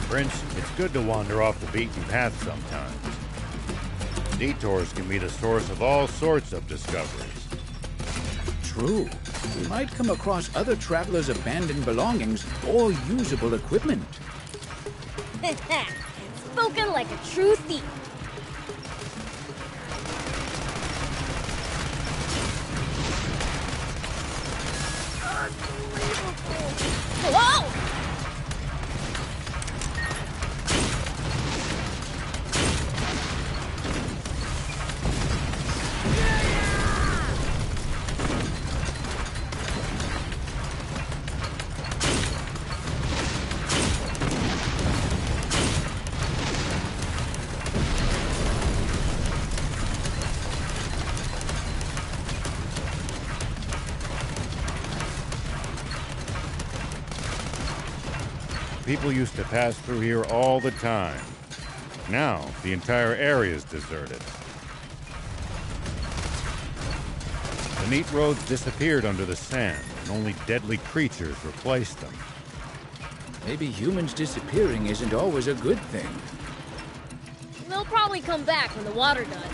Prince, it's good to wander off the beaten path sometimes. Detours can be the source of all sorts of discoveries. True. We might come across other travelers' abandoned belongings or usable equipment. Spoken like a true thief. Whoa! People used to pass through here all the time. Now, the entire area is deserted. The neat roads disappeared under the sand, and only deadly creatures replaced them. Maybe humans disappearing isn't always a good thing. They'll probably come back when the water does.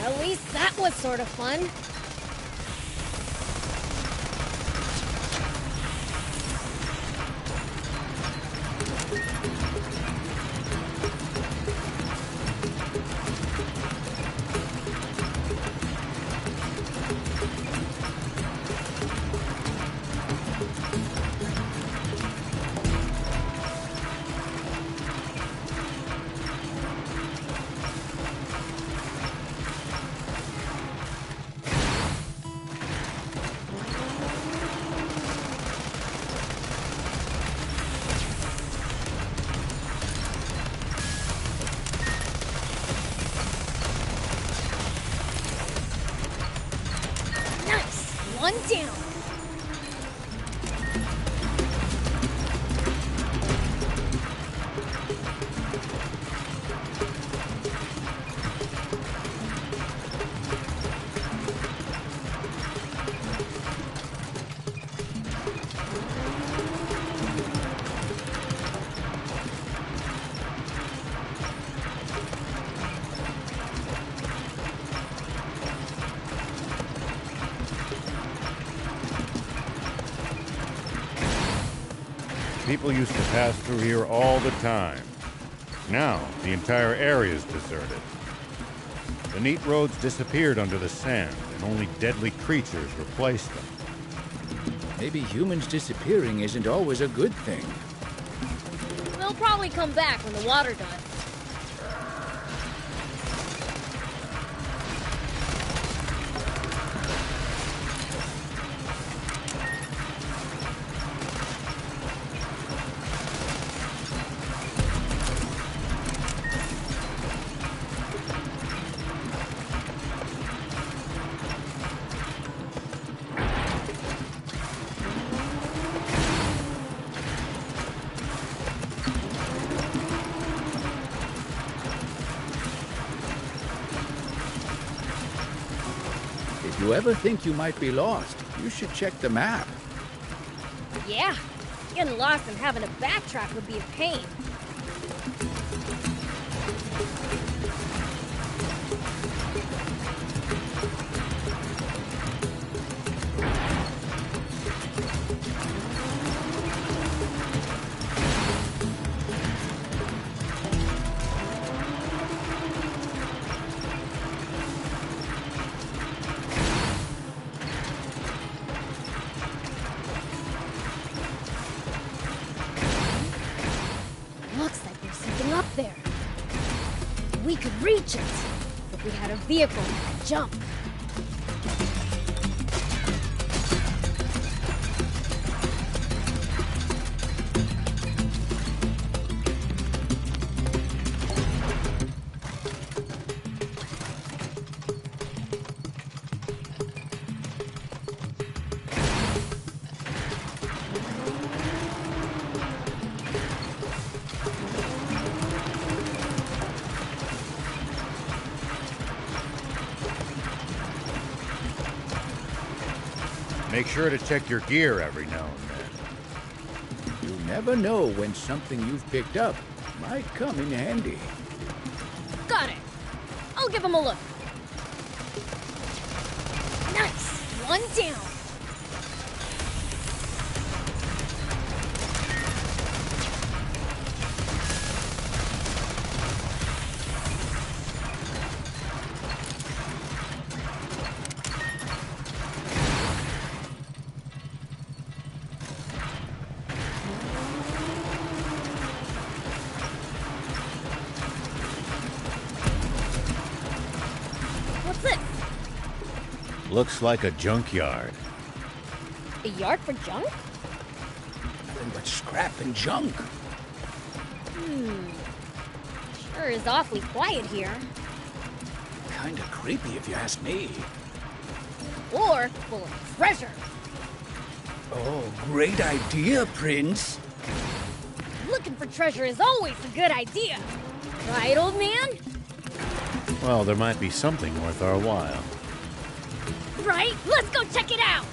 At least that was sort of fun. One down. People used to pass through here all the time. Now, the entire area is deserted. The neat roads disappeared under the sand, and only deadly creatures replaced them. Maybe humans disappearing isn't always a good thing. They'll probably come back when the water does. you ever think you might be lost, you should check the map. Yeah, getting lost and having to backtrack would be a pain. Looks like there's something up there. We could reach it if we had a vehicle that could jump. Make sure to check your gear every now and then. You never know when something you've picked up might come in handy. Got it. I'll give him a look. Nice. One down. What's this? Looks like a junkyard. A yard for junk? Nothing but scrap and junk. Sure is awfully quiet here. Kinda creepy if you ask me. Or full of treasure. Oh, great idea, Prince. Looking for treasure is always a good idea. Right, old man? Well, there might be something worth our while. Right? Let's go check it out!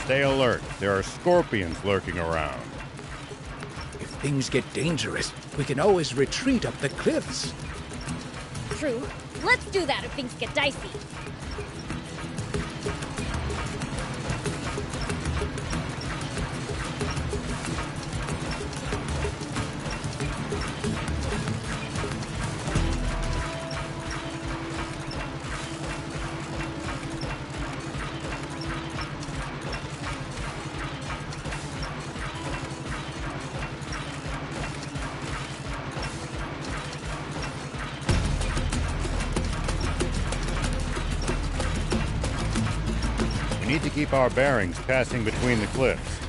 Stay alert. There are scorpions lurking around. If things get dangerous, we can always retreat up the cliffs. True. Let's do that if things get dicey. We need to keep our bearings passing between the cliffs.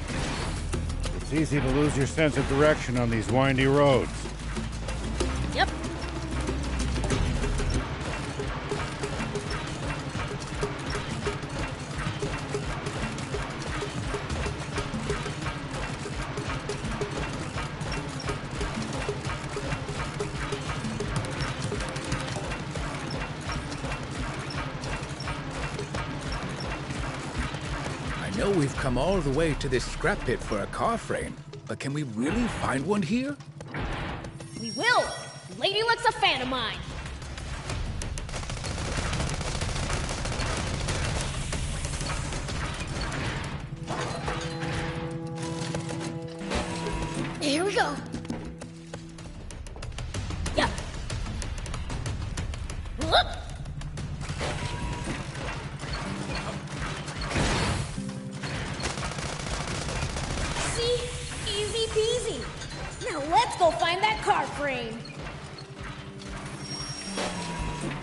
It's easy to lose your sense of direction on these windy roads. Yep. I know we've come all the way to this scrap pit for a car frame, but can we really find one here? We will! Lady Luck's a fan of mine! Here we go! Yep! Whoop! See? Easy peasy! Now let's go find that car frame!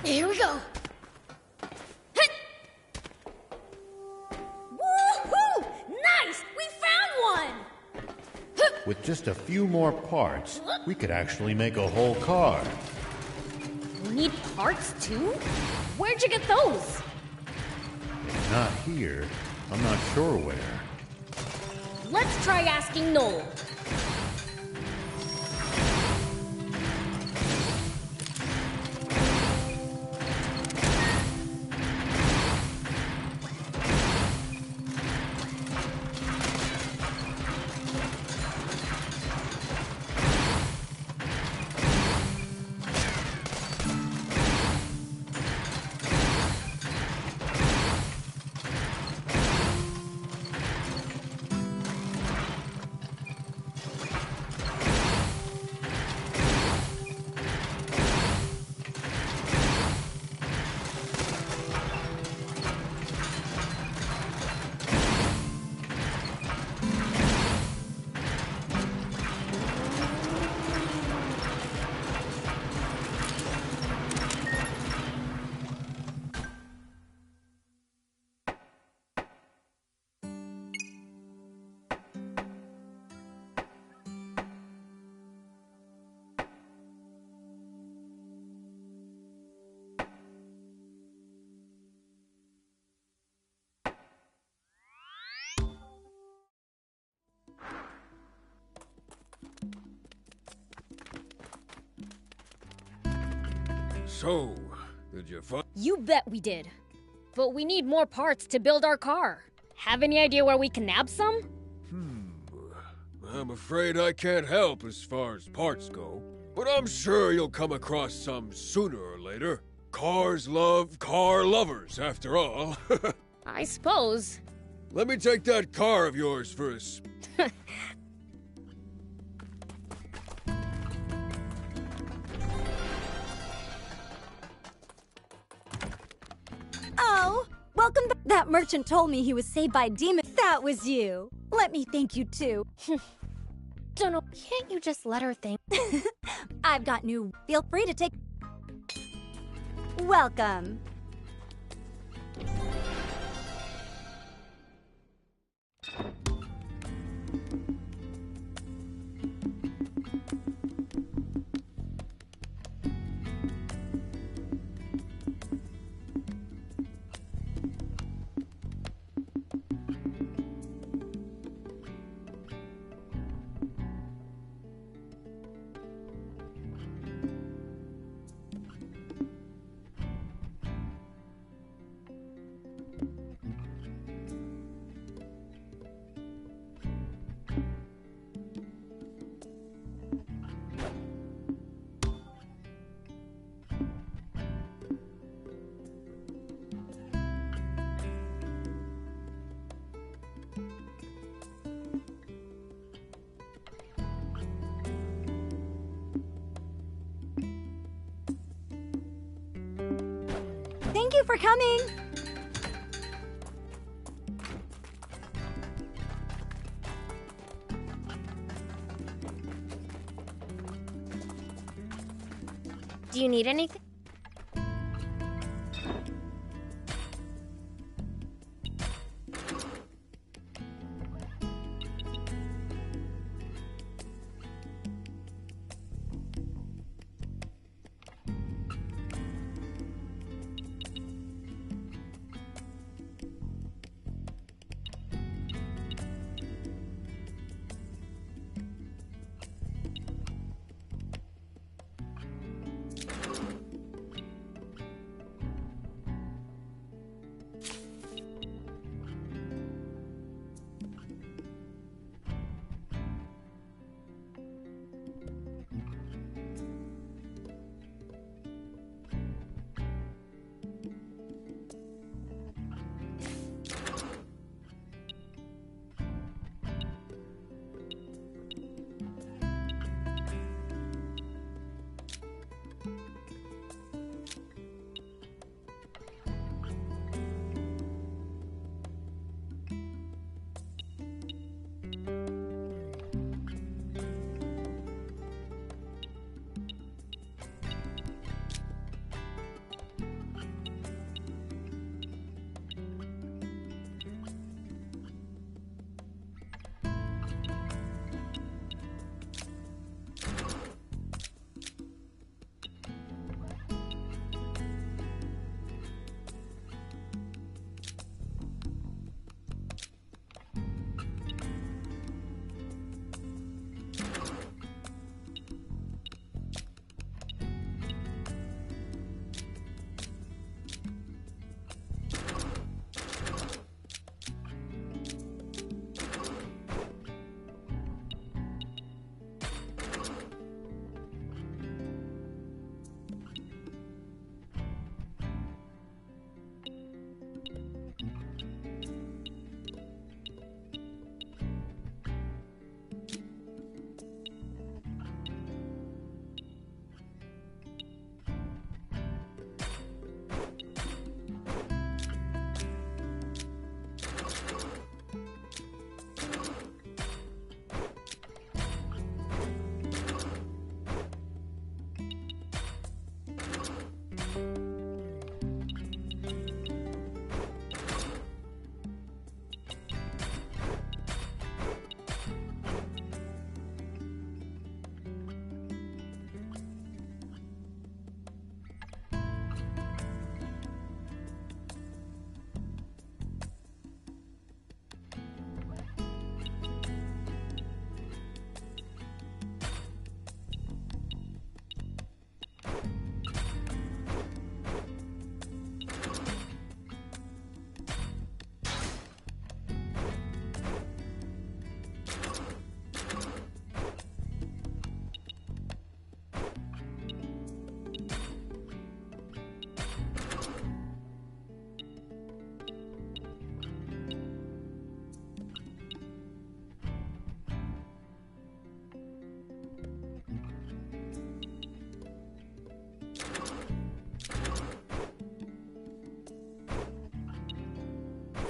Here we go! Hit! Woohoo! Nice! We found one! With just a few more parts, we could actually make a whole car. We need parts too? Where'd you get those? If not here, I'm not sure where. Let's try asking Noel. So, did you find... You bet we did. But we need more parts to build our car. Have any idea where we can nab some? I'm afraid I can't help as far as parts go. But I'm sure you'll come across some sooner or later. Cars love car lovers, after all. I suppose. Let me take that car of yours for a Oh, welcome back. That merchant told me he was saved by demons. That was you. Let me thank you too. Don't know. Can't you just let her think? I've got new. Feel free to take. Welcome. Thank you for coming. Do you need anything?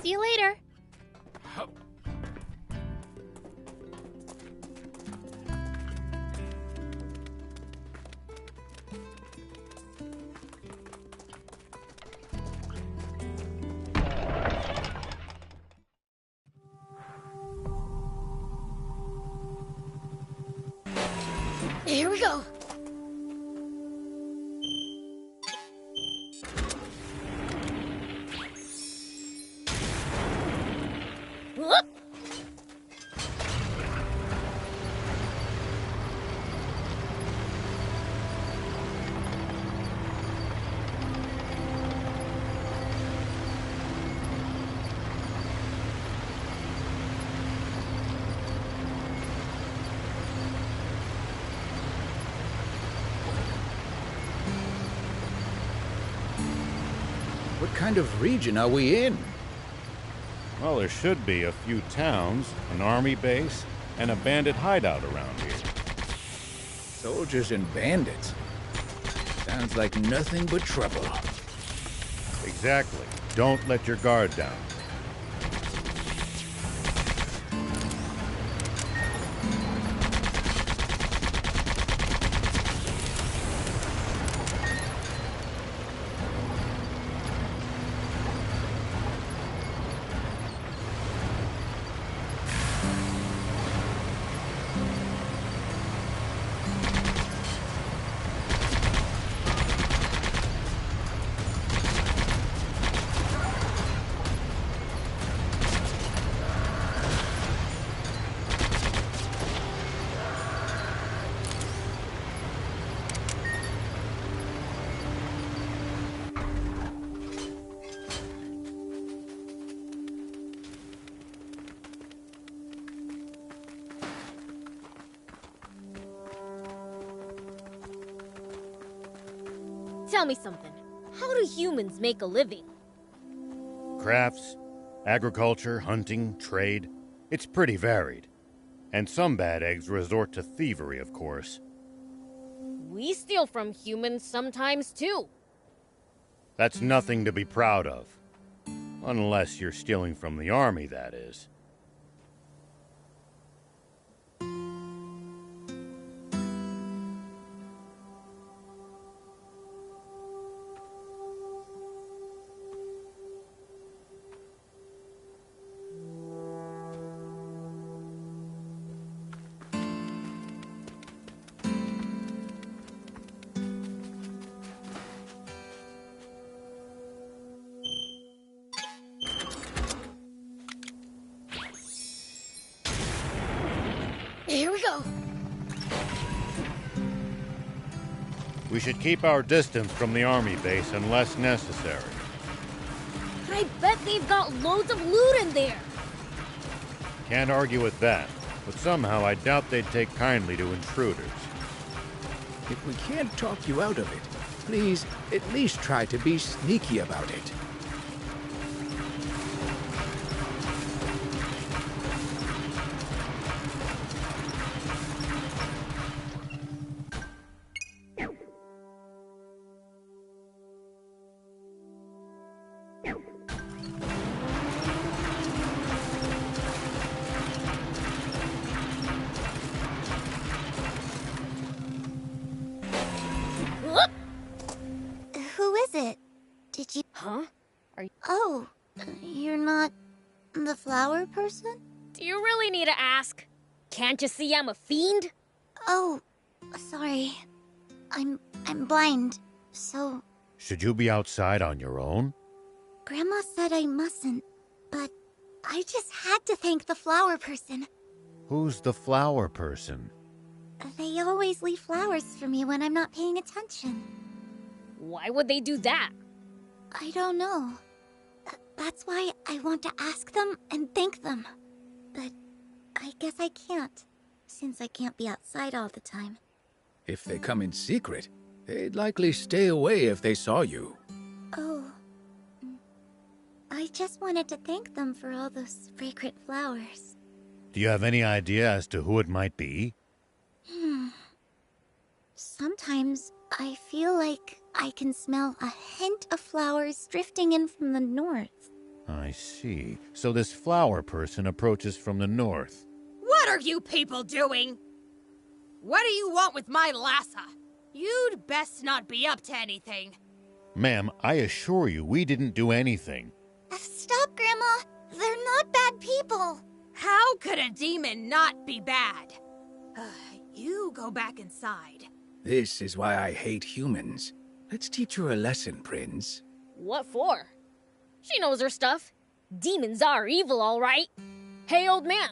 See you later. Here we go. Whoop. What kind of region are we in? Well, there should be a few towns, an army base, and a bandit hideout around here. Soldiers and bandits. Sounds like nothing but trouble. Exactly. Don't let your guard down. Tell me something. How do humans make a living? Crafts, agriculture, hunting, trade. It's pretty varied. And some bad eggs resort to thievery, of course. We steal from humans sometimes, too. That's nothing to be proud of. Unless you're stealing from the army, that is. Here we go. We should keep our distance from the army base unless necessary. But I bet they've got loads of loot in there. Can't argue with that, but somehow I doubt they'd take kindly to intruders. If we can't talk you out of it, please at least try to be sneaky about it. Who is it? Did you... Huh? Oh, you're not the flower person? Do you really need to ask? Can't you see I'm a fiend? Oh, sorry. I'm blind, so... Should you be outside on your own? Grandma said I mustn't, but I just had to thank the flower person. Who's the flower person? They always leave flowers for me when I'm not paying attention. Why would they do that? I don't know. That's why I want to ask them and thank them. But I guess I can't, since I can't be outside all the time. If they come in secret, they'd likely stay away if they saw you. Oh. I just wanted to thank them for all those fragrant flowers. Do you have any idea as to who it might be? Sometimes I feel like I can smell a hint of flowers drifting in from the north. I see. So this flower person approaches from the north. What are you people doing? What do you want with my Lassa? You'd best not be up to anything. Ma'am, I assure you we didn't do anything. Stop, Grandma. They're not bad people. How could a demon not be bad? You go back inside. This is why I hate humans. Let's teach her a lesson, Prince. What for? She knows her stuff. Demons are evil, all right. Hey, old man.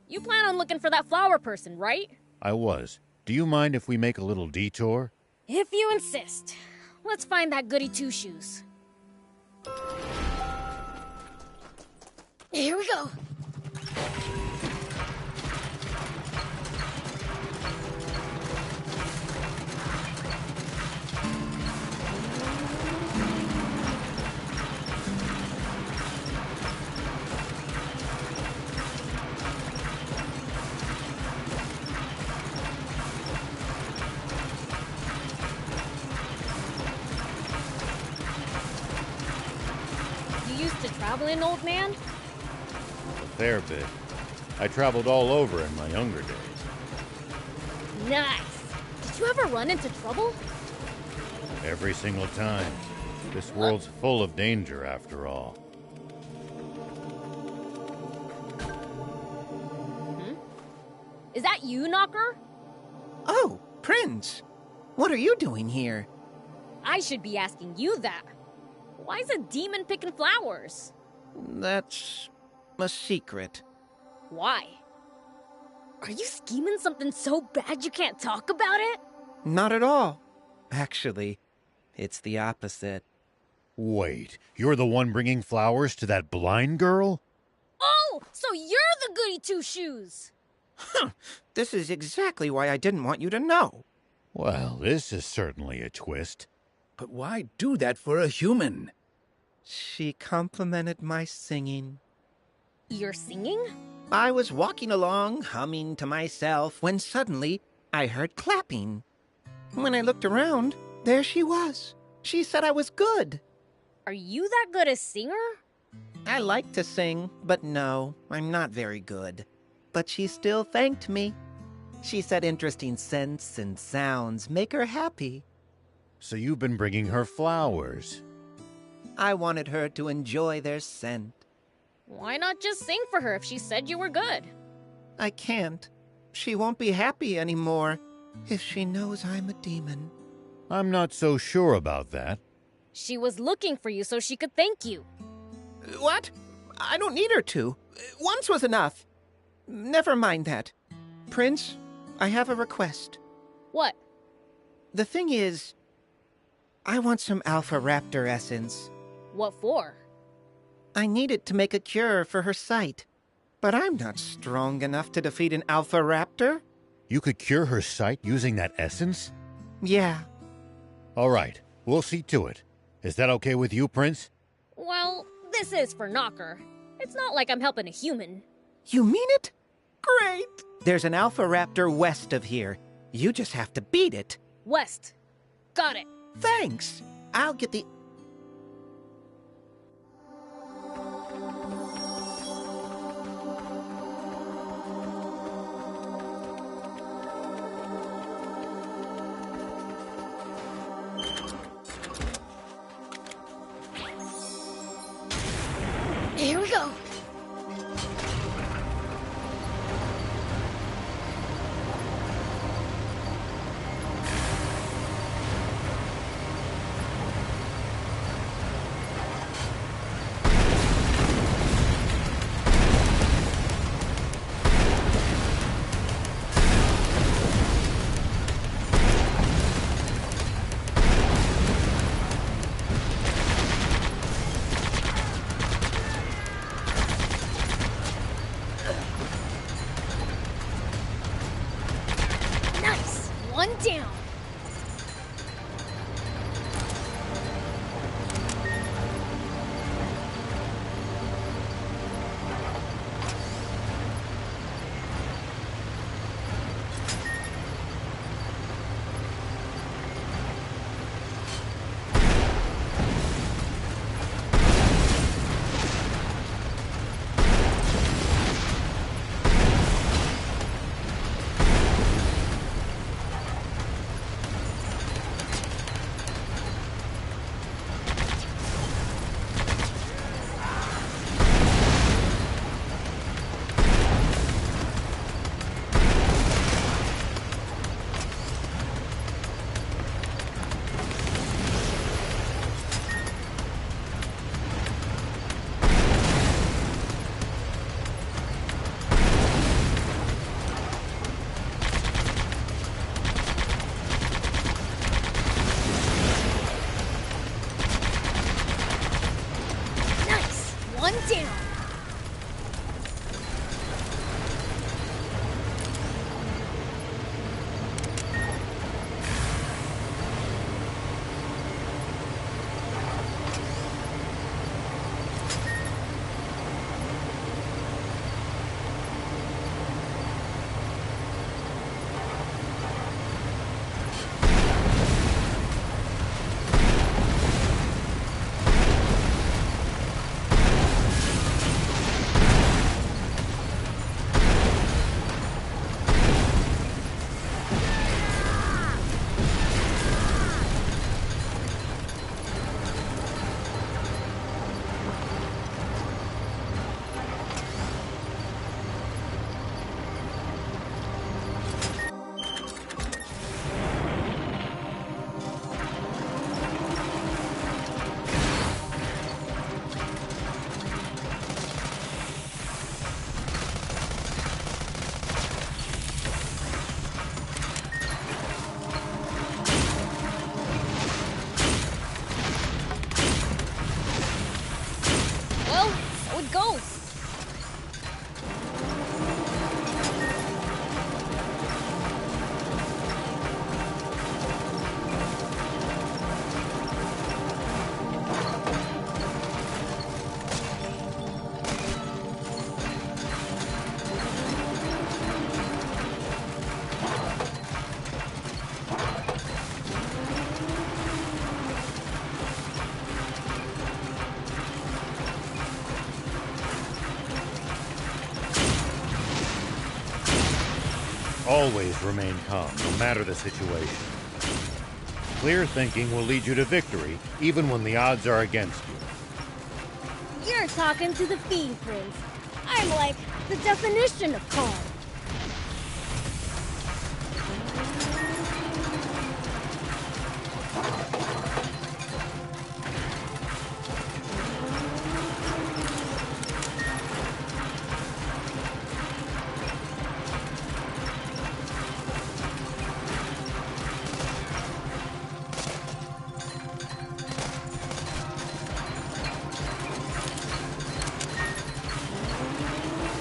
You plan on looking for that flower person, right? I was. Do you mind if we make a little detour? If you insist. Let's find that goody two-shoes. Here we go. You used to travel in, old man? A fair bit. I traveled all over in my younger days. Nice. Did you ever run into trouble? Every single time. This world's full of danger, after all. Is that you, Knocker? Oh, Prince. What are you doing here? I should be asking you that. Why is a demon picking flowers? That's a secret. Why? Are you scheming something so bad you can't talk about it? Not at all. Actually, it's the opposite. Wait, you're the one bringing flowers to that blind girl? Oh, so you're the goody two-shoes! This is exactly why I didn't want you to know. Well, this is certainly a twist. But why do that for a human? She complimented my singing. You're singing? I was walking along, humming to myself, when suddenly I heard clapping. When I looked around, there she was. She said I was good. Are you that good a singer? I like to sing, but no, I'm not very good. But she still thanked me. She said interesting scents and sounds make her happy. So you've been bringing her flowers. I wanted her to enjoy their scent. Why not just sing for her if she said you were good? I can't. She won't be happy anymore if she knows I'm a demon. I'm not so sure about that. She was looking for you so she could thank you. What? I don't need her to. Once was enough. Never mind that. Prince, I have a request. What? The thing is, I want some Alpha Raptor essence. What for? I need it to make a cure for her sight. But I'm not strong enough to defeat an Alpha Raptor. You could cure her sight using that essence? Yeah. All right, we'll see to it. Is that okay with you, Prince? Well, this is for Knocker. It's not like I'm helping a human. You mean it? Great! There's an Alpha Raptor west of here. You just have to beat it. West. Got it. Thanks. I'll get the... Here we go. one down. Always remain calm, no matter the situation. Clear thinking will lead you to victory, even when the odds are against you. You're talking to the Fiend Prince. I'm like the definition of calm.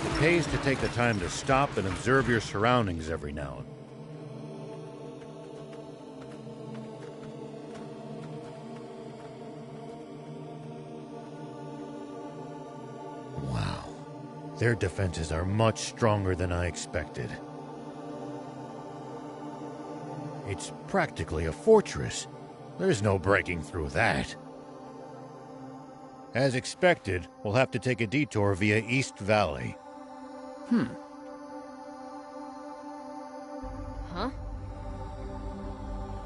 It pays to take the time to stop and observe your surroundings every now and then. Wow. Their defenses are much stronger than I expected. It's practically a fortress. There's no breaking through that. As expected, we'll have to take a detour via East Valley. Huh?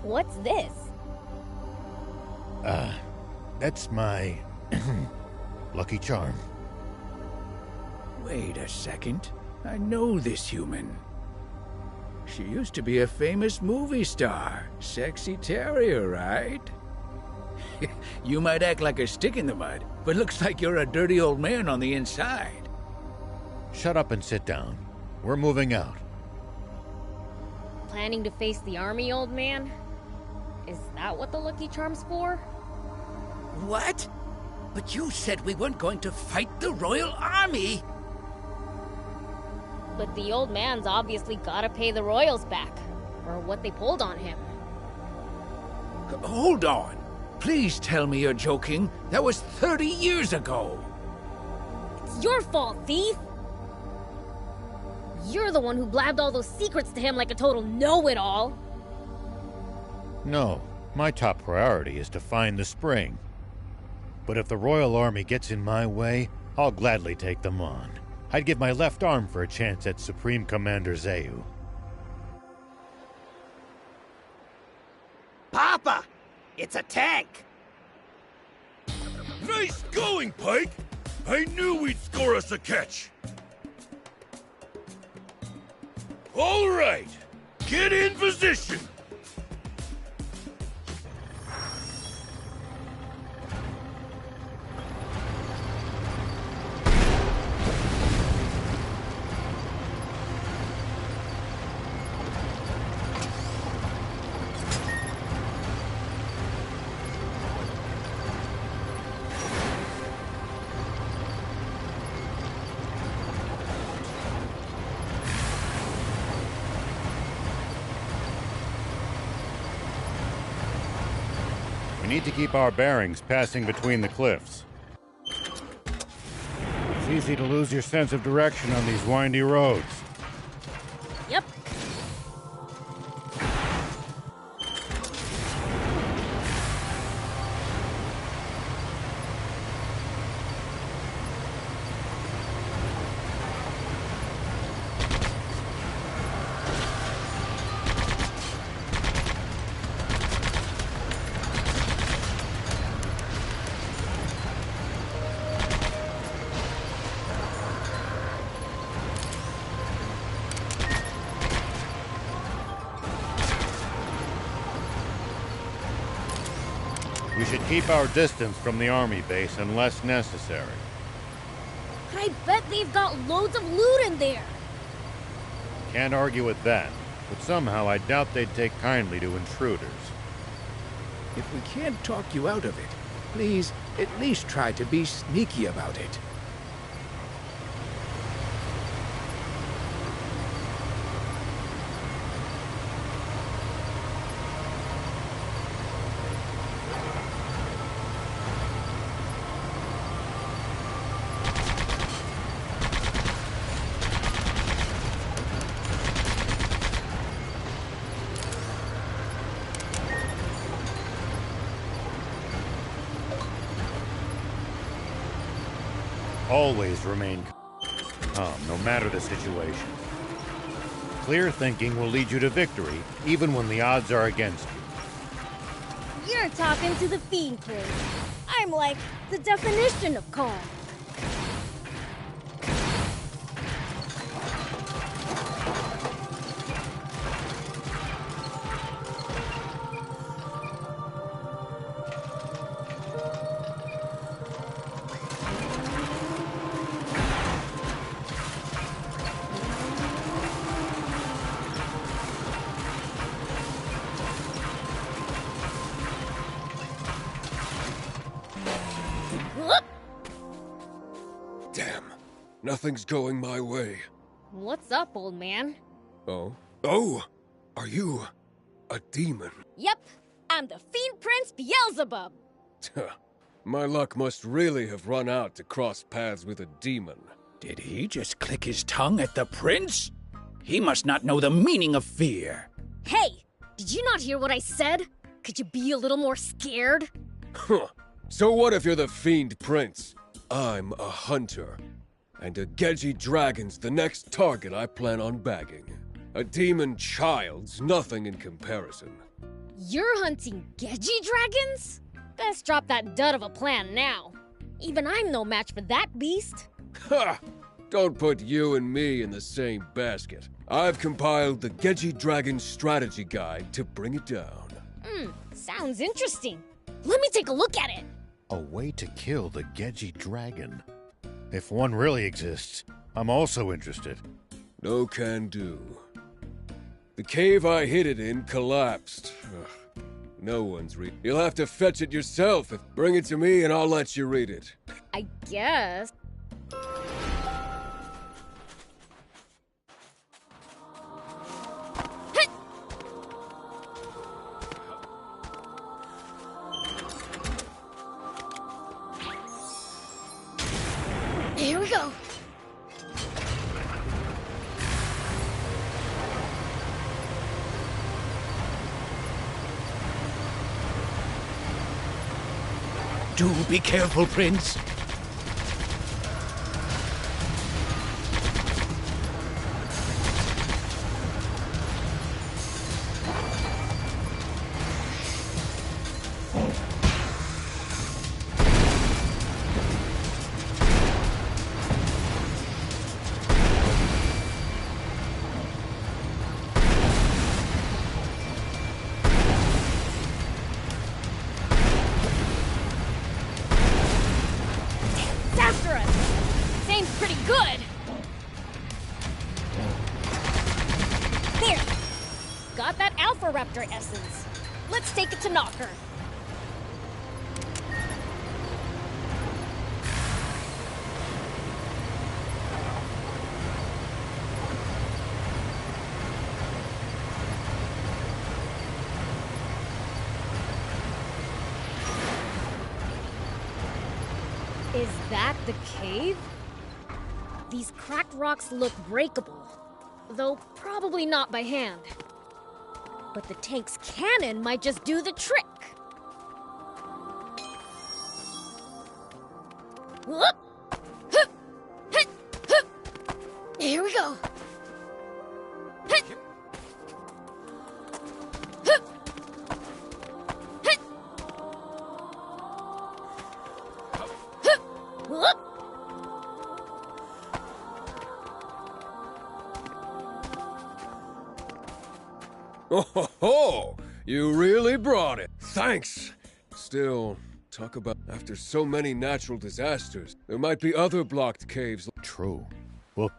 What's this? That's my lucky charm. Wait a second. I know this human. She used to be a famous movie star. Sexy Terrier, right? You might act like a stick in the mud, but looks like you're a dirty old man on the inside. Shut up and sit down. We're moving out. Planning to face the army, old man? Is that what the Lucky Charm's for? What? But you said we weren't going to fight the Royal Army! But the old man's obviously gotta pay the royals back for what they pulled on him. Hold on. Please tell me you're joking. That was 30 years ago. It's your fault, thief! You're the one who blabbed all those secrets to him like a total know-it-all. No, my top priority is to find the spring. But if the Royal Army gets in my way, I'll gladly take them on. I'd give my left arm for a chance at Supreme Commander Zeu. Papa! It's a tank! Nice going, Pike! I knew we'd score us a catch! All right, get in position! We need to keep our bearings passing between the cliffs. It's easy to lose your sense of direction on these windy roads. Yep. We should keep our distance from the army base unless necessary. I bet they've got loads of loot in there. Can't argue with that, but somehow I doubt they'd take kindly to intruders. If we can't talk you out of it, please at least try to be sneaky about it. Always remain calm, no matter the situation. Clear thinking will lead you to victory, even when the odds are against you. You're talking to the Fiend Prince. I'm like the definition of calm. Damn. Nothing's going my way. What's up, old man? Oh? Oh! Are you a demon? Yep, I'm the Fiend Prince Beelzebub. My luck must really have run out to cross paths with a demon. Did he just click his tongue at the prince? He must not know the meaning of fear. Hey, did you not hear what I said? Could you be a little more scared? Huh. So what if you're the Fiend Prince? I'm a hunter. And a Gedgy dragon's the next target I plan on bagging. A demon child's nothing in comparison. You're hunting Gedgy dragons? Best drop that dud of a plan now. Even I'm no match for that beast. Ha! Don't put you and me in the same basket. I've compiled the Gedgy Dragon Strategy Guide to bring it down. Sounds interesting. Let me take a look at it. A way to kill the Gedgy dragon. If one really exists, I'm also interested. No can do. The cave I hid it in collapsed. Ugh. No one's read. You'll have to fetch it yourself. Bring it to me and I'll let you read it. I guess. Here we go. Do be careful, Prince. Raptor essence. Let's take it to Knocker. that the cave? These cracked rocks look breakable, though probably not by hand. But the tank's cannon might just do the trick. Whoop! Hup! Hit! Hup! Here we go. Hit! Hup! Hit! Hup! Whoop! Oh, ho, ho! You really brought it. Thanks. Still, talk about after so many natural disasters, there might be other blocked caves. True. Well,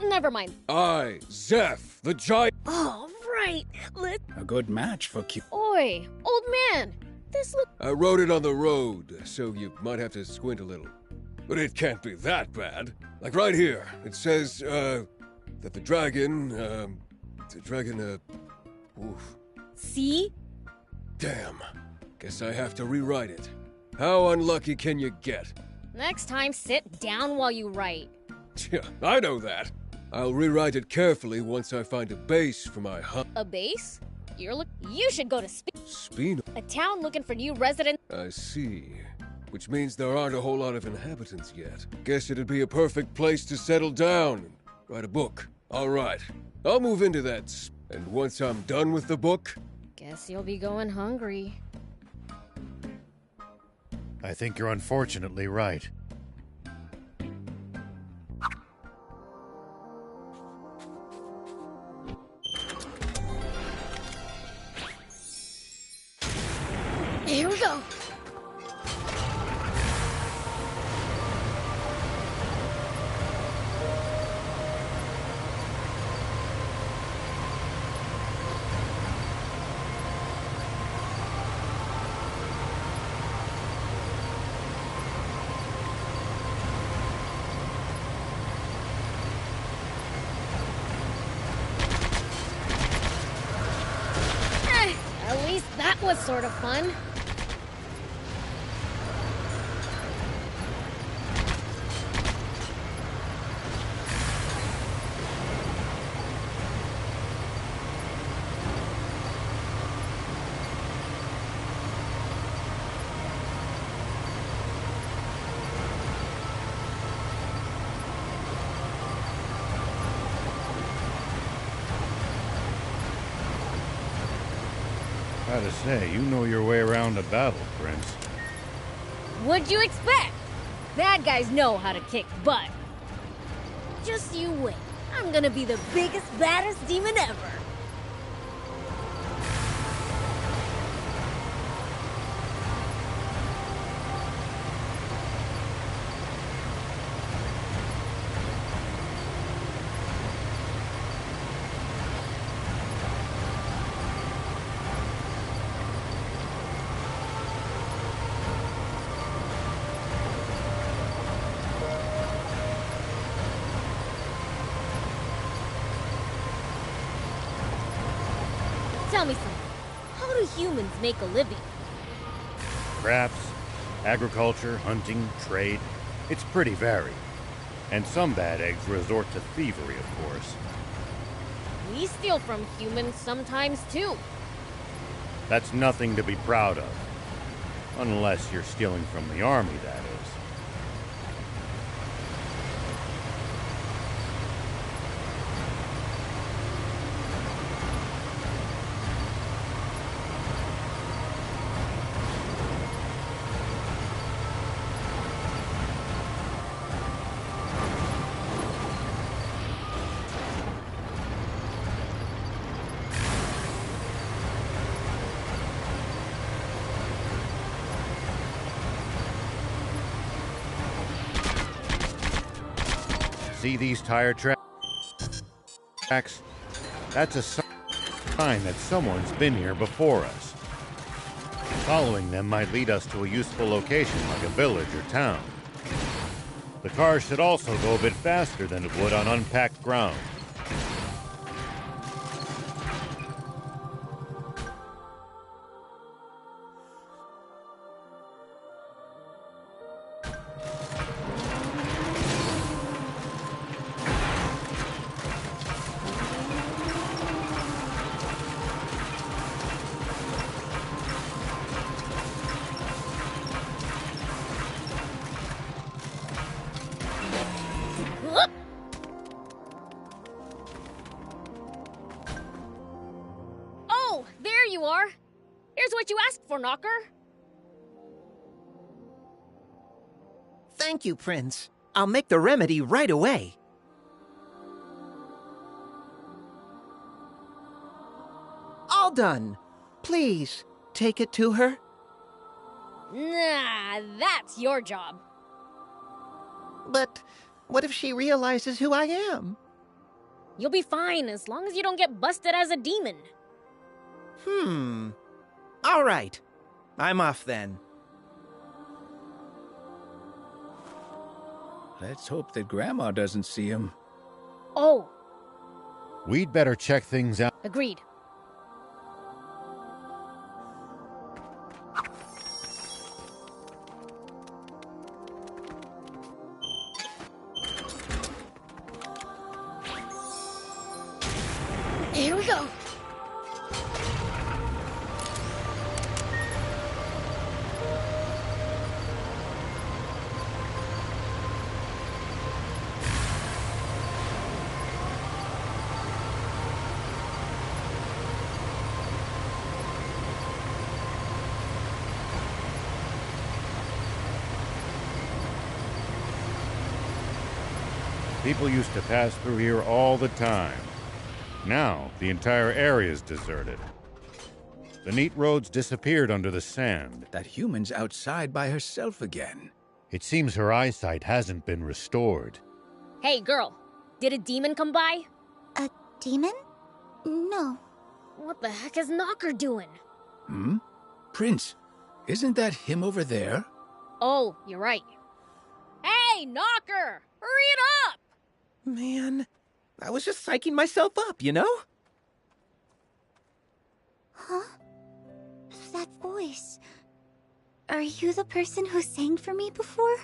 Never mind. I, Zeph, the giant. Oh, right. A good match for Q. Oi, old man. This look. I wrote it on the road, so you might have to squint a little. But it can't be that bad. Like right here, it says, that the dragon, oof. See? Damn. Guess I have to rewrite it. How unlucky can you get? Next time, sit down while you write. Yeah, I know that. I'll rewrite it carefully once I find a base for my hunt. A base? You should go to Spino. a town looking for new residents. I see. Which means there aren't a whole lot of inhabitants yet. Guess it'd be a perfect place to settle down and write a book. All right. I'll move into that. And once I'm done with the book... Guess you'll be going hungry. I think you're unfortunately right. Here we go. At least that was sort of fun. Gotta say, you know your way around a battle, Prince. What'd you expect? Bad guys know how to kick butt. Just you wait. I'm gonna be the biggest, baddest demon ever. Tell me something. How do humans make a living? Crafts, agriculture, hunting, trade. It's pretty varied. And some bad eggs resort to thievery, of course. We steal from humans sometimes, too. That's nothing to be proud of. Unless you're stealing from the army, that is. See these tire tracks? That's a sign that someone's been here before us. Following them might lead us to a useful location like a village or town. The car should also go a bit faster than it would on unpacked ground. what you asked for, Knocker. Thank you, Prince. I'll make the remedy right away. All done. Please, take it to her. Nah, that's your job. But what if she realizes who I am? You'll be fine as long as you don't get busted as a demon. All right. I'm off then. Let's hope that Grandma doesn't see him. Oh, We'd better check things out. agreed. Here we go. People used to pass through here all the time. Now, the entire area's deserted. The neat roads disappeared under the sand. That human's outside by herself again. It seems her eyesight hasn't been restored. Hey, girl. Did a demon come by? A demon? No. What the heck is Knocker doing? Prince, isn't that him over there? Oh, you're right. Hey, Knocker! Hurry it up! Man, I was just psyching myself up, you know? Huh? That voice. Are you the person who sang for me before?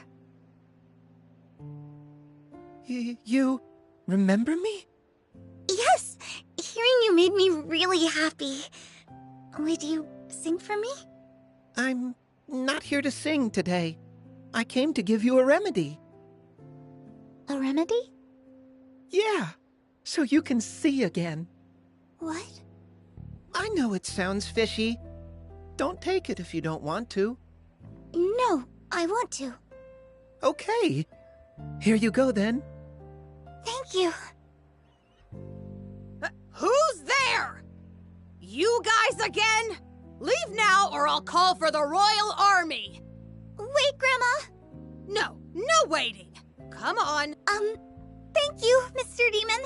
You remember me? Yes! Hearing you made me really happy. Would you sing for me? I'm not here to sing today. I came to give you a remedy. A remedy? Yeah, so you can see again. What? I know it sounds fishy. Don't take it if you don't want to. No, I want to. Okay. Here you go then. Thank you. Who's there? You guys again? Leave now or I'll call for the Royal Army. Wait, Grandma. No waiting. Come on. Thank you, Mr. Demon.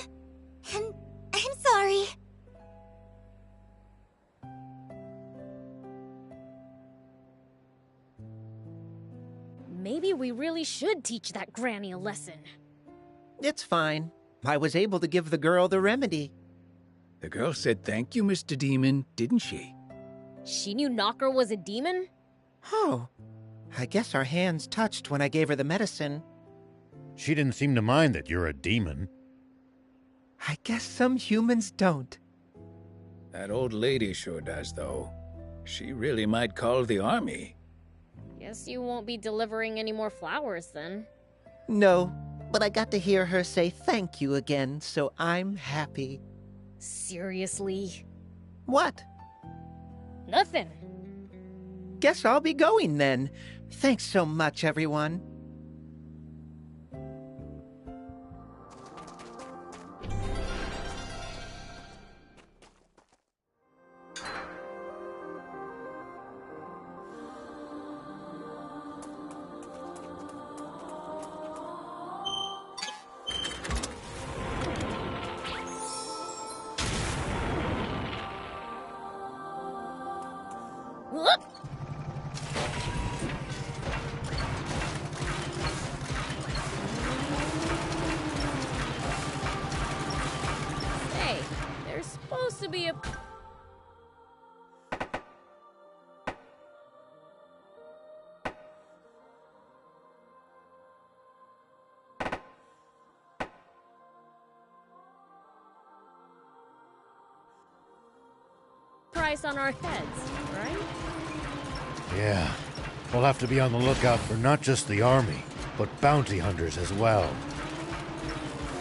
And I'm sorry. Maybe we really should teach that granny a lesson. It's fine. I was able to give the girl the remedy. The girl said thank you, Mr. Demon, didn't she? She knew Knocker was a demon? Oh, I guess our hands touched when I gave her the medicine. She didn't seem to mind that you're a demon. I guess some humans don't. That old lady sure does, though. She really might call the army. Guess you won't be delivering any more flowers then. No, but I got to hear her say thank you again, so I'm happy. Seriously? What? Nothing. Guess I'll be going then. Thanks so much, everyone. Hey, there's supposed to be a... price on our heads, right? Yeah. We'll have to be on the lookout for not just the army, but bounty hunters as well.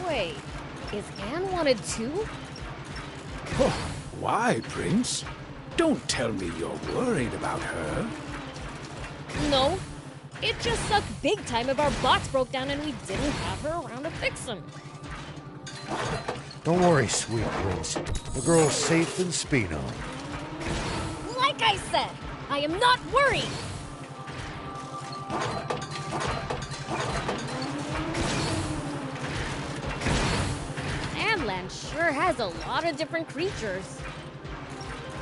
Wait, is Anne wanted too? Why, Prince? Don't tell me you're worried about her. No. It just sucked big time if our bots broke down and we didn't have her around to fix them. Don't worry, sweet prince. The girl's safe in Spino. Like I said, I am not worried. Sandland sure has a lot of different creatures.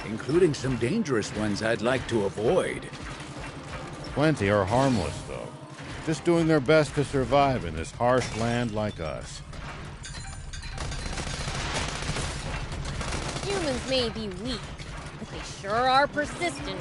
Including some dangerous ones I'd like to avoid. Plenty are harmless, though. Just doing their best to survive in this harsh land like us. Humans may be weak, but they sure are persistent.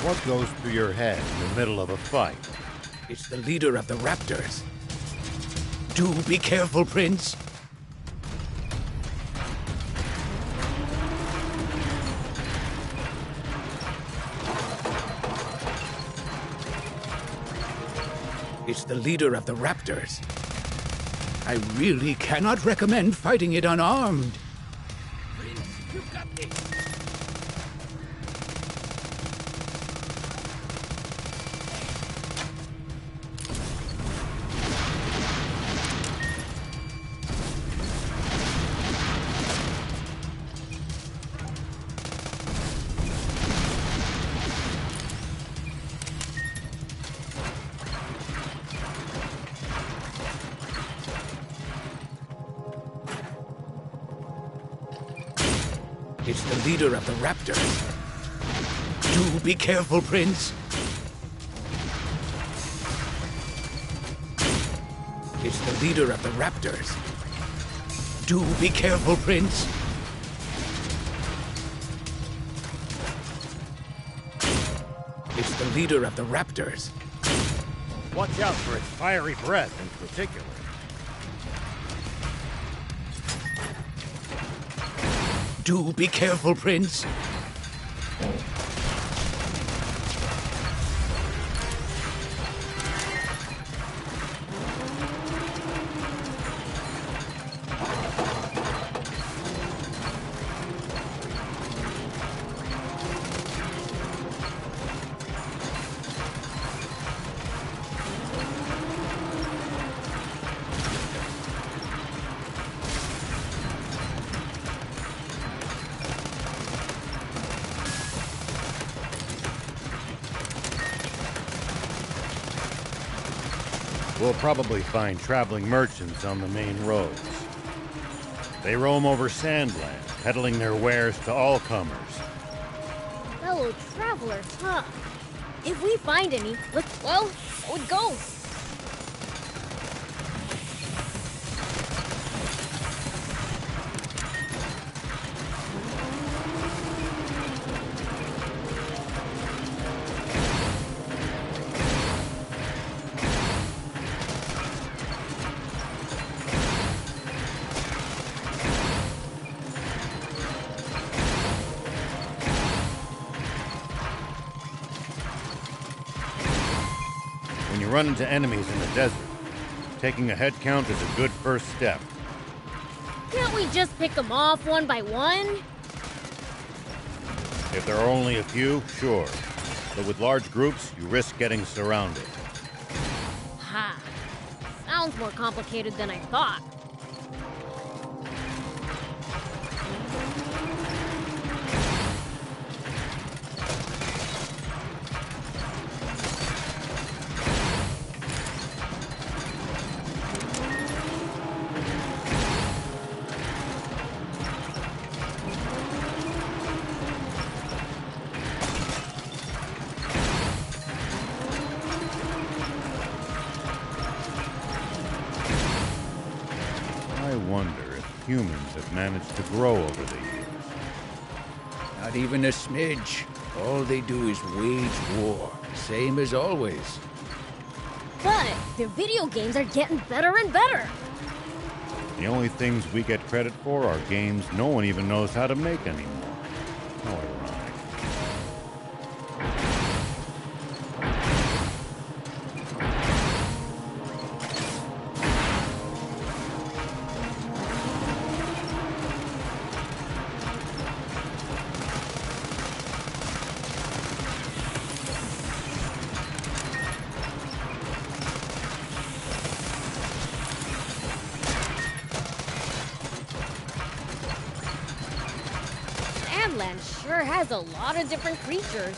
What goes through your head in the middle of a fight? It's the leader of the Raptors. Do be careful, Prince. It's the leader of the Raptors. I really cannot recommend fighting it unarmed. Prince, you got this. It's the leader of the Raptors. Do be careful, Prince. It's the leader of the Raptors. Do be careful, Prince. It's the leader of the Raptors. Watch out for its fiery breath in particular. Do be careful, Prince. We'll probably find traveling merchants on the main roads. They roam over Sandland, peddling their wares to all comers. Fellow travelers, huh? If we find any, well, so it goes. When you run into enemies in the desert, taking a head count is a good first step. Can't we just pick them off one by one? If there are only a few, sure. But with large groups, you risk getting surrounded. Ha! Sounds more complicated than I thought. I wonder if humans have managed to grow over the years. Not even a smidge. All they do is wage war, same as always. But their video games are getting better and better. The only things we get credit for are games no one even knows how to make anymore. How ironic. Sandland sure has a lot of different creatures.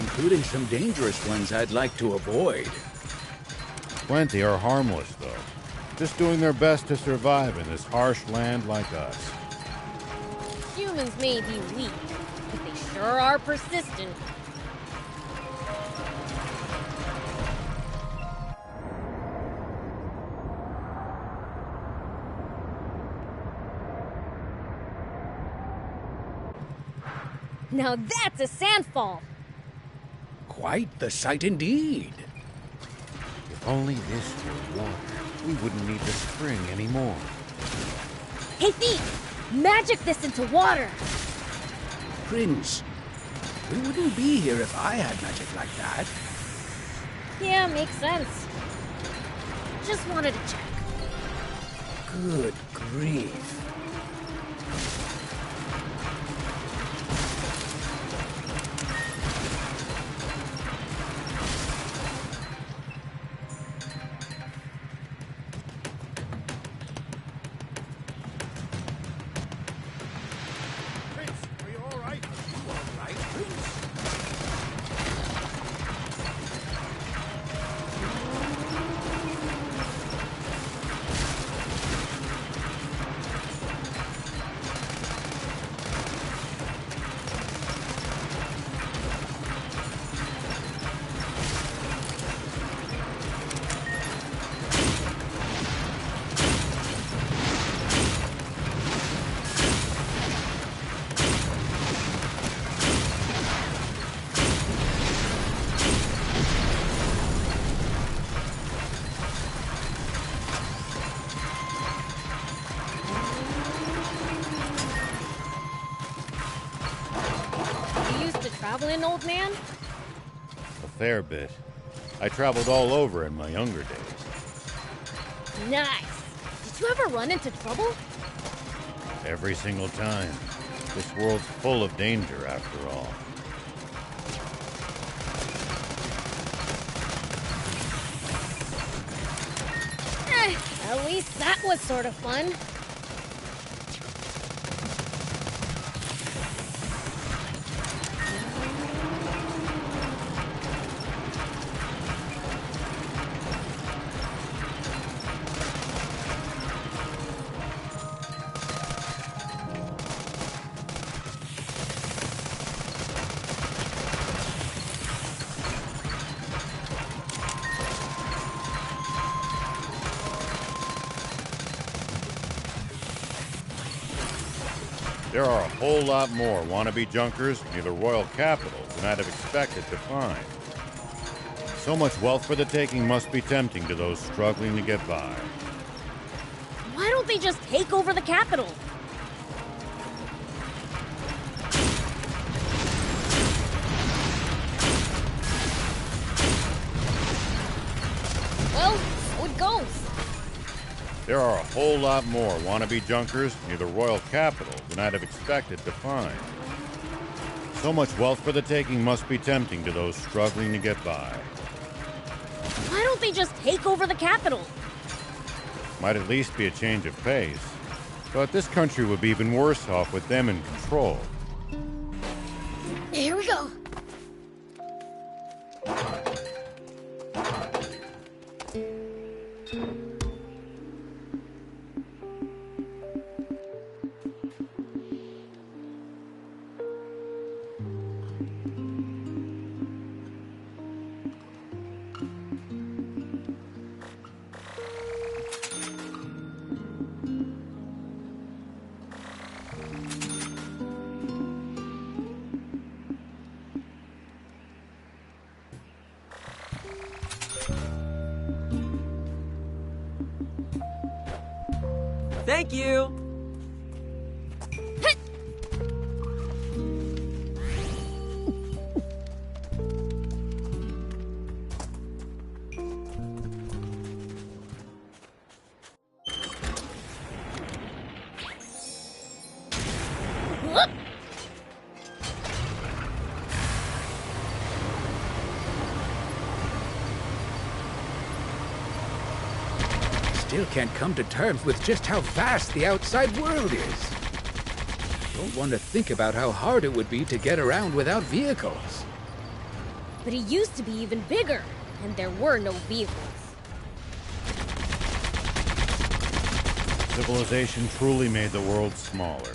Including some dangerous ones I'd like to avoid. Plenty are harmless, though. Just doing their best to survive in this harsh land like us. Humans may be weak, but they sure are persistent. Now that's a sandfall! Quite the sight indeed. If only this were water, we wouldn't need the spring anymore. Hey Thief! Magic this into water! Prince, we wouldn't be here if I had magic like that. Yeah, makes sense. Just wanted to check. Good grief. Traveling, old man? A fair bit. I traveled all over in my younger days. Nice. Did you ever run into trouble? Every single time. This world's full of danger, after all. At least that was sort of fun. There are a whole lot more wannabe junkers near the royal capital than I'd have expected to find. So much wealth for the taking must be tempting to those struggling to get by. Why don't they just take over the capital? Well, so it goes. There are a whole lot more wannabe junkers near the royal capital than I'd have expected to find. So much wealth for the taking must be tempting to those struggling to get by. Why don't they just take over the capital? Might at least be a change of pace. But this country would be even worse off with them in control. Here we go. Thank you! Still can't come to terms with just how vast the outside world is. Don't want to think about how hard it would be to get around without vehicles. But it used to be even bigger, and there were no vehicles. Civilization truly made the world smaller.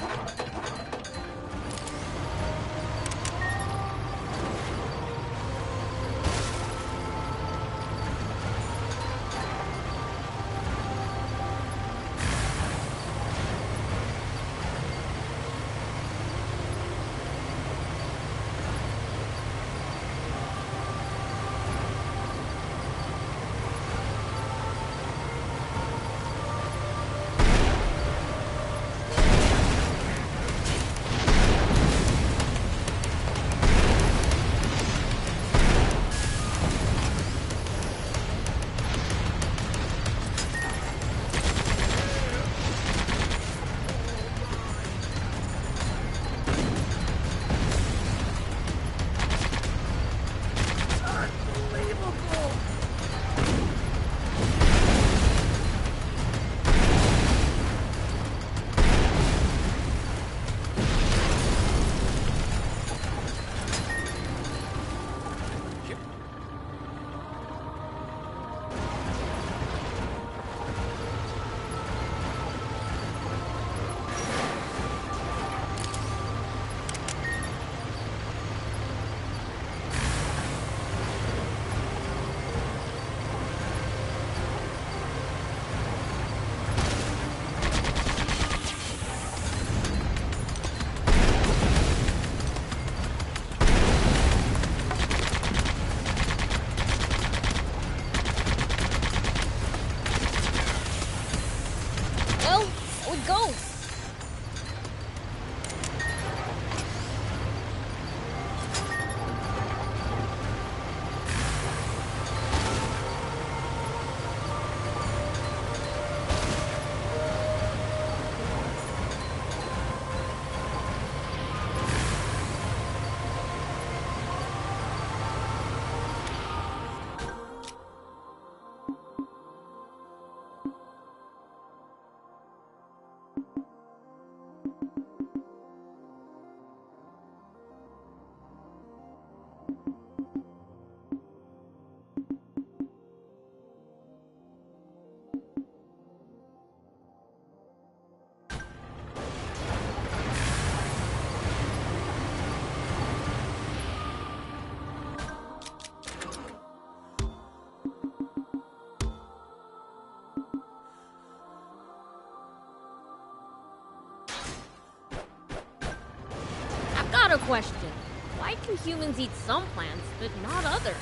A question. Why can humans eat some plants, but not others?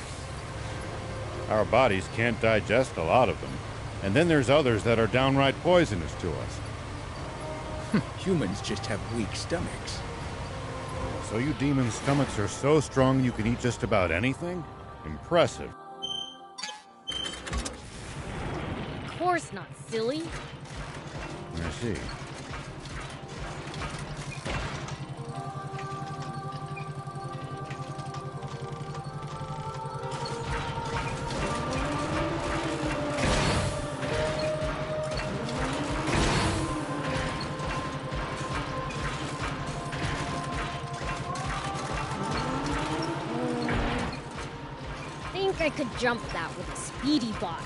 Our bodies can't digest a lot of them. And then there's others that are downright poisonous to us. Humans just have weak stomachs. So you demons' stomachs are so strong you can eat just about anything? Impressive. Of course not, silly. I see. I could jump that with a speedy bot.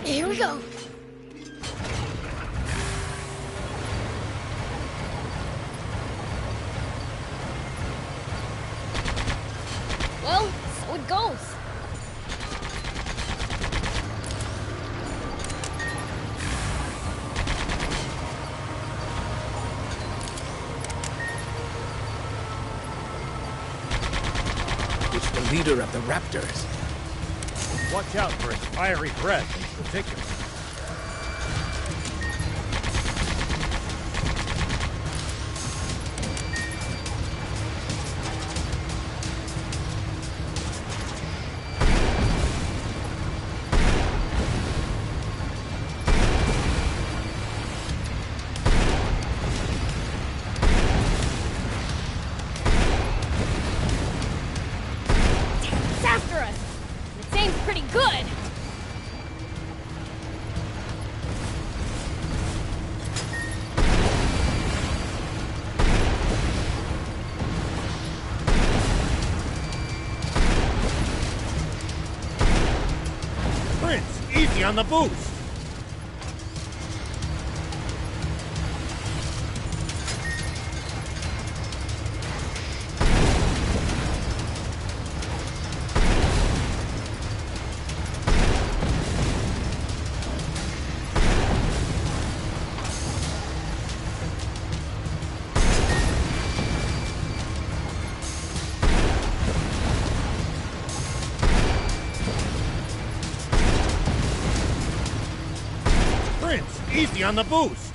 Here we go. leader of the Raptors. Watch out for its fiery breath in particular. It's after us! It seems pretty good! Prince, easy on the boost! Prince, easy on the boost!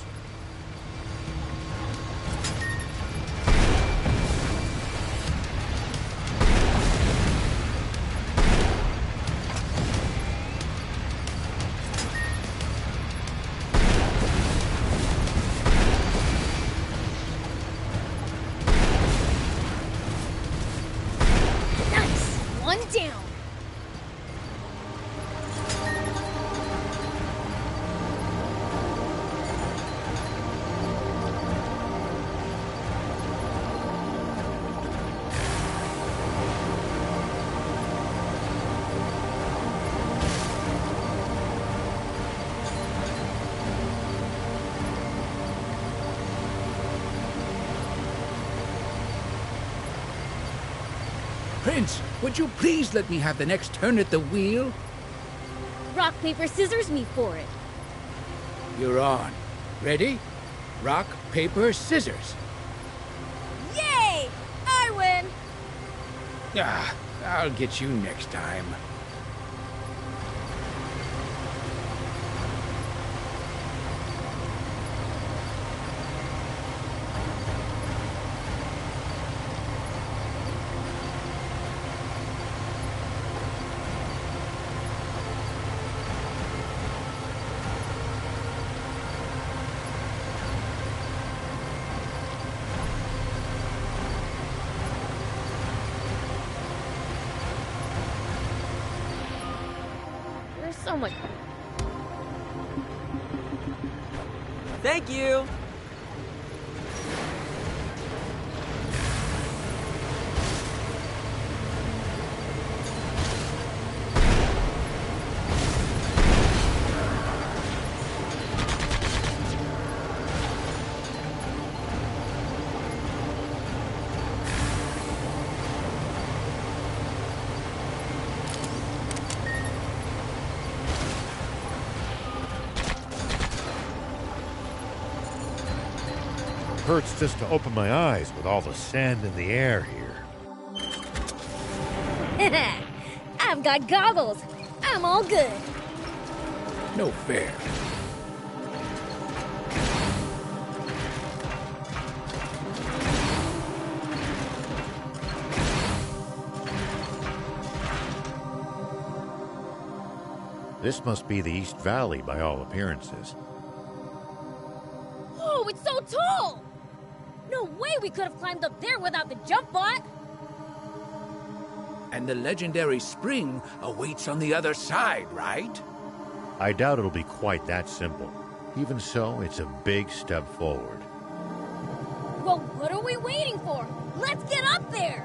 Nice! One down! Prince, would you please let me have the next turn at the wheel? Rock, paper, scissors me for it. You're on. Ready? Rock, paper, scissors. Yay! I win! Ah, I'll get you next time. There's so much. Thank you! Hurts just to open my eyes with all the sand in the air here. I've got goggles. I'm all good. No fair. This must be the East Valley by all appearances. Whoa, it's so tall! No way we could have climbed up there without the jump bot! And the legendary spring awaits on the other side, right? I doubt it'll be quite that simple. Even so, it's a big step forward. Well, what are we waiting for? Let's get up there!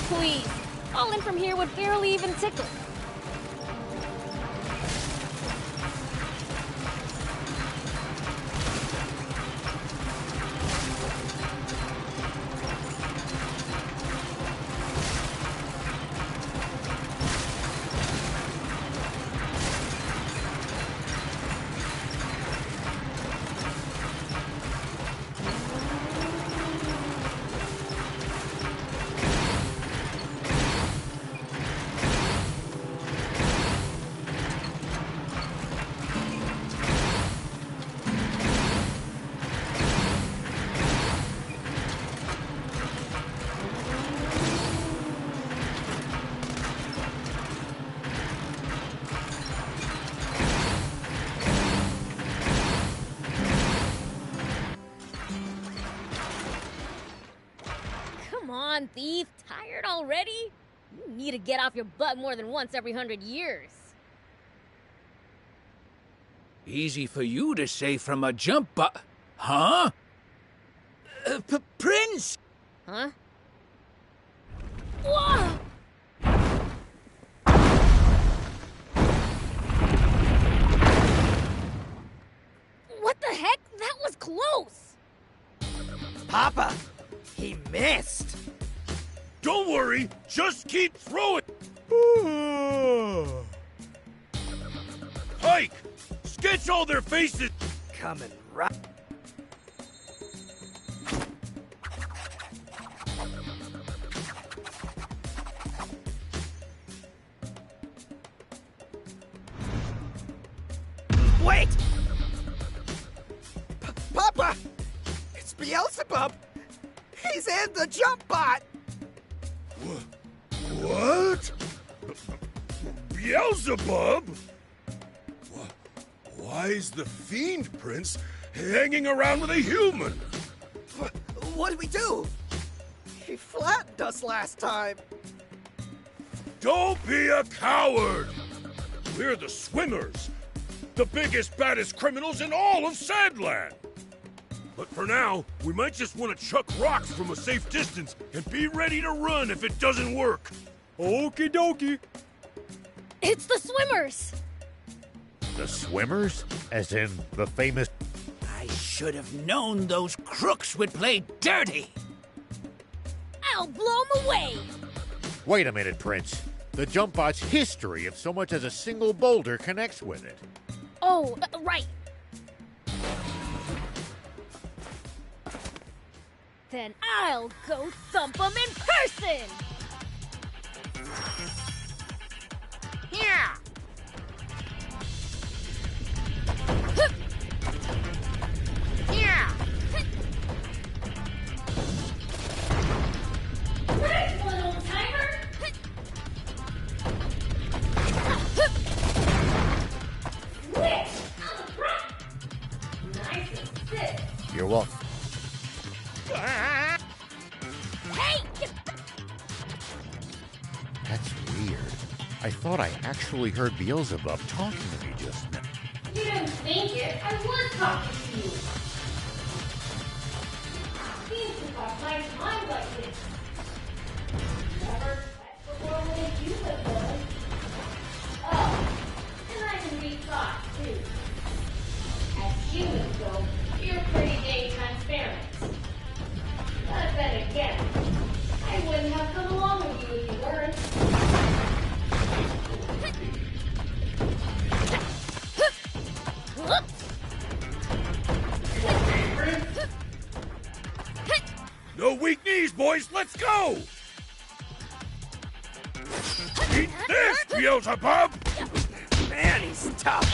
Please, falling from here would barely even tickle. Come on, thief. Tired already? You need to get off your butt more than once every 100 years. Easy for you to say from a jump Huh? Prince! Huh? Whoa! What the heck? That was close! Papa, he missed. Don't worry, just keep throwing. Hike! Sketch all their faces! Coming right. Wait! Papa! It's Beelzebub! He's in the jump bot! What? Beelzebub? Why is the Fiend Prince hanging around with a human? What did we do? He flattened us last time. Don't be a coward! We're the Swimmers, the biggest, baddest criminals in all of Sandland. But for now, we might just want to chuck rocks from a safe distance and be ready to run if it doesn't work. Okie dokie. It's the Swimmers! The Swimmers? As in the famous... I should have known those crooks would play dirty! I'll blow 'em away! Wait a minute, Prince. The jump bot's history if so much as a single boulder connects with it. Oh, right. Then I'll go thump 'em in person! Yeah! Yeah! Nice one, old timer! Switch! On the front! Nice assist! You're welcome. Hey! That's weird. I thought I actually heard Beelzebub talking to me just now. You didn't think it. I was talking to you. Seems to got my time like this. Never expect the world when you live was. Oh, and I can read thoughts, too. As humans go, you're pretty dang transparent. But then again, I wouldn't have come along with you if you weren't. No weak knees, boys. Let's go! Eat this, Beelzebub! Man, he's tough.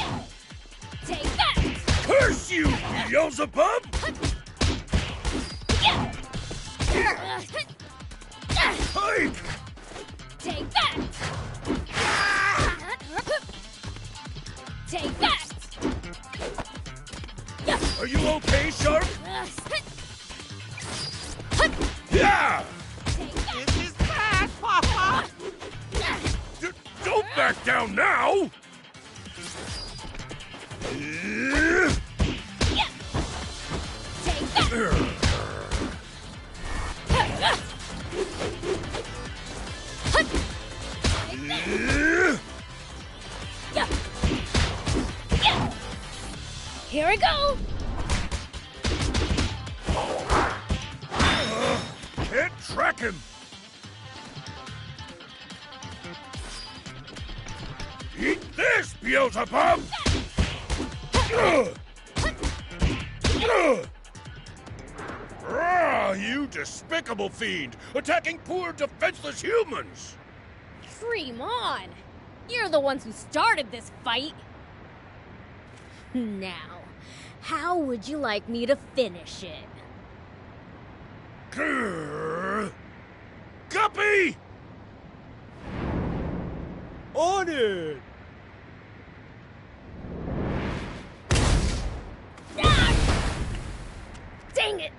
Take that! Curse you, Beelzebub! Hike! Take that! Take that! Are you okay, Shark? Yeah! This is bad, Papa! Don't back down now! Take that! Here we go! Can't track him! Eat this, Beelzebub! You despicable fiend! Attacking poor, defenseless humans! Dream on! You're the ones who started this fight! Now, how would you like me to finish it? Guppy! On it! Dang it!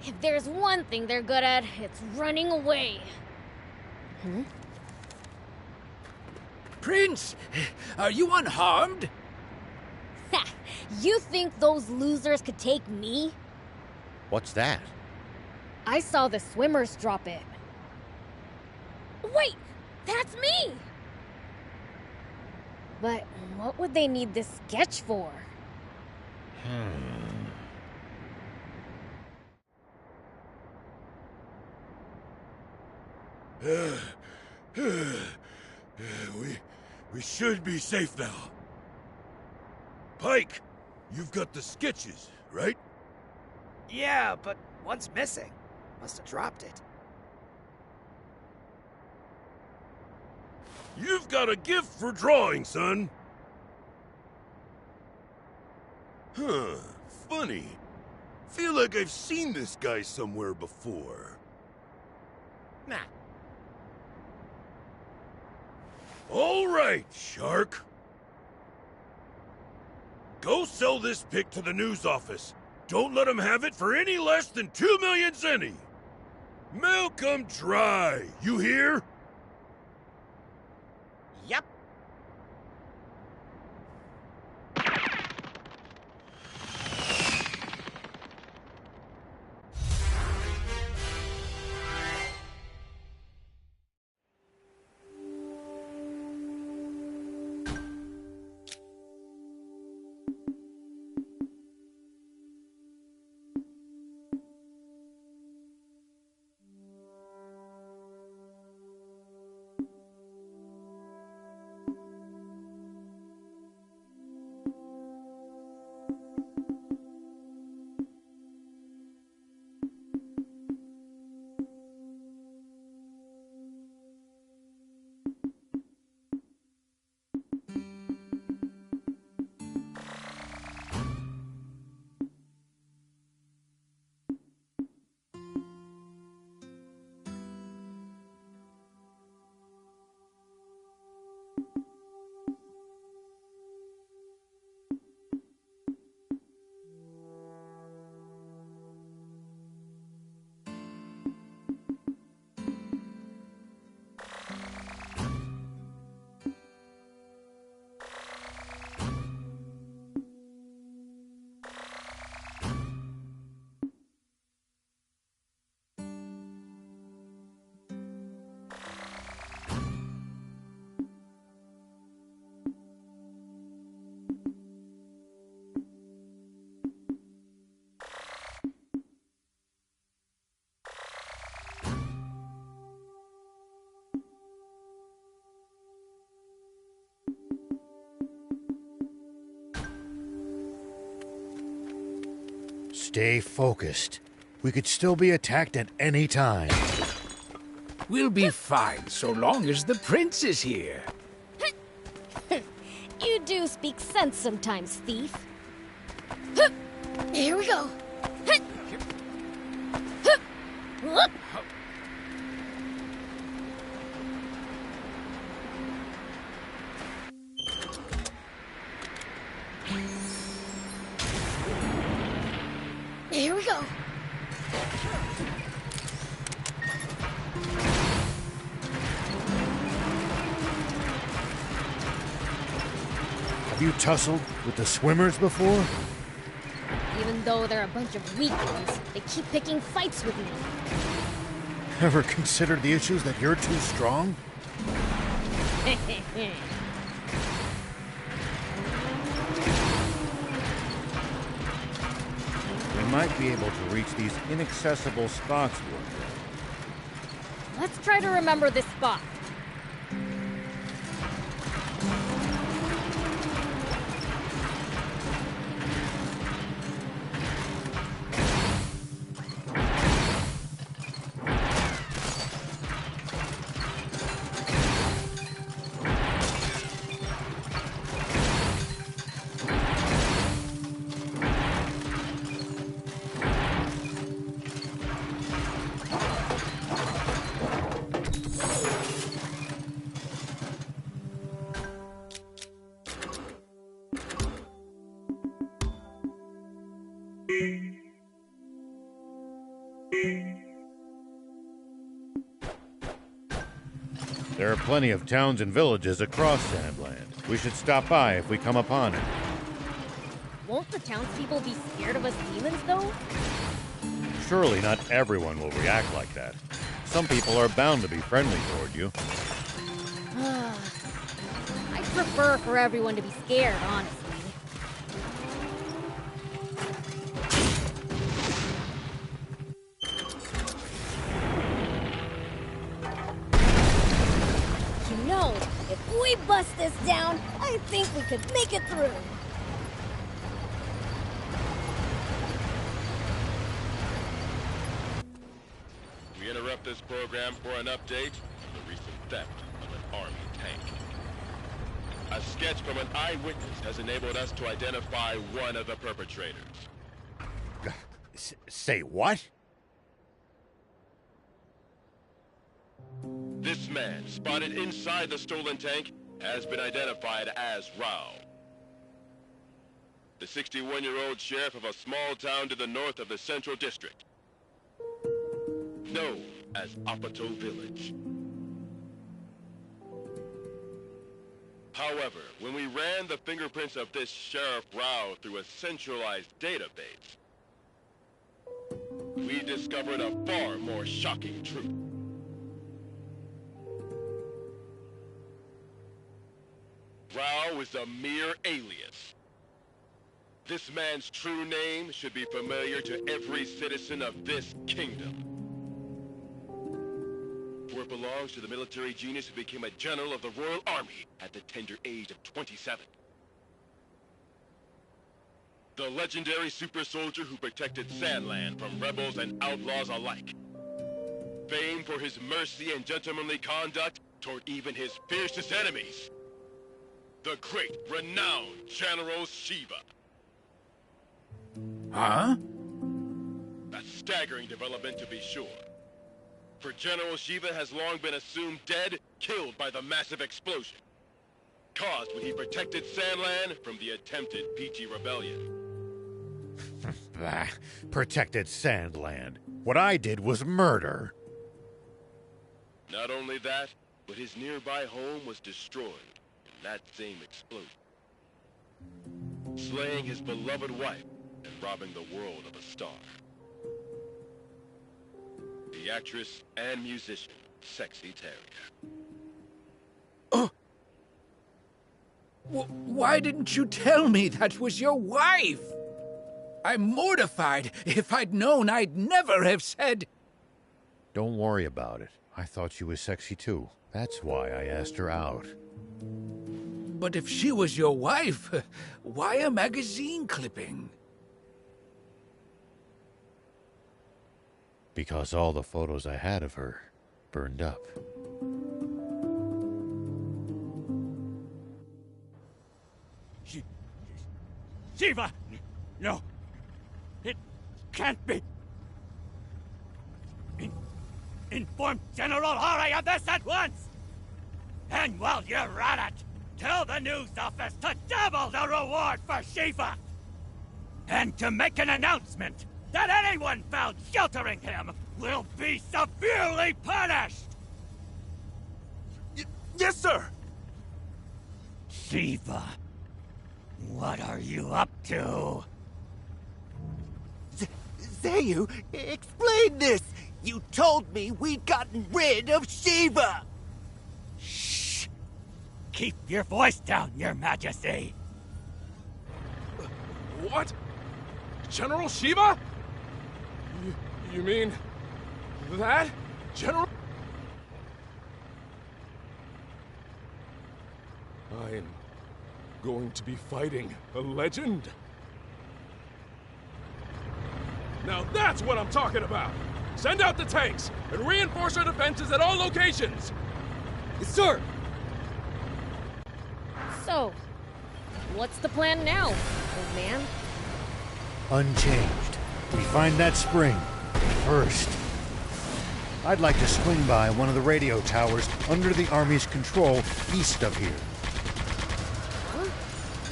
If there's one thing they're good at, it's running away. Hmm? Prince, are you unharmed? Ha! You think those losers could take me? What's that? I saw the swimmers drop it. Wait! That's me! But what would they need this sketch for? We should be safe now. Pike, you've got the sketches, right? Yeah, but one's missing. Must have dropped it. You've got a gift for drawing, son. Huh, funny. Feel like I've seen this guy somewhere before. Nah. All right, Shark. Go sell this pic to the news office. Don't let them have it for any less than 2 million zenny. Milk 'em dry, you hear? Yep. Stay focused. We could still be attacked at any time. We'll be fine so long as the prince is here. You do speak sense sometimes, thief. Here we go. Here we go. Have you tussled with the swimmers before? Even though they're a bunch of weaklings, they keep picking fights with me. Ever considered the issues that you're too strong? We might be able to reach these inaccessible spots one day. Let's try to remember this spot. There are plenty of towns and villages across Sandland. We should stop by if we come upon it. Won't the townspeople be scared of us demons, though? Surely not everyone will react like that. Some people are bound to be friendly toward you. I'd prefer for everyone to be scared, honestly. You know, if we bust this down, I think we could make it through. We interrupt this program for an update on the recent theft of an Army tank. A sketch from an eyewitness has enabled us to identify one of the perpetrators. Say what? This man, spotted inside the stolen tank, has been identified as Rao. The 61-year-old sheriff of a small town to the north of the Central District, known as Apato Village. However, when we ran the fingerprints of this Sheriff Rao through a centralized database, we discovered a far more shocking truth. Rao is a mere alias. This man's true name should be familiar to every citizen of this kingdom. For it belongs to the military genius who became a general of the Royal Army at the tender age of 27. The legendary super soldier who protected Sandland from rebels and outlaws alike. Famed for his mercy and gentlemanly conduct toward even his fiercest enemies. The great, renowned General Shiva. Huh? A staggering development, to be sure. For General Shiva has long been assumed dead, killed by the massive explosion caused when he protected Sandland from the attempted Peachy Rebellion. Protected Sandland. What I did was murder. Not only that, but his nearby home was destroyed in that same explosion, slaying his beloved wife and robbing the world of a star. The actress and musician, Sexy Terrier. Why didn't you tell me that was your wife? I'm mortified. If I'd known, I'd never have said... Don't worry about it. I thought she was sexy too. That's why I asked her out. But if she was your wife, why a magazine clipping? Because all the photos I had of her burned up. Shiva! No. It can't be. Inform General Hari of this at once! And while you're at it, tell the news office to double the reward for Shiva! And to make an announcement that anyone found sheltering him will be severely punished! Yes, sir! Shiva, what are you up to? Zayu, explain this! You told me we'd gotten rid of Shiva! Shh! Keep your voice down, Your Majesty! What? General Shiva? You mean... that? General... I'm going to be fighting a legend? Now that's what I'm talking about! Send out the tanks, and reinforce our defenses at all locations! Yes, sir! So, what's the plan now, old man? Unchanged. We find that spring first. I'd like to swing by one of the radio towers under the Army's control east of here. Huh?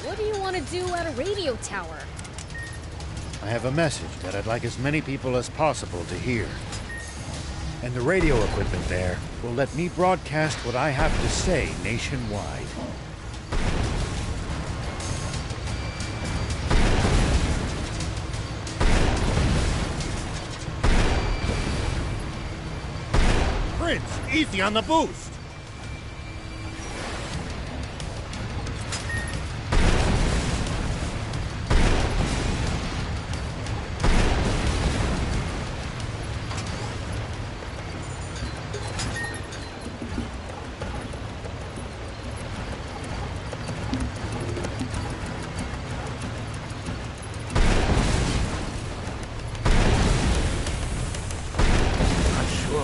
What do you want to do at a radio tower? I have a message that I'd like as many people as possible to hear. And the radio equipment there will let me broadcast what I have to say nationwide. Prince, easy on the boost!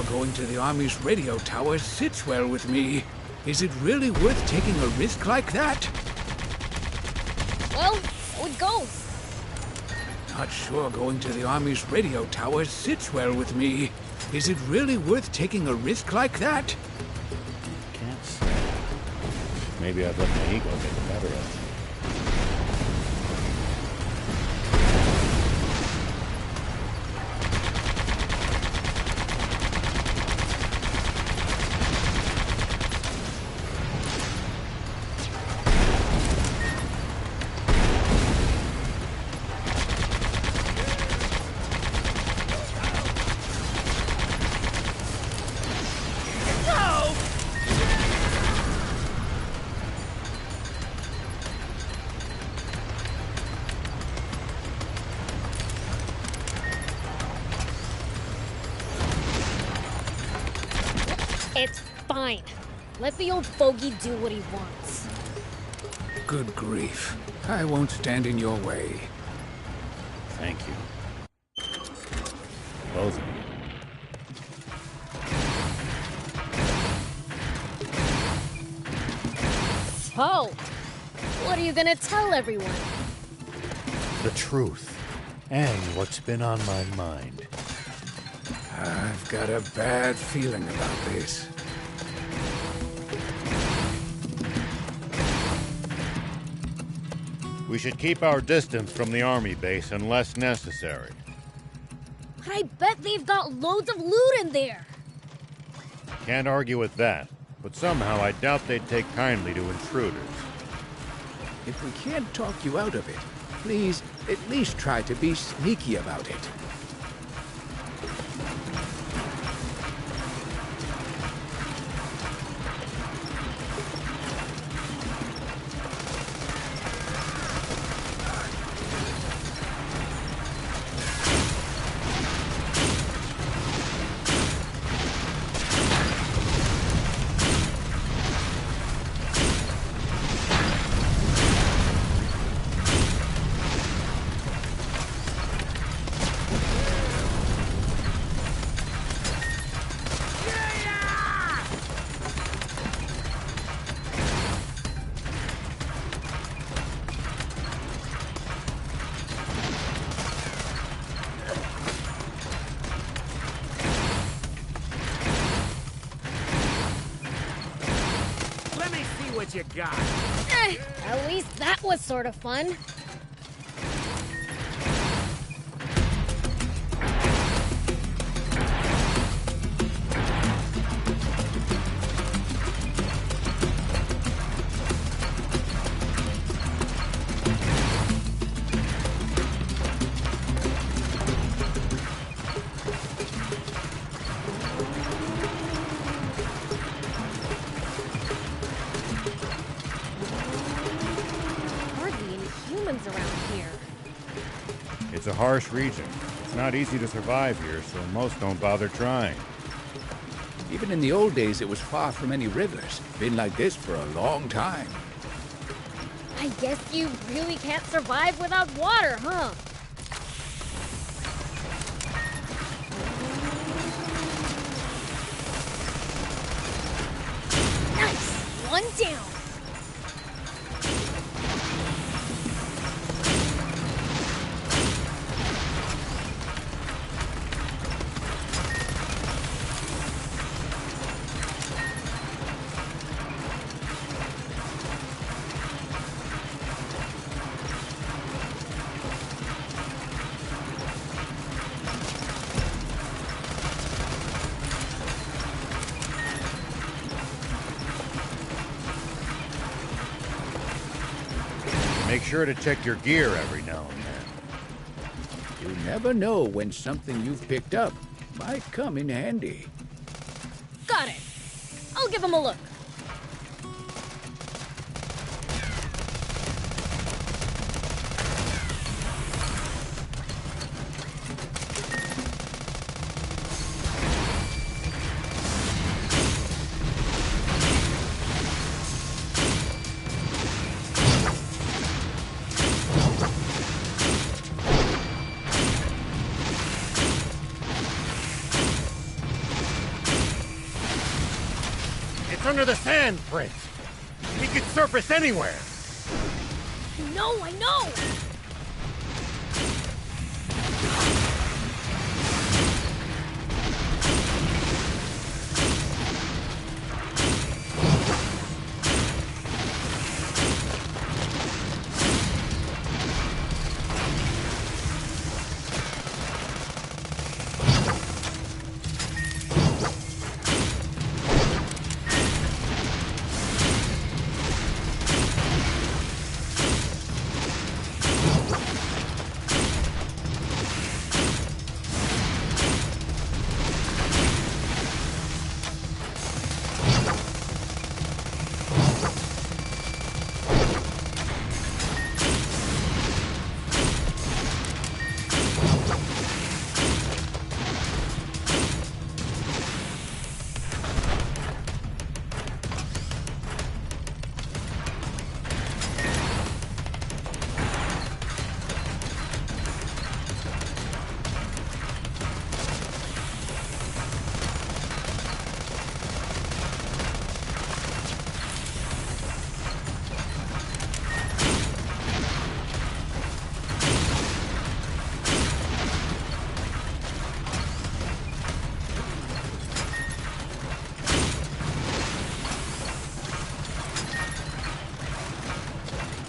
Going to the Army's radio tower sits well with me. Is it really worth taking a risk like that? Well, so it goes. Not sure going to the Army's radio tower sits well with me. Is it really worth taking a risk like that? Can't say. Maybe I've let my ego get the better of me. It's fine. Let the old fogey do what he wants. Good grief. I won't stand in your way. Thank you. Both of you. So, what are you gonna tell everyone? The truth. And what's been on my mind. I've got a bad feeling about this. We should keep our distance from the army base unless necessary. But I bet they've got loads of loot in there. Can't argue with that, but somehow I doubt they'd take kindly to intruders. If we can't talk you out of it, please at least try to be sneaky about it. What you got? At least that was sort of fun. Around here. It's a harsh region. It's not easy to survive here, so most don't bother trying. Even in the old days, it was far from any rivers. Been like this for a long time. I guess you really can't survive without water, huh? Nice! One down! Make sure to check your gear every now and then. You never know when something you've picked up might come in handy. Got it. I'll give him a look. Under the sand, Prince. He could surface anywhere. No, I know!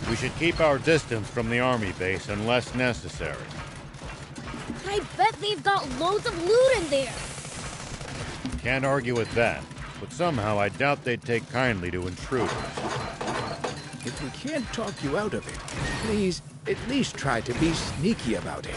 We should keep our distance from the army base unless necessary. I bet they've got loads of loot in there. Can't argue with that, but somehow I doubt they'd take kindly to intruders. If we can't talk you out of it, please at least try to be sneaky about it.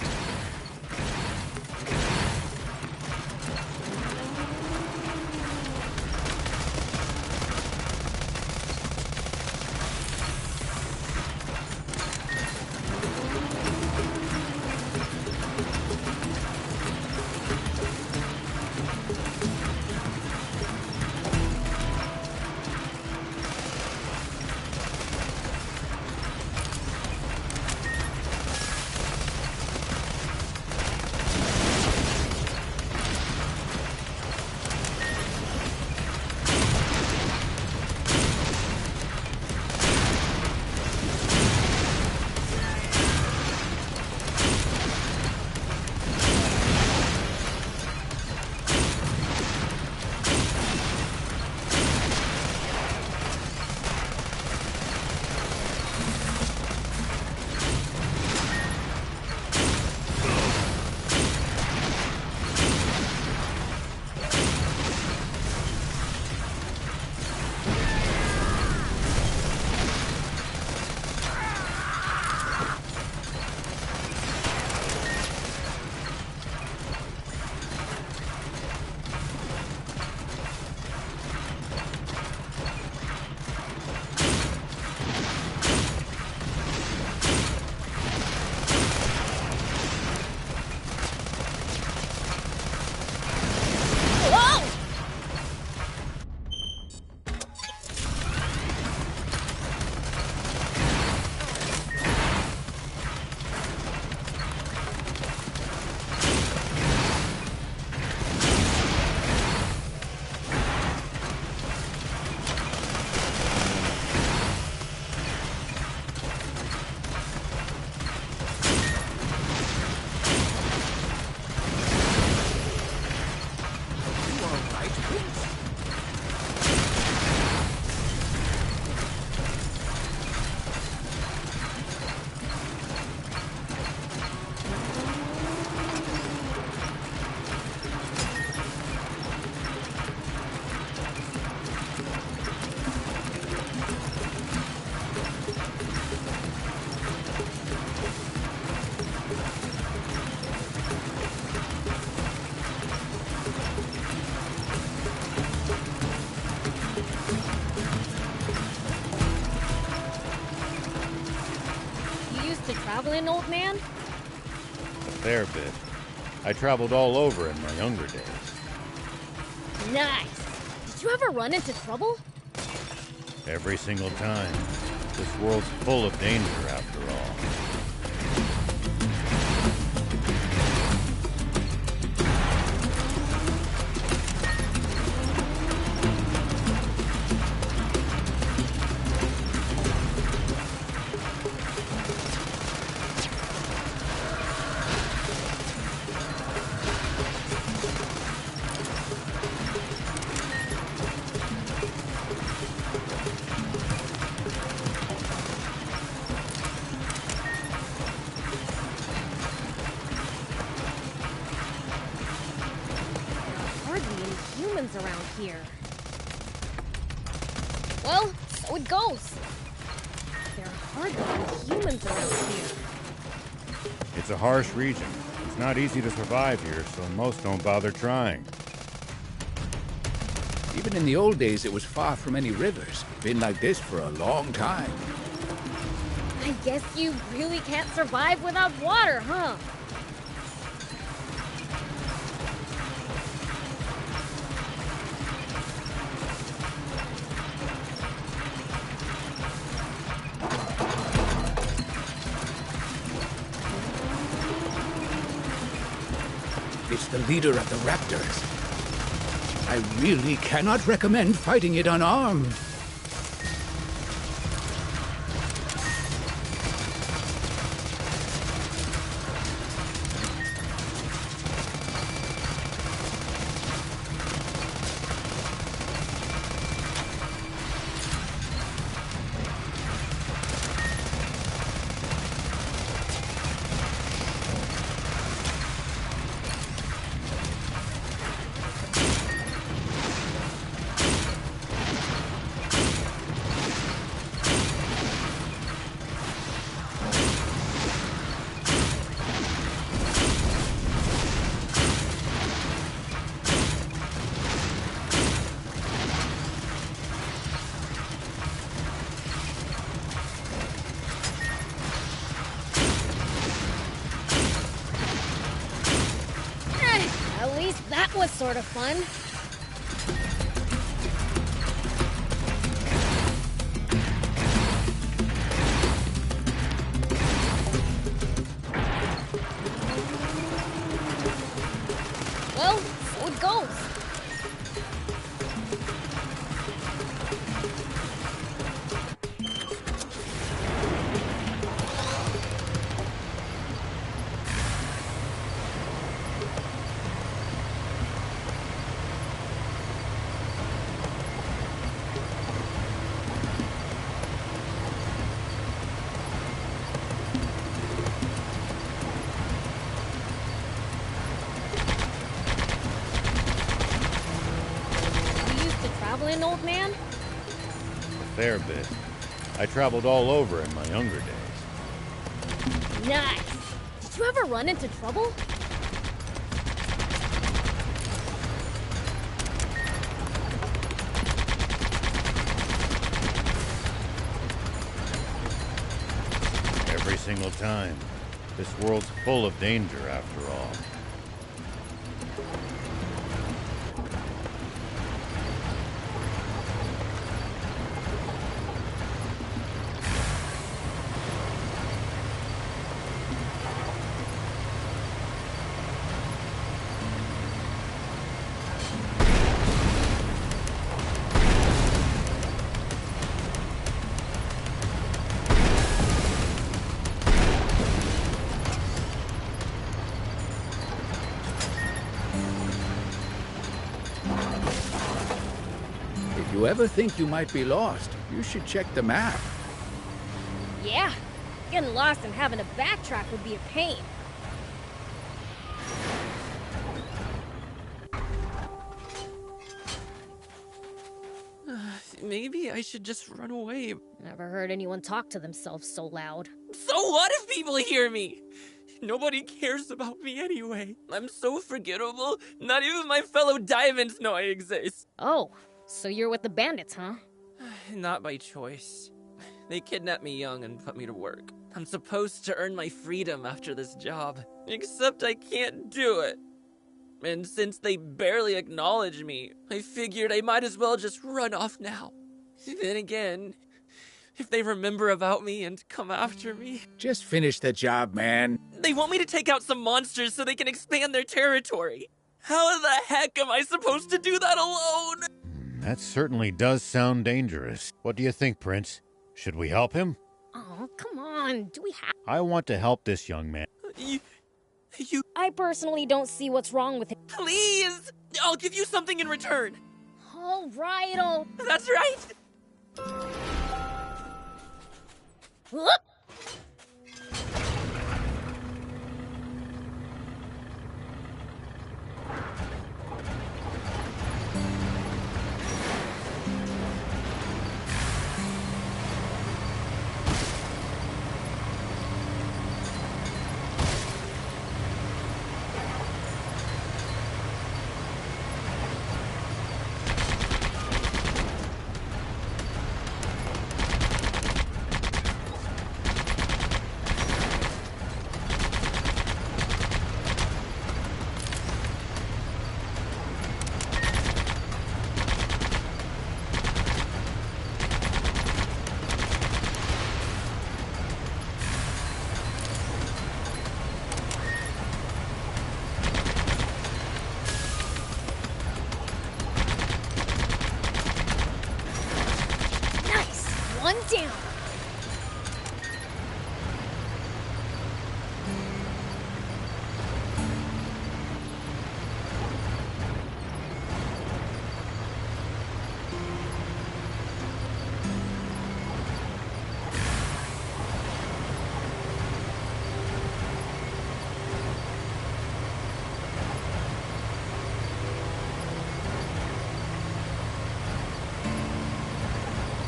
traveling, old man? A fair bit. I traveled all over in my younger days. Nice. Did you ever run into trouble? Every single time. This world's full of danger, after all. Around here. Well, so it goes. There are hardly any humans around here. It's a harsh region. It's not easy to survive here, so most don't bother trying. Even in the old days, it was far from any rivers. Been like this for a long time. I guess you really can't survive without water, huh? It's the leader of the raptors. I really cannot recommend fighting it unarmed. That was sort of fun. Well, so it goes. Old man? A fair bit. I traveled all over in my younger days. Nice. Did you ever run into trouble? Every single time. This world's full of danger, after all. If you ever think you might be lost, you should check the map. Yeah, getting lost and having to backtrack would be a pain. Maybe I should just run away. Never heard anyone talk to themselves so loud. So what if people hear me? Nobody cares about me anyway. I'm so forgettable. Not even my fellow diamonds know I exist. Oh, so you're with the bandits, huh? Not by choice. They kidnapped me young and put me to work. I'm supposed to earn my freedom after this job, except I can't do it. And since they barely acknowledge me, I figured I might as well just run off now. Then again, if they remember about me and come after me... Just finish the job, man. They want me to take out some monsters so they can expand their territory. How the heck am I supposed to do that alone? That certainly does sound dangerous. What do you think, Prince? Should we help him? Oh, come on. Do we have... I want to help this young man. I personally don't see what's wrong with him. Please! I'll give you something in return. All right, oh... That's right! Whoop! One down.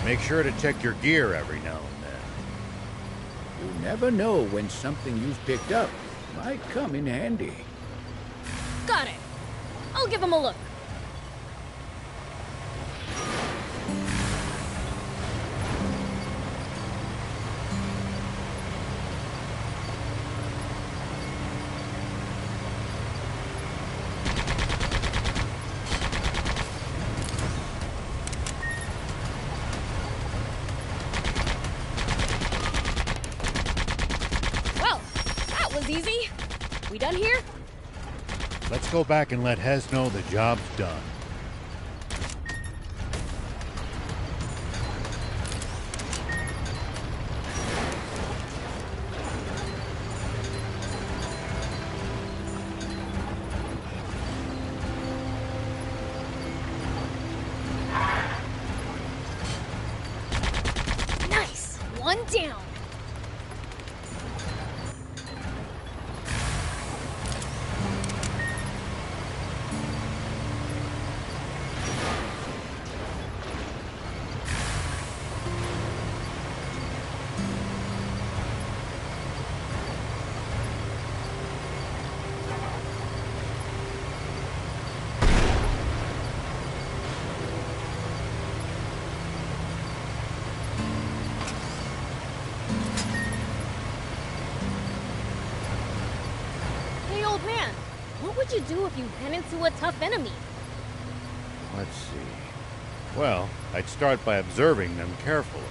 Make sure to check your gear every now and then. You never know when something you've picked up might come in handy. Got it. I'll give him a look. Easy. We done here? Let's go back and let Hez know the job's done. Nice. One down. What would you do if you ran into a tough enemy? Let's see. Well, I'd start by observing them carefully.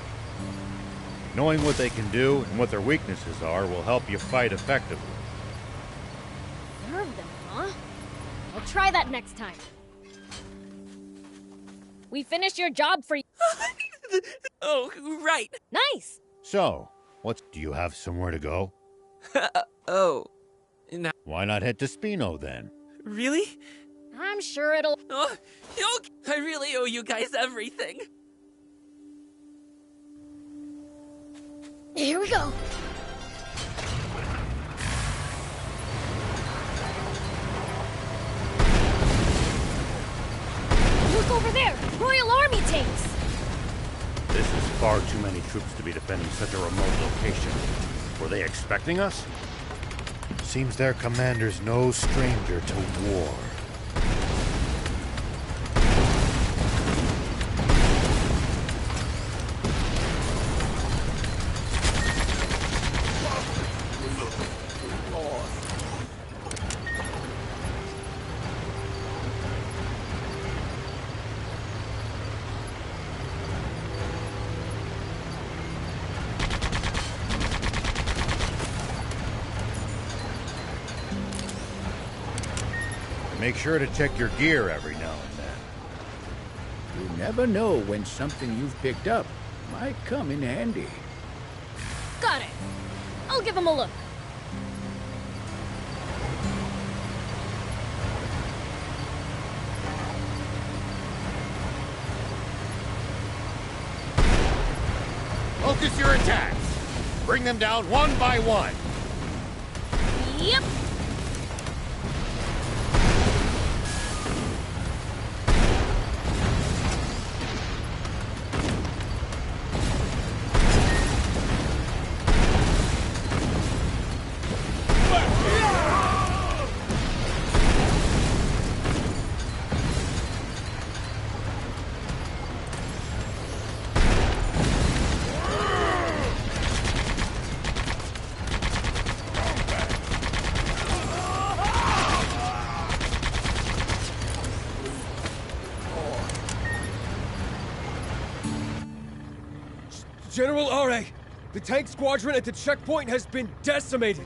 Knowing what they can do and what their weaknesses are will help you fight effectively. Observe them, huh? I'll try that next time. We finished your job for you. Oh, right. Nice. So, do you have somewhere to go? Oh. No. Why not head to Spino then? Really? I'm sure it'll... Oh, I really owe you guys everything. Here we go. Look over there! Royal Army tanks! This is far too many troops to be defending such a remote location. Were they expecting us? Seems their commander's no stranger to war. Make sure to check your gear every now and then. You never know when something you've picked up might come in handy. Got it. I'll give him a look. Focus your attacks. Bring them down one by one. Yep. General Are, the tank squadron at the checkpoint has been decimated.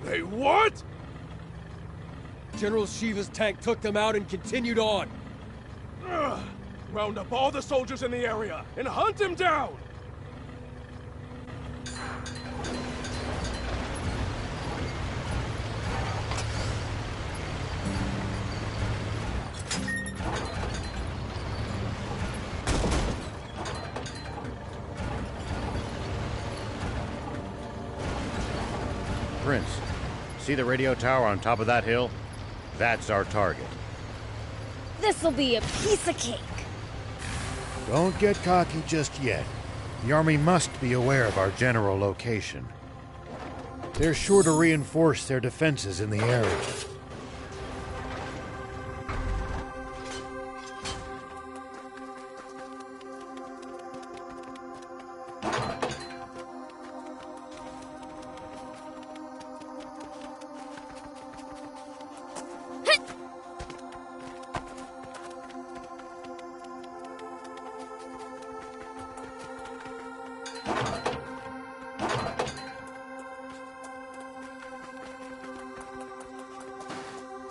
They what? General Shiva's tank took them out and continued on. Ugh. Round up all the soldiers in the area and hunt him down! Prince, see the radio tower on top of that hill? That's our target. This'll be a piece of cake. Don't get cocky just yet. The Army must be aware of our general location. They're sure to reinforce their defenses in the area.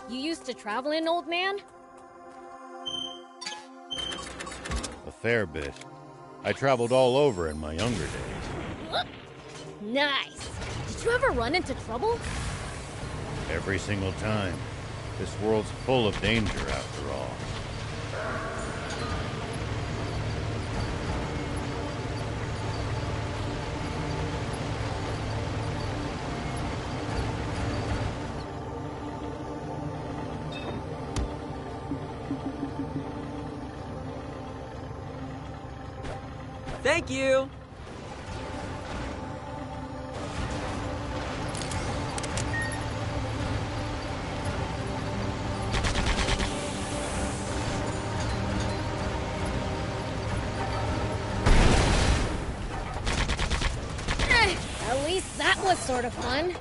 You used to traveling, old man? A fair bit. I traveled all over in my younger days. Nice. Did you ever run into trouble? Every single time. This world's full of danger, after all. Thank you! At least that was sort of fun.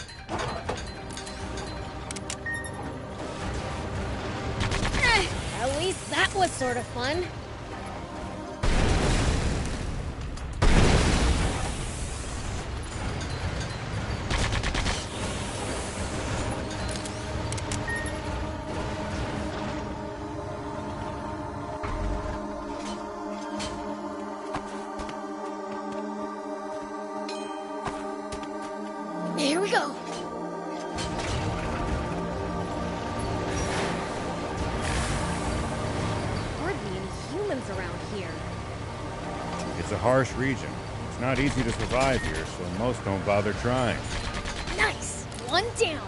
At least that was sort of fun. Here we go. Hardly any humans around here. It's a harsh region. It's not easy to survive here, so most don't bother trying. Nice. One down.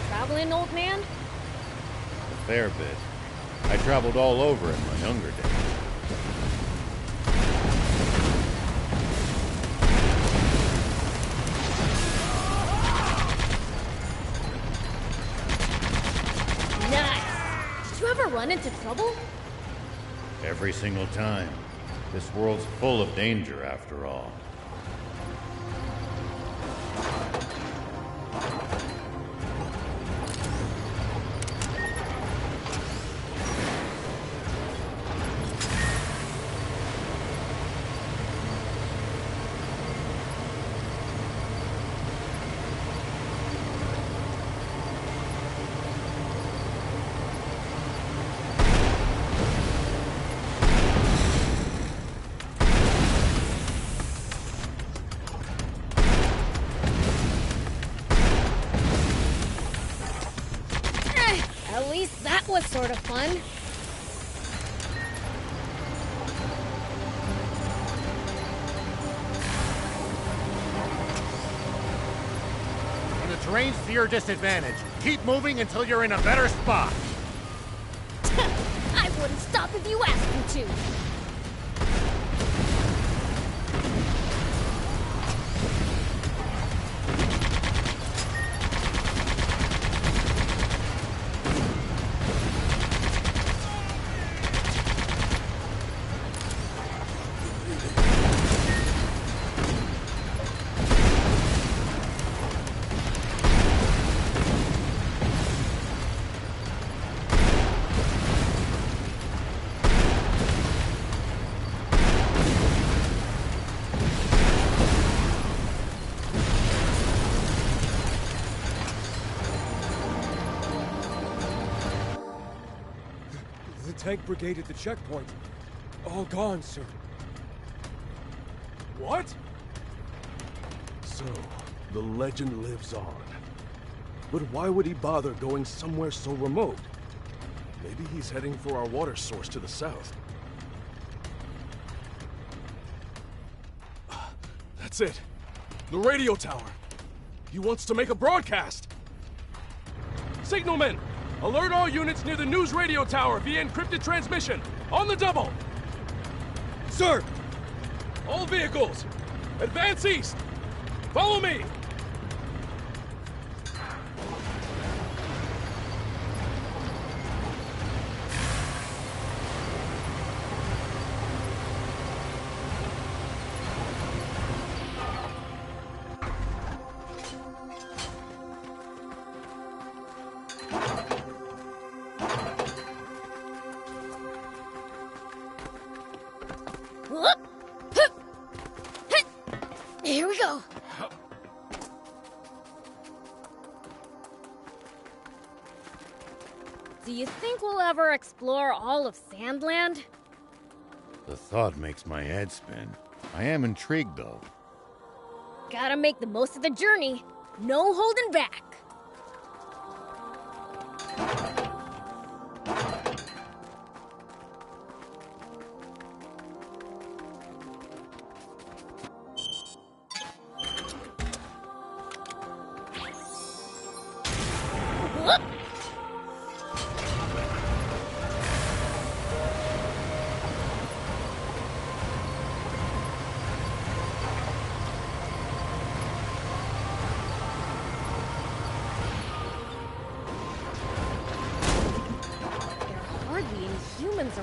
Traveling, old man? A fair bit. I traveled all over in my younger days. ever run into trouble? Every single time. This world's full of danger, after all. At least that was sort of fun. When the terrain's to your disadvantage, keep moving until you're in a better spot. I wouldn't stop if you asked me to. Tank brigade at the checkpoint. All gone, sir. What? So, the legend lives on. But why would he bother going somewhere so remote? Maybe he's heading for our water source to the south. That's it. The radio tower. He wants to make a broadcast. Signalman! Alert all units near the news radio tower via encrypted transmission. On the double! Sir! All vehicles! Advance east! Follow me! Here we go. Do you think we'll ever explore all of Sandland? The thought makes my head spin. I am intrigued, though. Gotta make the most of the journey. No holding back.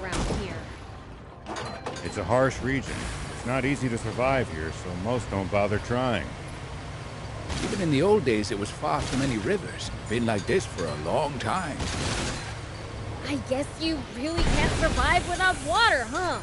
Around here. It's a harsh region. It's not easy to survive here, so most don't bother trying. Even in the old days, it was far from any rivers. Been like this for a long time. I guess you really can't survive without water, huh?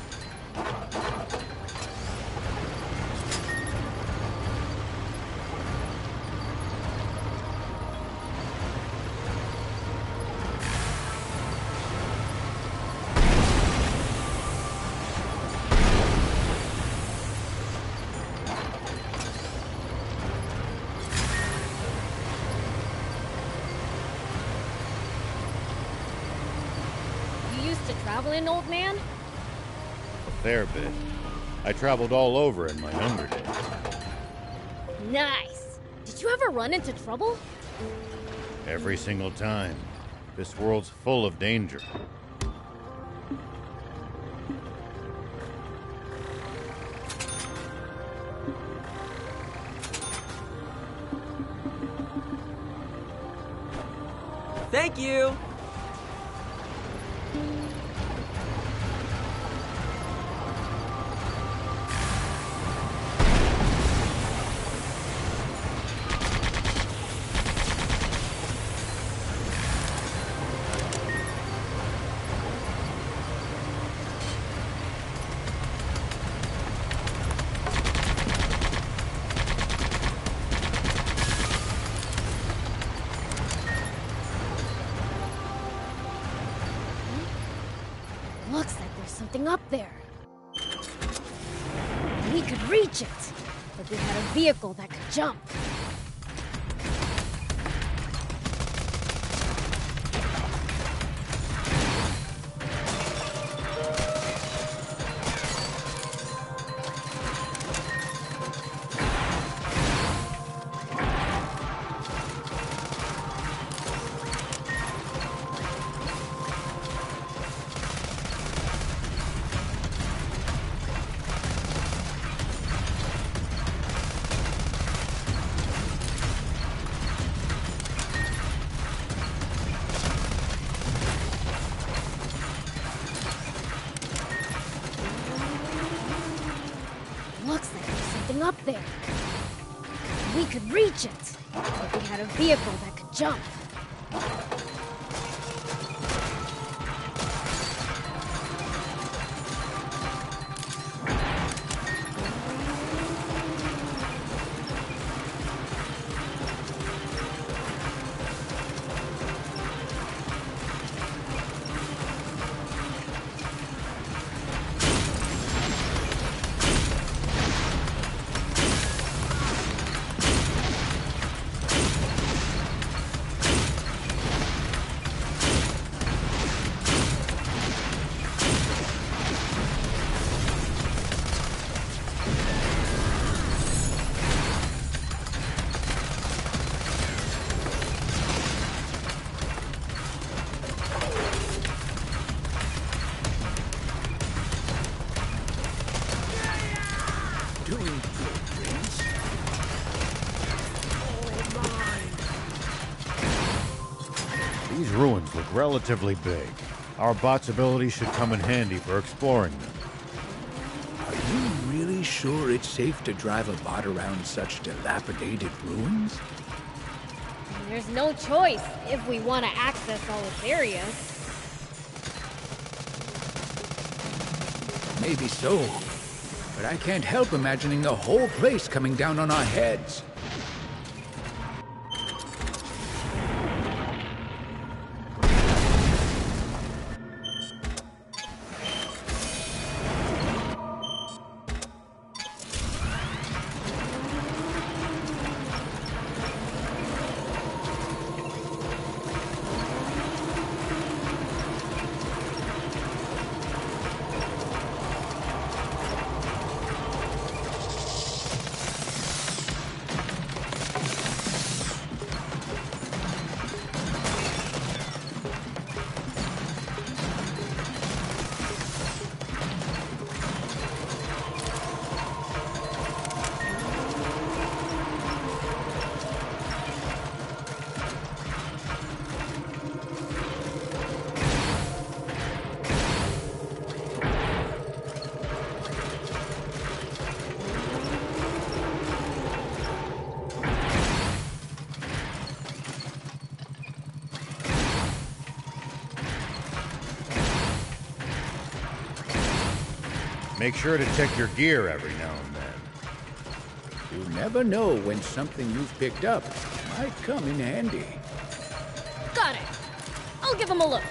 Traveling, old man? A fair bit. I traveled all over in my younger days. Nice. Did you ever run into trouble? Every single time. This world's full of danger. Thank you! Looks like there's something up there. We could reach it if we had a vehicle that could jump. Looks like there's something up there. We could reach it if we had a vehicle that could jump. These ruins look relatively big. Our bot's ability should come in handy for exploring them. Are you really sure it's safe to drive a bot around such dilapidated ruins? There's no choice if we want to access all its areas. Maybe so. But I can't help imagining the whole place coming down on our heads. Make sure to check your gear every now and then. You never know when something you've picked up might come in handy. Got it. I'll give him a look.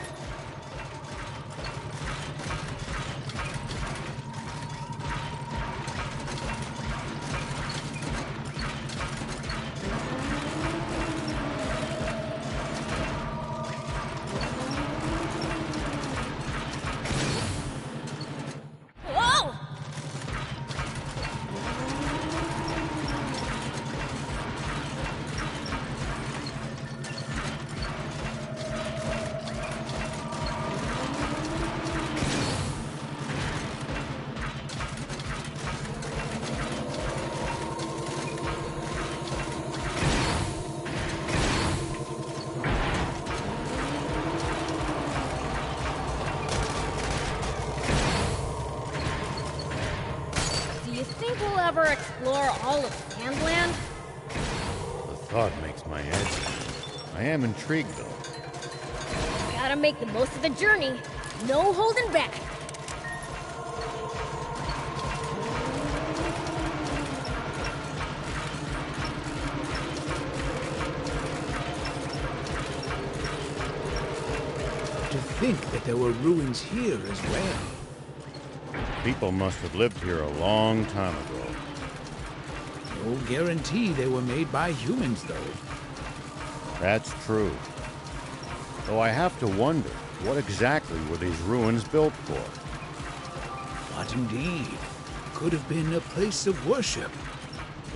ever explore all of Sandland? The thought makes my head spin. I am intrigued, though. Gotta make the most of the journey. No holding back. To think that there were ruins here as well. People must have lived here a long time ago. No guarantee they were made by humans, though. That's true. Though I have to wonder, what exactly were these ruins built for? What indeed? Could have been a place of worship,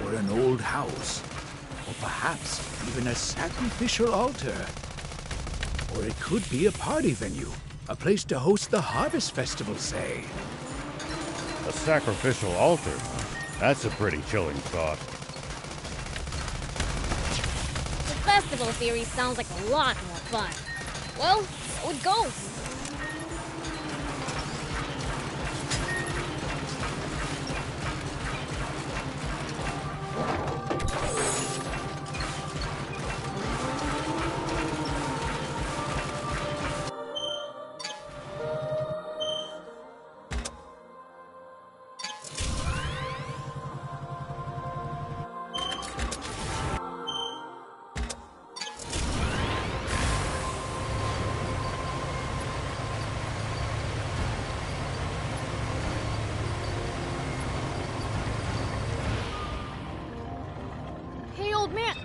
or an old house, or perhaps even a sacrificial altar. Or it could be a party venue, a place to host the Harvest Festival, say. A sacrificial altar? That's a pretty chilling thought. The festival theory sounds like a lot more fun. Well, so it goes. Hey, old man.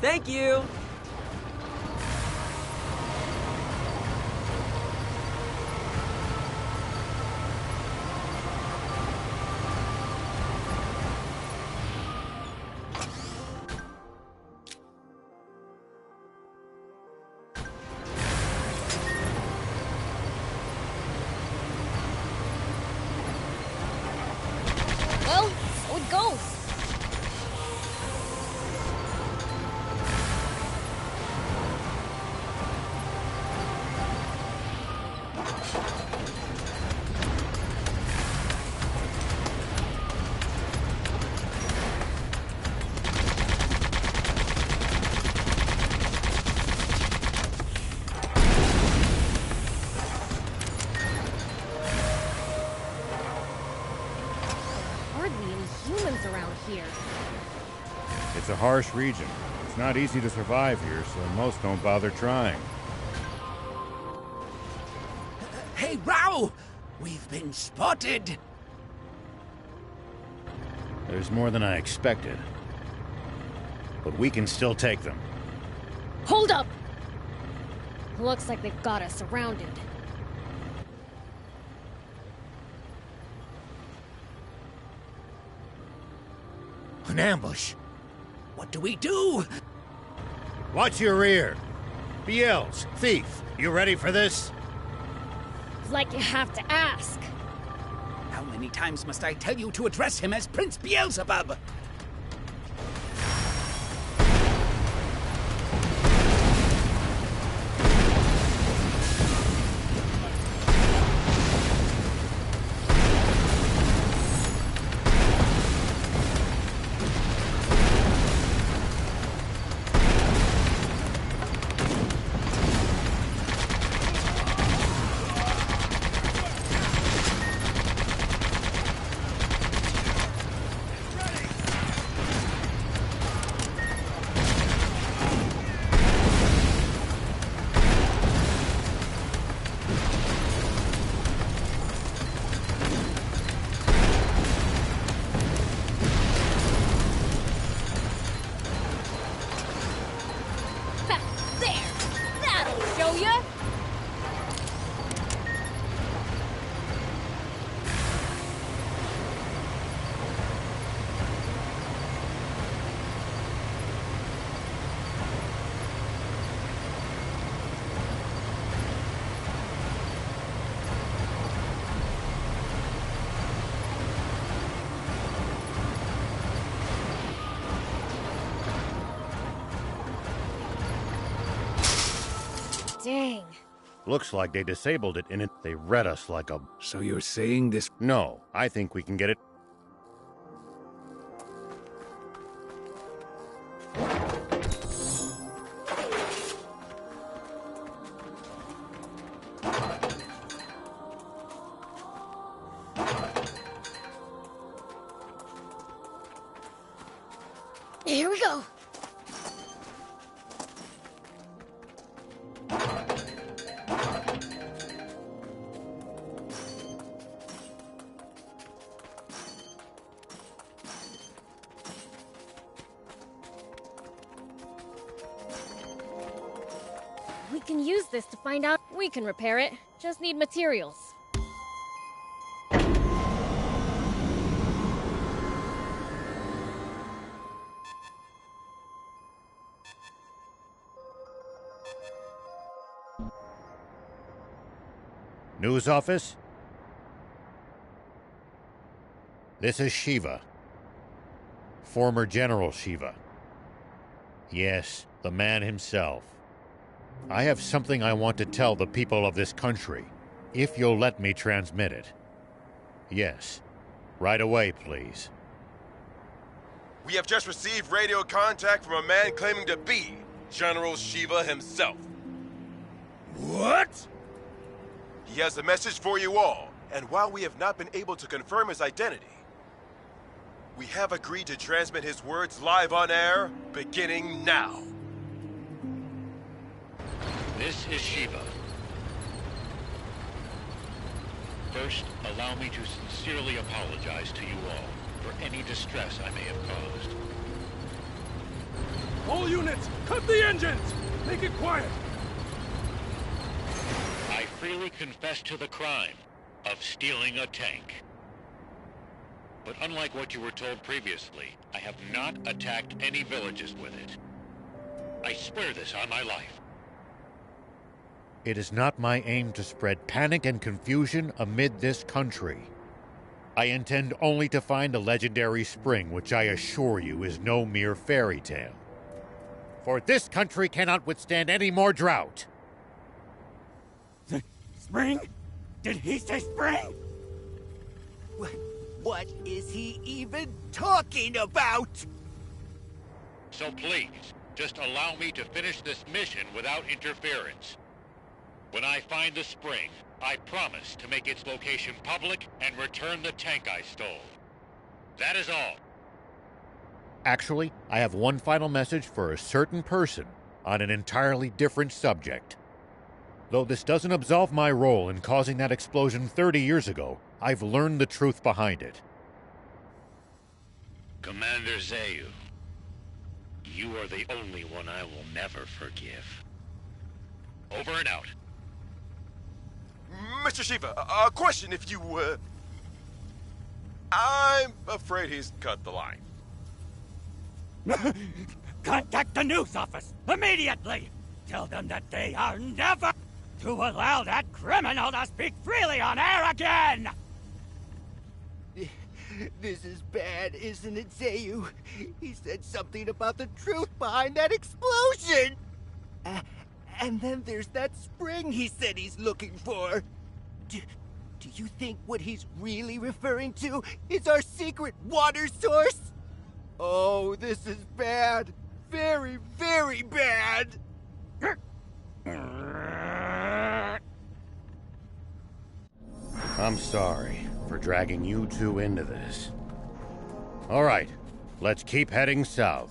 Thank you! Well, so it goes. Hardly any humans around here. It's a harsh region. It's not easy to survive here, so most don't bother trying. Hey, Rao! We've been spotted! There's more than I expected. But we can still take them. Hold up! Looks like they've got us surrounded. An ambush. What do we do? Watch your rear. Biels, thief, you ready for this? Like you have to ask. How many times must I tell you to address him as Prince Beelzebub? Looks like they disabled it and they read us like a... So you're saying this... No, I think we can get it. Here we go. We can use this to find out. We can repair it. Just need materials. News office? This is Shiva. Former General Shiva. Yes, the man himself. I have something I want to tell the people of this country, if you'll let me transmit it. Yes, right away, please. We have just received radio contact from a man claiming to be General Shiva himself. What? He has a message for you all, and while we have not been able to confirm his identity, we have agreed to transmit his words live on air, beginning now. This is Shiva. First, allow me to sincerely apologize to you all for any distress I may have caused. All units, cut the engines! Make it quiet! I freely confess to the crime of stealing a tank. But unlike what you were told previously, I have not attacked any villages with it. I swear this on my life. It is not my aim to spread panic and confusion amid this country. I intend only to find a legendary spring, which I assure you is no mere fairy tale. For this country cannot withstand any more drought. Spring? Did he say spring? What is he even talking about? So please, just allow me to finish this mission without interference. When I find the spring, I promise to make its location public and return the tank I stole. That is all. Actually, I have one final message for a certain person on an entirely different subject. Though this doesn't absolve my role in causing that explosion 30 years ago, I've learned the truth behind it. Commander Zayu, you are the only one I will never forgive. Over and out. Mr. Shiva, a question if you, I'm afraid he's cut the line. Contact the news office immediately! Tell them that they are never to allow that criminal to speak freely on air again! This is bad, isn't it, Zayu? He said something about the truth behind that explosion! And then there's that spring he said he's looking for. Do you think what he's really referring to is our secret water source? Oh, this is bad. Very, very bad! I'm sorry for dragging you two into this. All right, let's keep heading south.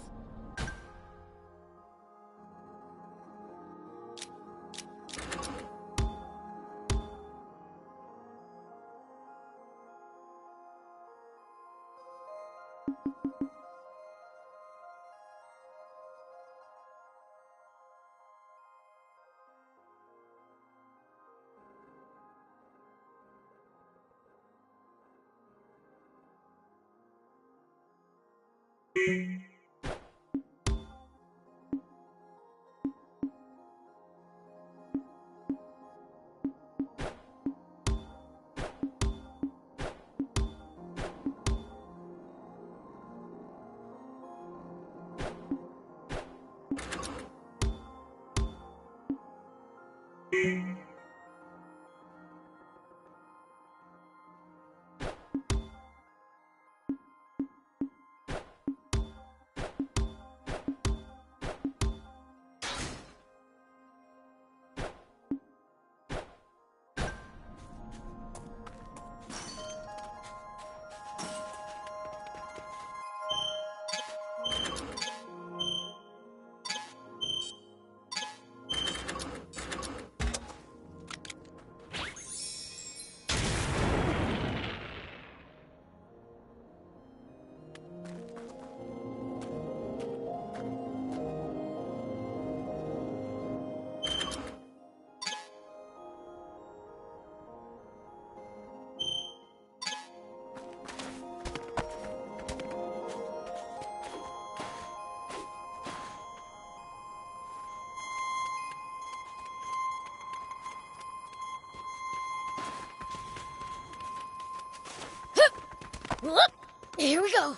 Here we go.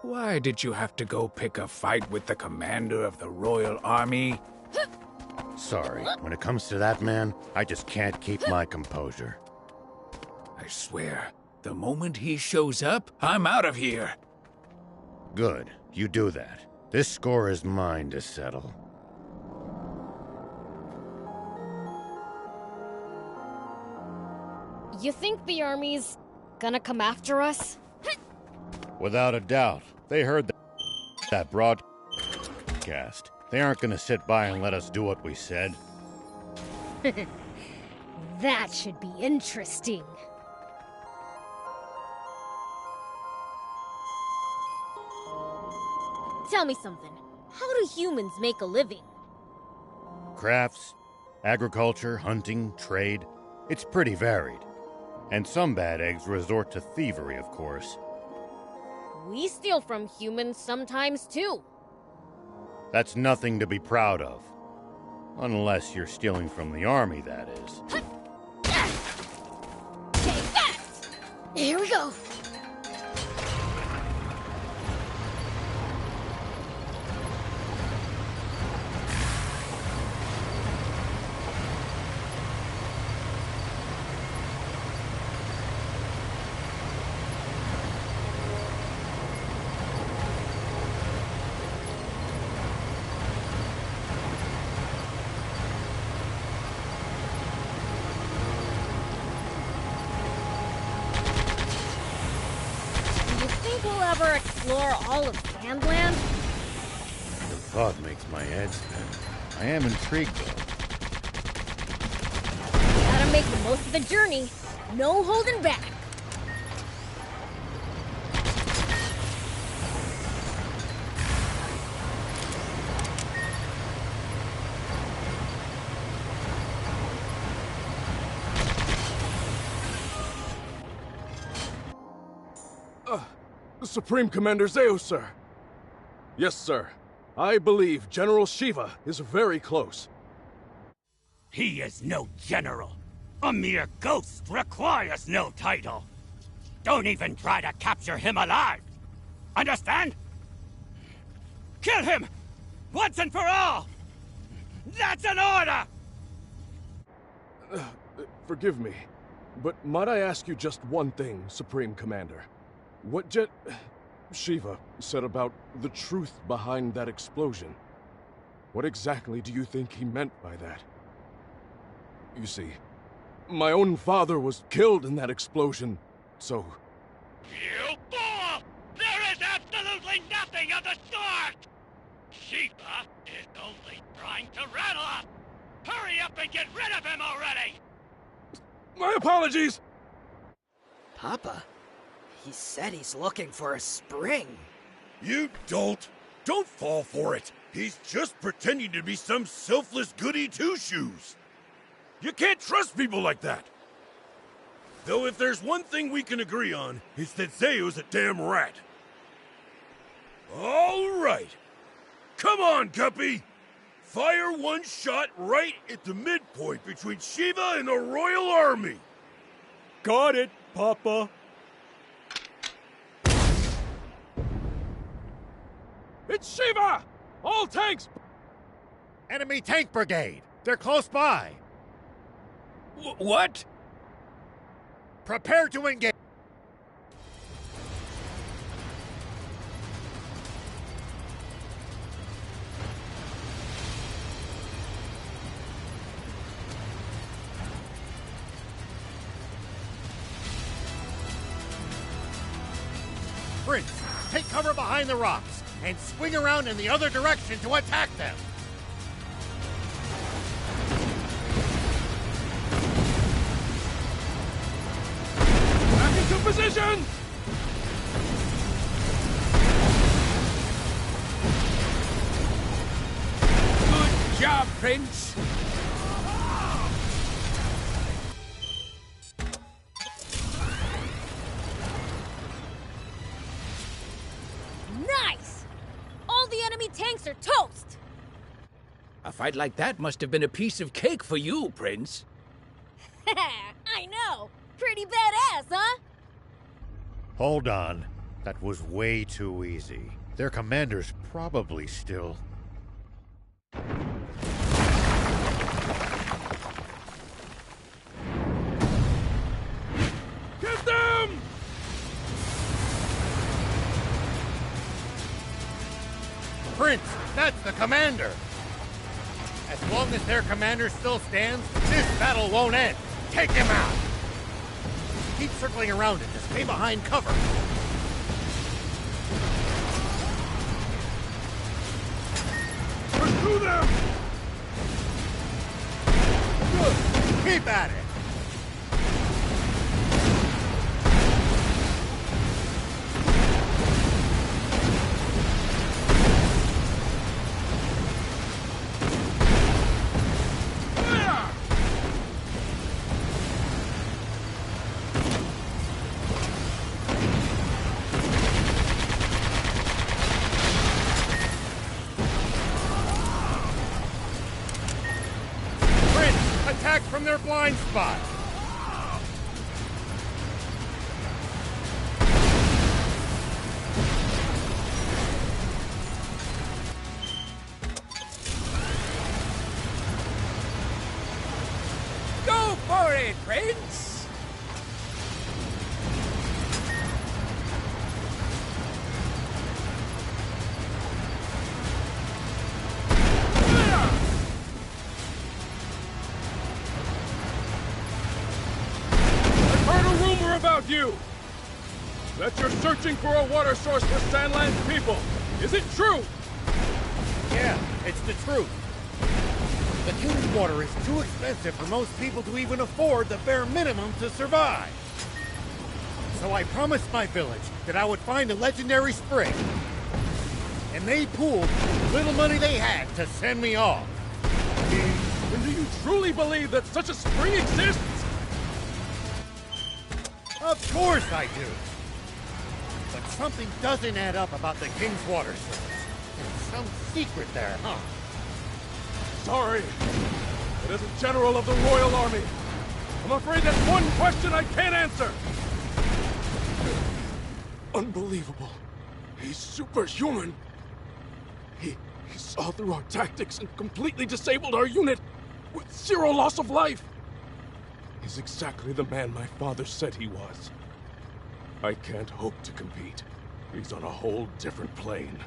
Why did you have to go pick a fight with the commander of the Royal Army? Sorry, when it comes to that man, I just can't keep my composure. I swear, the moment he shows up, I'm out of here. Good, you do that. This score is mine to settle. You think the army's gonna come after us? Without a doubt. They heard that broadcast. They aren't gonna sit by and let us do what we said. That should be interesting. Tell me something. How do humans make a living? Crafts, agriculture, hunting, trade. It's pretty varied. And some bad eggs resort to thievery, of course. We steal from humans sometimes, too. That's nothing to be proud of. Unless you're stealing from the army, that is. Take that! Here we go. Ever explore all of Sandland? The thought makes my head spin. I am intrigued, though. Gotta make the most of the journey. No holding back. Supreme Commander Zeo, sir. Yes, sir. I believe General Shiva is very close. He is no general. A mere ghost requires no title. Don't even try to capture him alive. Understand? Kill him! Once and for all! That's an order! Forgive me, but might I ask you just one thing, Supreme Commander? What Shiva said about the truth behind that explosion. What exactly do you think he meant by that? You see, my own father was killed in that explosion, so... You fool! There is absolutely nothing of the sort! Shiva is only trying to rattle us! Hurry up and get rid of him already! My apologies! Papa? He said he's looking for a spring. You dolt! Don't fall for it! He's just pretending to be some selfless goody two-shoes! You can't trust people like that! Though if there's one thing we can agree on, it's that Zeo's a damn rat. All right! Come on, Guppy! Fire one shot right at the midpoint between Shiva and the Royal Army! Got it, Papa. It's Shiva! All tanks! Enemy tank brigade! They're close by! What? Prepare to engage! Prince, take cover behind the rocks and swing around in the other direction to attack them. Back into position! Good job, Prince! Nice! All the enemy tanks are toast! A fight like that must have been a piece of cake for you, Prince. I know! Pretty badass, huh? Hold on. That was way too easy. Their commander's probably still... Get them! Prince, that's the commander! As long as their commander still stands, this battle won't end. Take him out! Keep circling around it to stay behind cover. Pursue them! Good! Keep at it! Attack from their blind spot! Go for it, Prince! About you! That you're searching for a water source for Sandland's people. Is it true? Yeah, it's the truth. The King's water is too expensive for most people to even afford the bare minimum to survive. So I promised my village that I would find a legendary spring. And they pooled the little money they had to send me off. And do you truly believe that such a spring exists? Of course I do. But something doesn't add up about the King's water source. There's some secret there, huh? Sorry. But as a general of the Royal Army, I'm afraid that's one question I can't answer. Unbelievable. He's superhuman. He saw through our tactics and completely disabled our unit with 0 loss of life. He's exactly the man my father said he was. I can't hope to compete. He's on a whole different plane.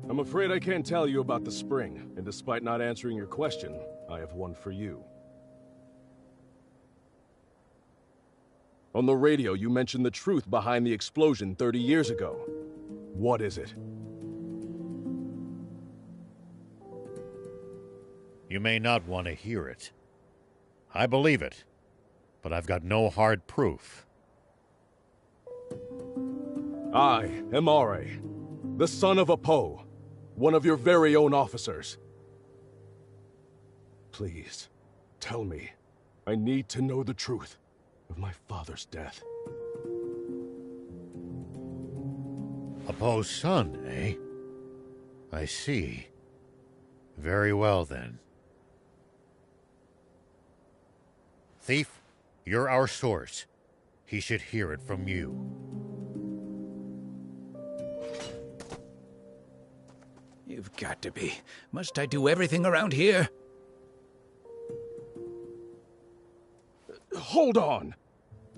I'm afraid I can't tell you about the spring, and despite not answering your question, I have one for you. On the radio, you mentioned the truth behind the explosion 30 years ago. What is it? You may not want to hear it. I believe it, but I've got no hard proof. I am Are, the son of Apo, one of your very own officers. Please, tell me. I need to know the truth of my father's death. Apo's son, eh? I see. Very well, then. Thief, you're our source. He should hear it from you. You've got to be. Must I do everything around here? Hold on!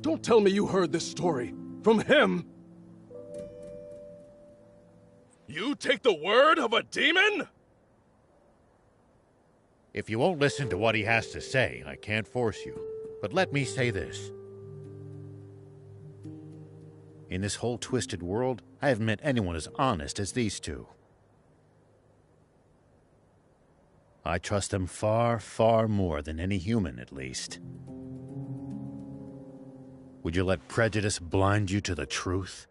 Don't tell me you heard this story from him! You take the word of a demon?! If you won't listen to what he has to say, I can't force you. But let me say this. In this whole twisted world, I haven't met anyone as honest as these two. I trust them far, far more than any human, at least. Would you let prejudice blind you to the truth?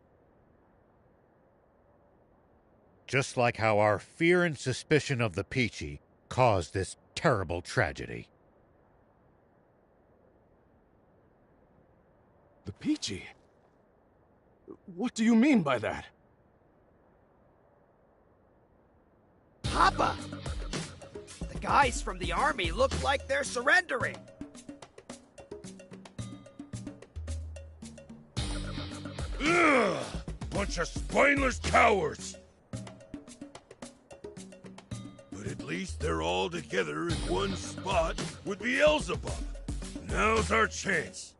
Just like how our fear and suspicion of the Peachy caused this terrible tragedy. The Peachy? What do you mean by that? Papa! The guys from the army look like they're surrendering. Ugh! Bunch of spineless cowards! But at least they're all together in one spot with Beelzebub. Now's our chance.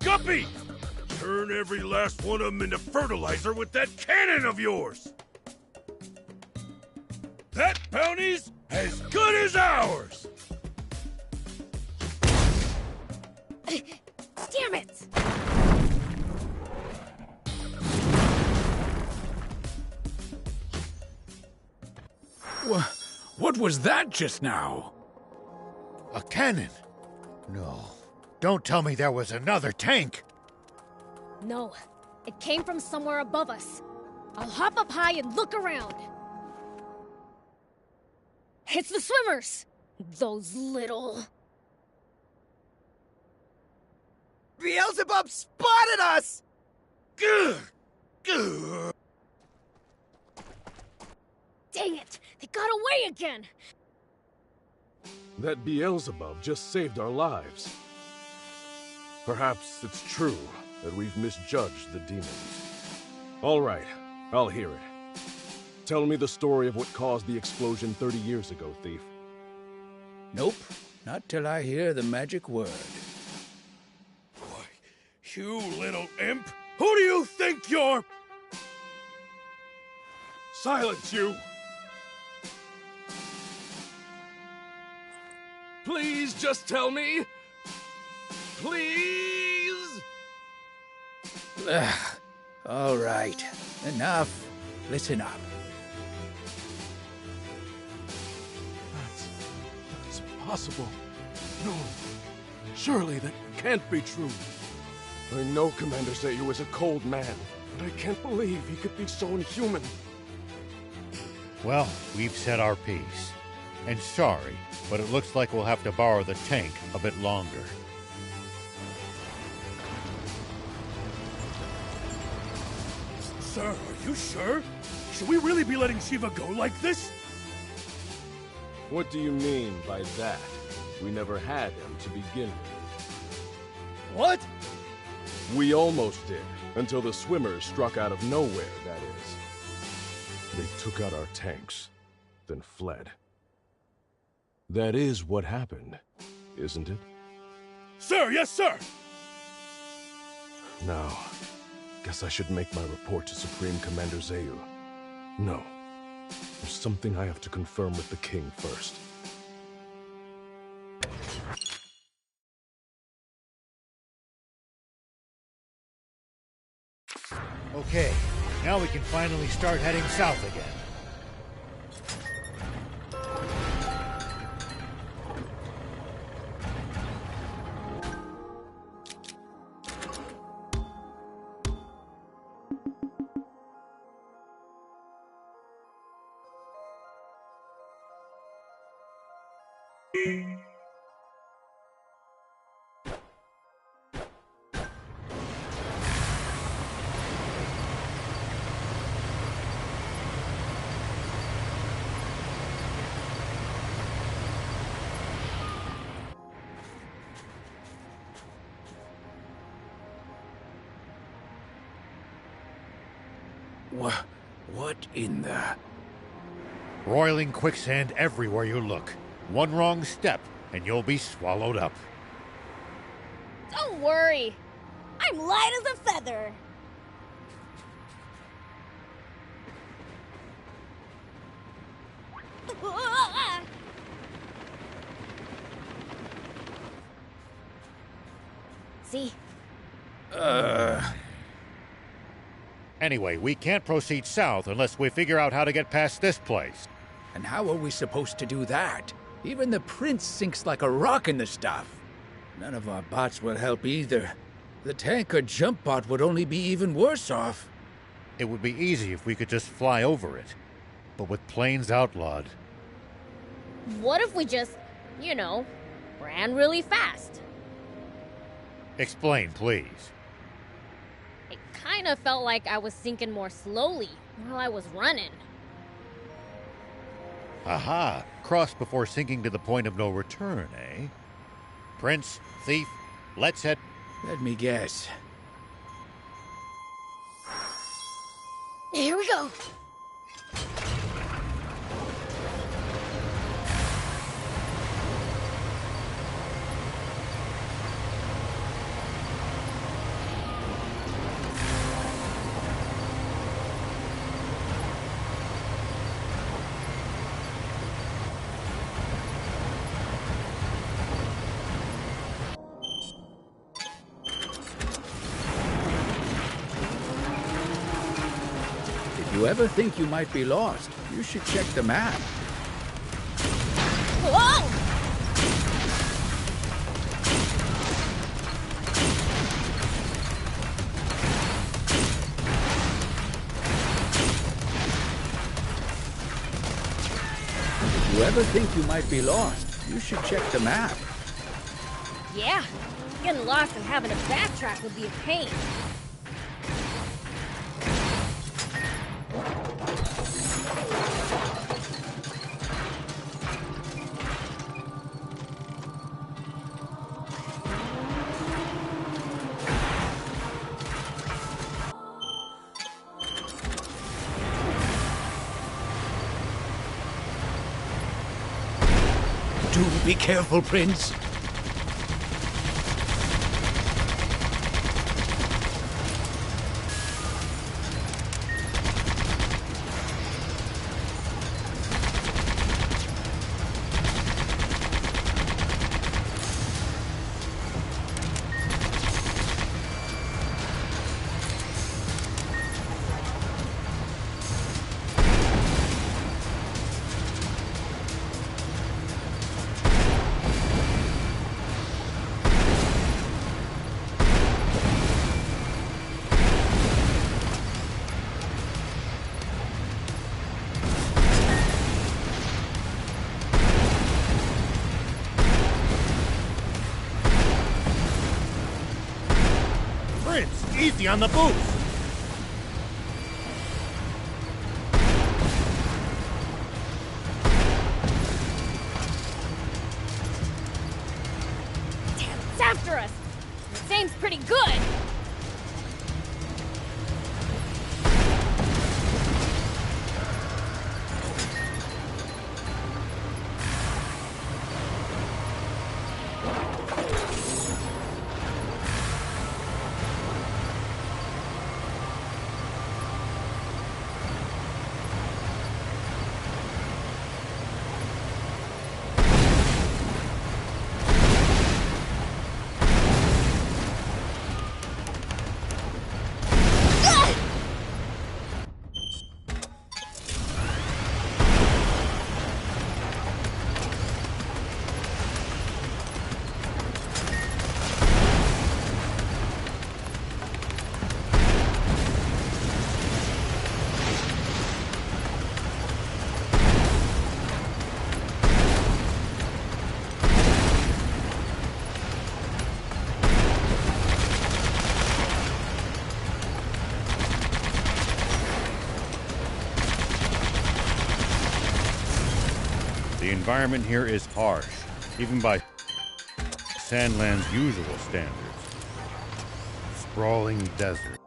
Guppy! Turn every last one of them into fertilizer with that cannon of yours! That bounty's as good as ours! Damn it! What was that just now? A cannon? No. Don't tell me there was another tank! No, it came from somewhere above us. I'll hop up high and look around. It's the swimmers! Those little... Beelzebub spotted us! Good! Good! Dang it! They got away again! That Beelzebub just saved our lives. Perhaps it's true that we've misjudged the demons. All right, I'll hear it. Tell me the story of what caused the explosion 30 years ago, thief. Nope, not till I hear the magic word. You little imp! Who do you think you're... Silence, you! Please just tell me. Please? All right, enough. Listen up. That's impossible. No, surely that can't be true. I know Commander Zayu is a cold man, but I can't believe he could be so inhuman. Well, we've said our piece. And sorry, but it looks like we'll have to borrow the tank a bit longer. Sir, are you sure? Should we really be letting Shiva go like this? What do you mean by that? We never had him to begin with. What? We almost did, until the swimmers struck out of nowhere, that is. They took out our tanks, then fled. That is what happened, isn't it? Sir, yes, sir! Now, guess I should make my report to Supreme Commander Zayu. No, there's something I have to confirm with the king first. Okay, now we can finally start heading south again. What in the... Roiling quicksand everywhere you look. One wrong step, and you'll be swallowed up. Don't worry. I'm light as a feather. See? Anyway, we can't proceed south unless we figure out how to get past this place. And how are we supposed to do that? Even the prince sinks like a rock in the stuff. None of our bots will help either. The tank or jump bot would only be even worse off. It would be easy if we could just fly over it. but with planes outlawed. What if we just, ran really fast? Explain, please. It kind of felt like I was sinking more slowly while I was running. Aha! Cross before sinking to the point of no return, eh? Prince, thief, let's head... Let me guess. Here we go. If you ever think you might be lost, you should check the map. Whoa! If you ever think you might be lost, you should check the map. Yeah, getting lost and having to backtrack would be a pain. Do be careful, Prince. Prince, easy on the boost! Damn, it's after us! Its aim's pretty good! The environment here is harsh, even by Sandland's usual standards. Sprawling desert.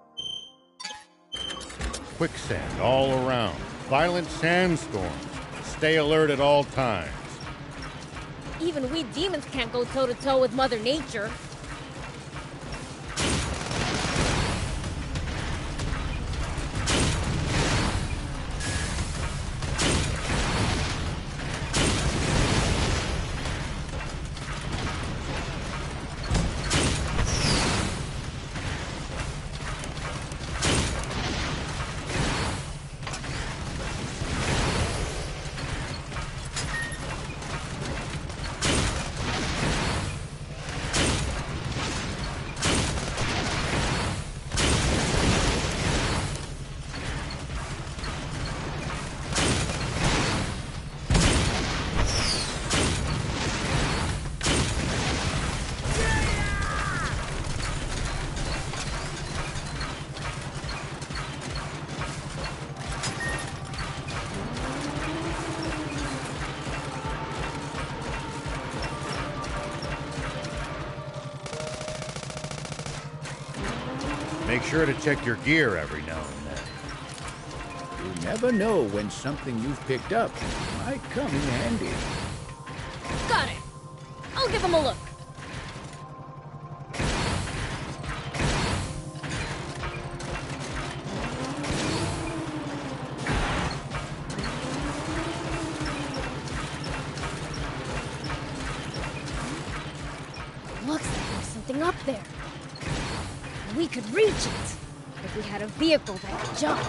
Quicksand all around. Violent sandstorms. Stay alert at all times. Even we demons can't go toe-to-toe with Mother Nature. sure to check your gear every now and then. You never know when something you've picked up might come in handy. Got it. I'll give him a look. Looks like there's something up there. We could reach it if we had a vehicle that could jump.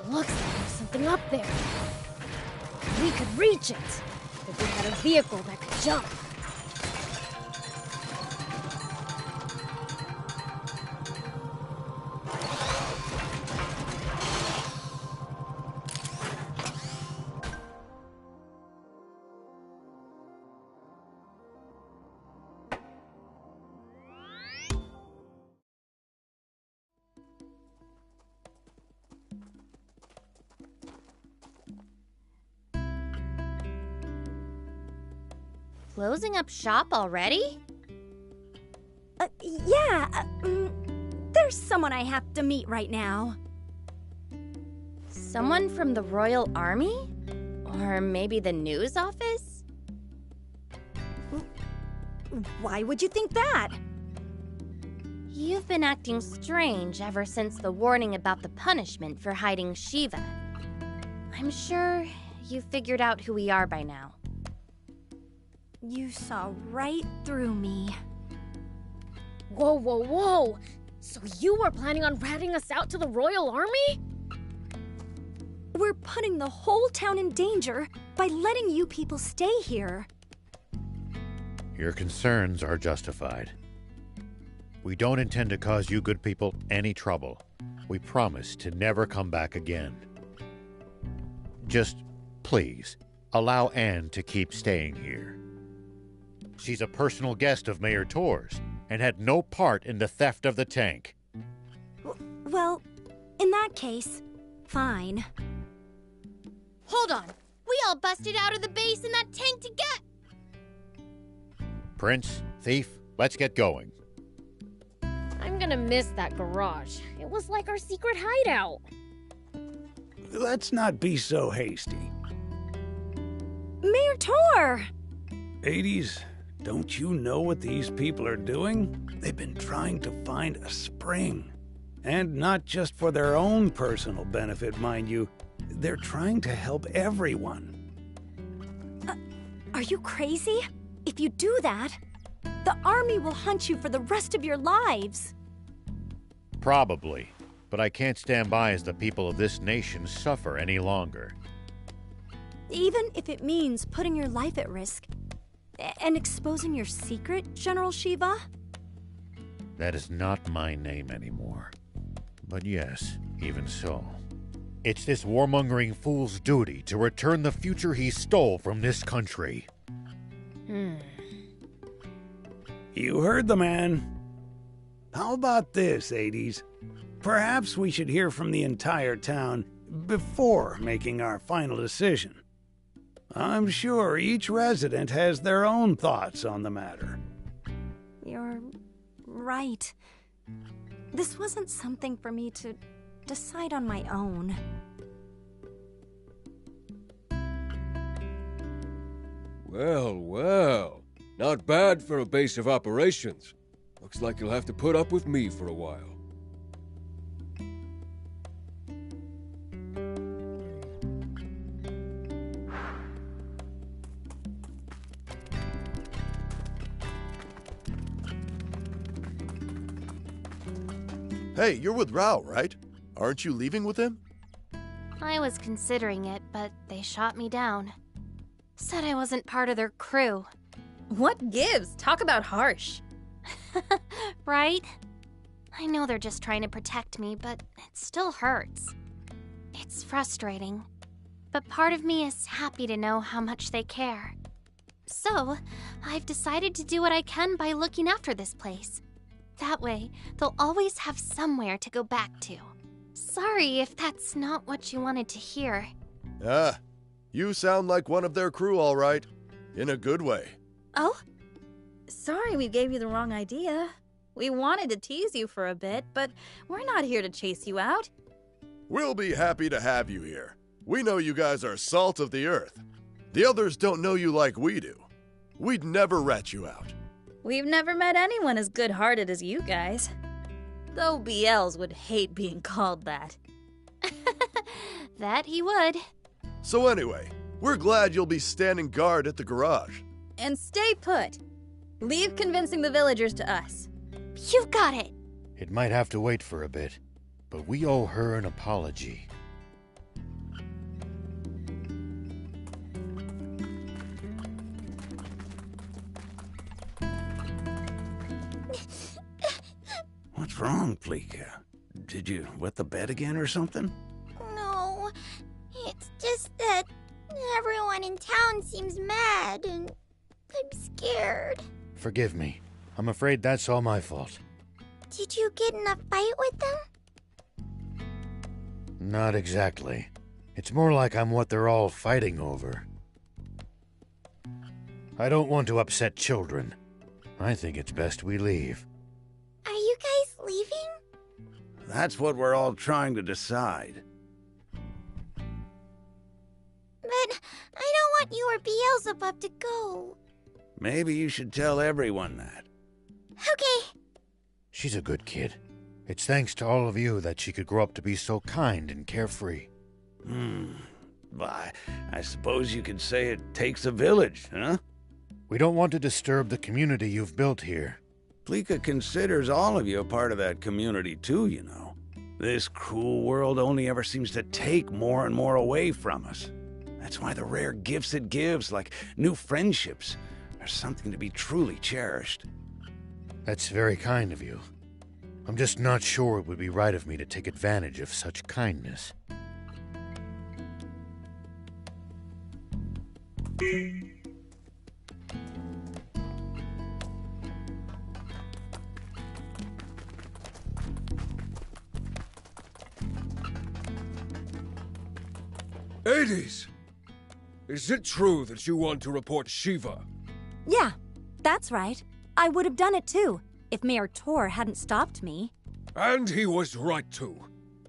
Looks like there's something up there. We could reach it if we had a vehicle that could jump. Closing up shop already? There's someone I have to meet right now. Someone from the Royal Army? Or maybe the news office? Why would you think that? You've been acting strange ever since the warning about the punishment for hiding Shiva. I'm sure you figured out who we are by now. You saw right through me. Whoa, whoa, whoa! So you were planning on ratting us out to the Royal Army? We're putting the whole town in danger by letting you people stay here. Your concerns are justified. We don't intend to cause you good people any trouble. We promise to never come back again. Just, please, allow Anne to keep staying here. She's a personal guest of Mayor Tor's and had no part in the theft of the tank. Well, in that case, fine. Hold on. We all busted out of the base in that tank to get... Prince, Thief, let's get going. I'm gonna miss that garage. It was like our secret hideout. Let's not be so hasty. Mayor Tor! Hades, don't you know what these people are doing? They've been trying to find a spring. And not just for their own personal benefit, mind you. They're trying to help everyone. Are you crazy? If you do that, the army will hunt you for the rest of your lives. Probably, but I can't stand by as the people of this nation suffer any longer. Even if it means putting your life at risk and exposing your secret, General Shiva? That is not my name anymore. But yes, even so. It's this warmongering fool's duty to return the future he stole from this country. You heard the man. How about this, Hades? Perhaps we should hear from the entire town before making our final decision. I'm sure each resident has their own thoughts on the matter. You're right. This wasn't something for me to decide on my own. Well, well. Not bad for a base of operations. Looks like you'll have to put up with me for a while. Hey, you're with Rao, right? Aren't you leaving with him? I was considering it, but they shot me down. Said I wasn't part of their crew. What gives? Talk about harsh. Right? I know they're just trying to protect me, but it still hurts. It's frustrating. But part of me is happy to know how much they care. So, I've decided to do what I can by looking after this place. That way, they'll always have somewhere to go back to. Sorry if that's not what you wanted to hear. Ah, you sound like one of their crew, all right. In a good way. Oh? Sorry we gave you the wrong idea. We wanted to tease you for a bit, but we're not here to chase you out. We'll be happy to have you here. We know you guys are salt of the earth. The others don't know you like we do. We'd never rat you out. We've never met anyone as good-hearted as you guys. Though BLs would hate being called that. That he would. So anyway, we're glad you'll be standing guard at the garage. And stay put. Leave convincing the villagers to us. You've got it. It might have to wait for a bit, but we owe her an apology. What's wrong, Pleeka? Did you wet the bed again or something? No, it's just that everyone in town seems mad and I'm scared. Forgive me. I'm afraid that's all my fault. Did you get in a fight with them? Not exactly. It's more like I'm what they're all fighting over. I don't want to upset children. I think it's best we leave. Are you guys leaving? That's what we're all trying to decide. But I don't want you or Beelzebub to go. Maybe you should tell everyone that. Okay. She's a good kid. It's thanks to all of you that she could grow up to be so kind and carefree. Why, I suppose you could say it takes a village, huh? We don't want to disturb the community you've built here. Pleeka considers all of you a part of that community too, you know. This cruel world only ever seems to take more and more away from us. That's why the rare gifts it gives, like new friendships, are something to be truly cherished. That's very kind of you. I'm just not sure it would be right of me to take advantage of such kindness. Hades! Is it true that you want to report Shiva? Yeah, that's right. I would have done it too, if Mayor Tor hadn't stopped me. And he was right too.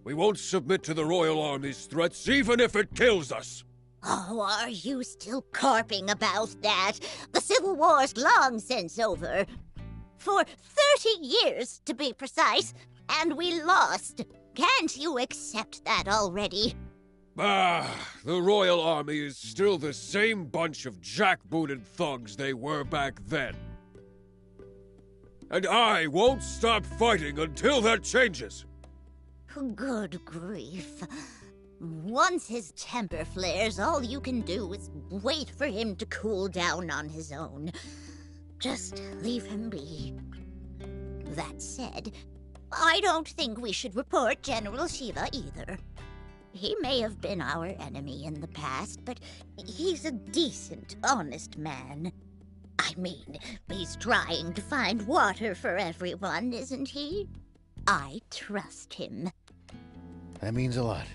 We won't submit to the Royal Army's threats, even if it kills us. Oh, are you still carping about that? The Civil War's long since over. For 30 years, to be precise, and we lost. Can't you accept that already? The Royal Army is still the same bunch of jackbooted thugs they were back then. And I won't stop fighting until that changes. Good grief. Once his temper flares, all you can do is wait for him to cool down on his own. Just leave him be. That said, I don't think we should report General Shiva either. He may have been our enemy in the past, but he's a decent, honest man. I mean, he's trying to find water for everyone, isn't he? I trust him. That means a lot.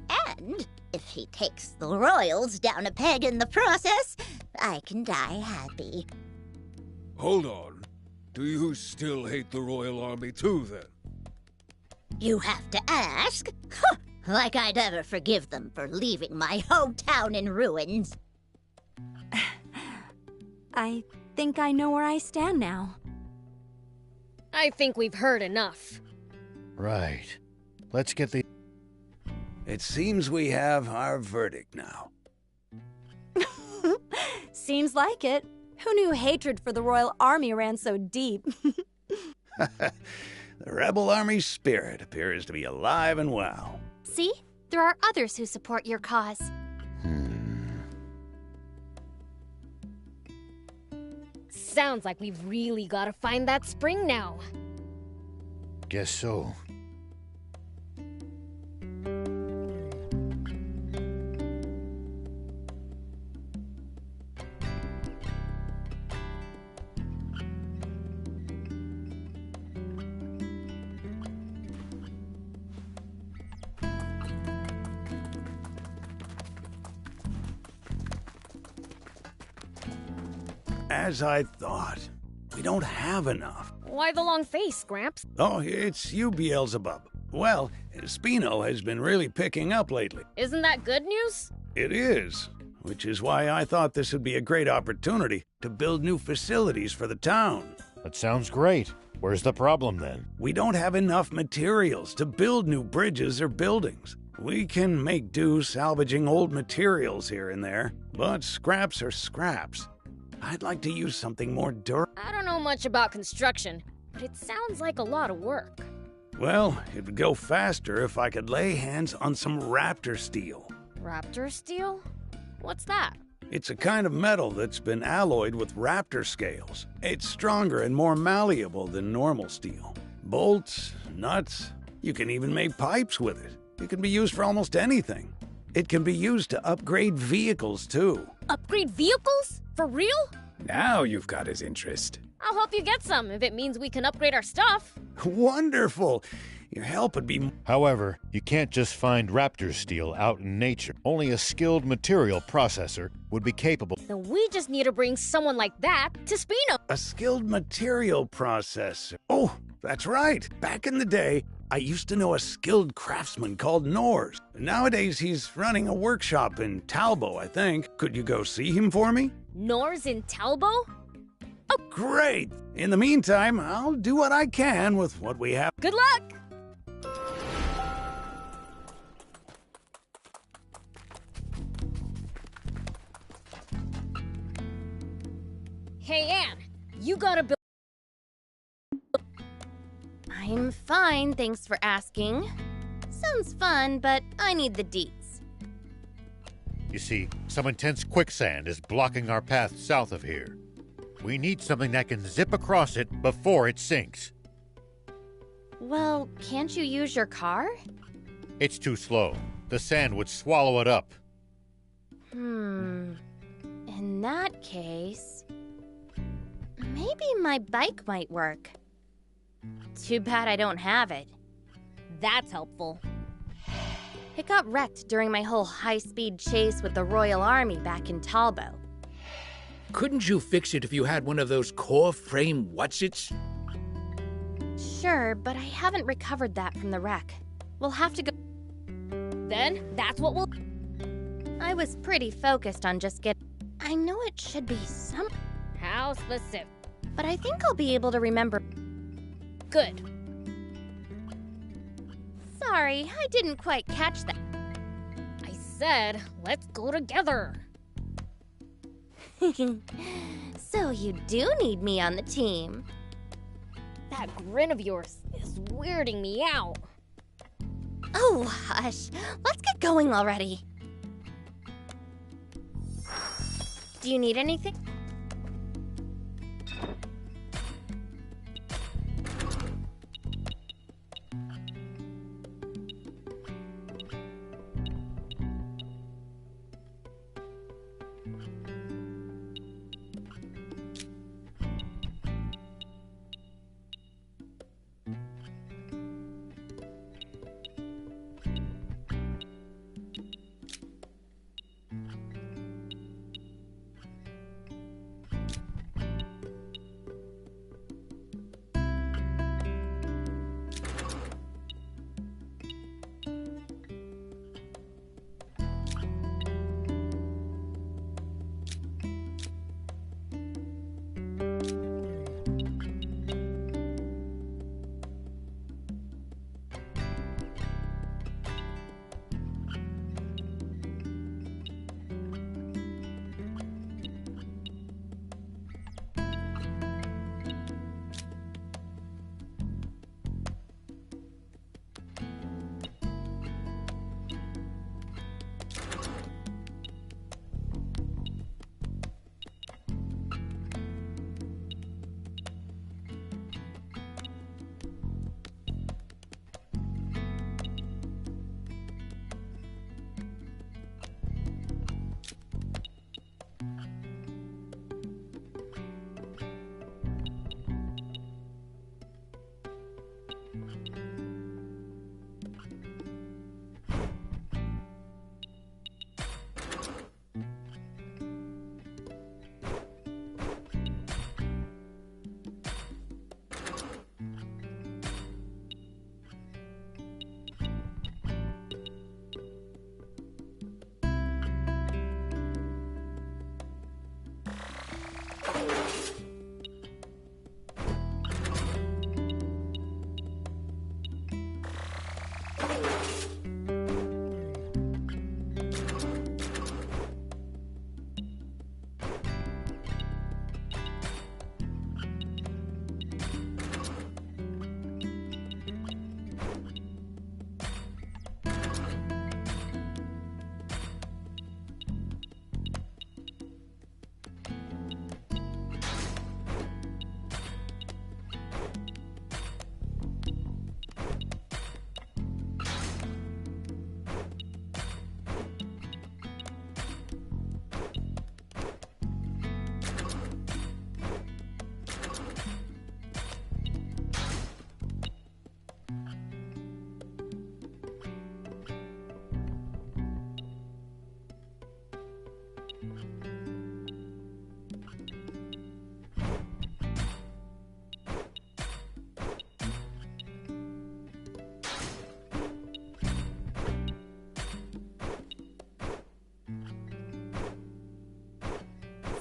And if he takes the Royals down a peg in the process, I can die happy. Hold on. Do you still hate the Royal Army too, then? You have to ask? Like I'd ever forgive them for leaving my hometown in ruins. I think I know where I stand now. I think we've heard enough. Right. Let's get the... It seems we have our verdict now. Seems like it. Who knew hatred for the Royal Army ran so deep? The Rebel Army spirit appears to be alive and well. See? There are others who support your cause. Sounds like we've really gotta find that spring now. Guess so. As I thought, we don't have enough. Why the long face, Gramps? Oh, it's you, Beelzebub. Well, Spino has been really picking up lately. Isn't that good news? It is, which is why I thought this would be a great opportunity to build new facilities for the town. That sounds great. Where's the problem then? We don't have enough materials to build new bridges or buildings. We can make do salvaging old materials here and there, but scraps are scraps. I'd like to use something more durable. I don't know much about construction, but it sounds like a lot of work. Well, it would go faster if I could lay hands on some raptor steel. Raptor steel? What's that? It's a kind of metal that's been alloyed with raptor scales. It's stronger and more malleable than normal steel. Bolts, nuts, you can even make pipes with it. It can be used for almost anything. It can be used to upgrade vehicles, too. Upgrade vehicles? For real? Now you've got his interest. I'll help you get some if it means we can upgrade our stuff. Wonderful! Your help would be... However, you can't just find raptor steel out in nature. Only a skilled material processor would be capable. Then we just need to bring someone like that to Spino. A skilled material processor. Oh, that's right. Back in the day, I used to know a skilled craftsman called Nors. Nowadays, he's running a workshop in Talbot, I think. Could you go see him for me? Nors in Talbot? Oh, great! In the meantime, I'll do what I can with what we have. Good luck! Hey, Anne, you gotta build... I'm fine, thanks for asking. Sounds fun, but I need the deets. You see, some intense quicksand is blocking our path south of here. We need something that can zip across it before it sinks. Well, can't you use your car? It's too slow. The sand would swallow it up. In that case... maybe my bike might work. Too bad I don't have it. That's helpful. It got wrecked during my whole high-speed chase with the Royal Army back in Talbot. Couldn't you fix it if you had one of those core frame whatsits? Sure, but I haven't recovered that from the wreck. We'll have to go... Then, that's what we'll... I was pretty focused on just getting... I know it should be some... How specific? But I think I'll be able to remember... Good. Sorry, I didn't quite catch that. I said, let's go together. So you do need me on the team. That grin of yours is weirding me out. Oh, hush. Let's get going already. Do you need anything?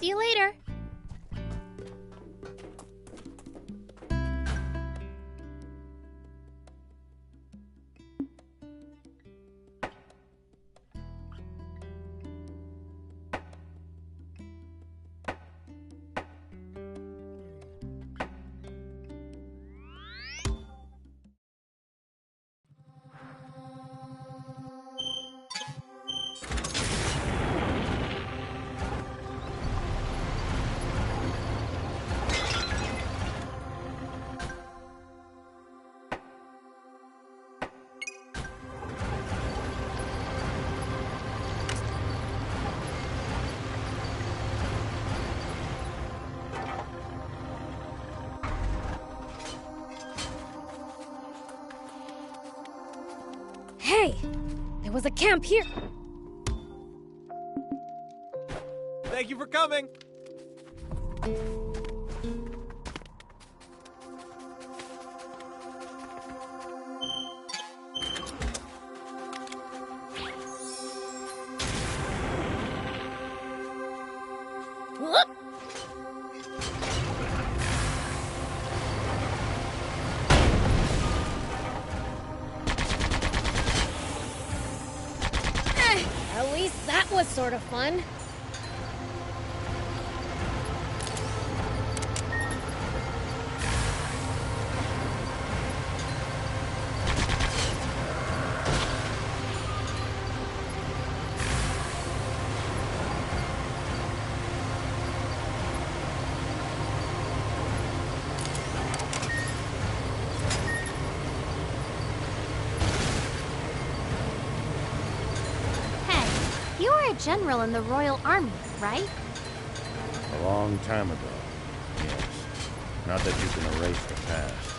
See you later. Hey! There was a camp here! Thank you for coming! Whoop! At least that was sort of fun. You were a general in the Royal Army, right? A long time ago, yes. Not that you can erase the past.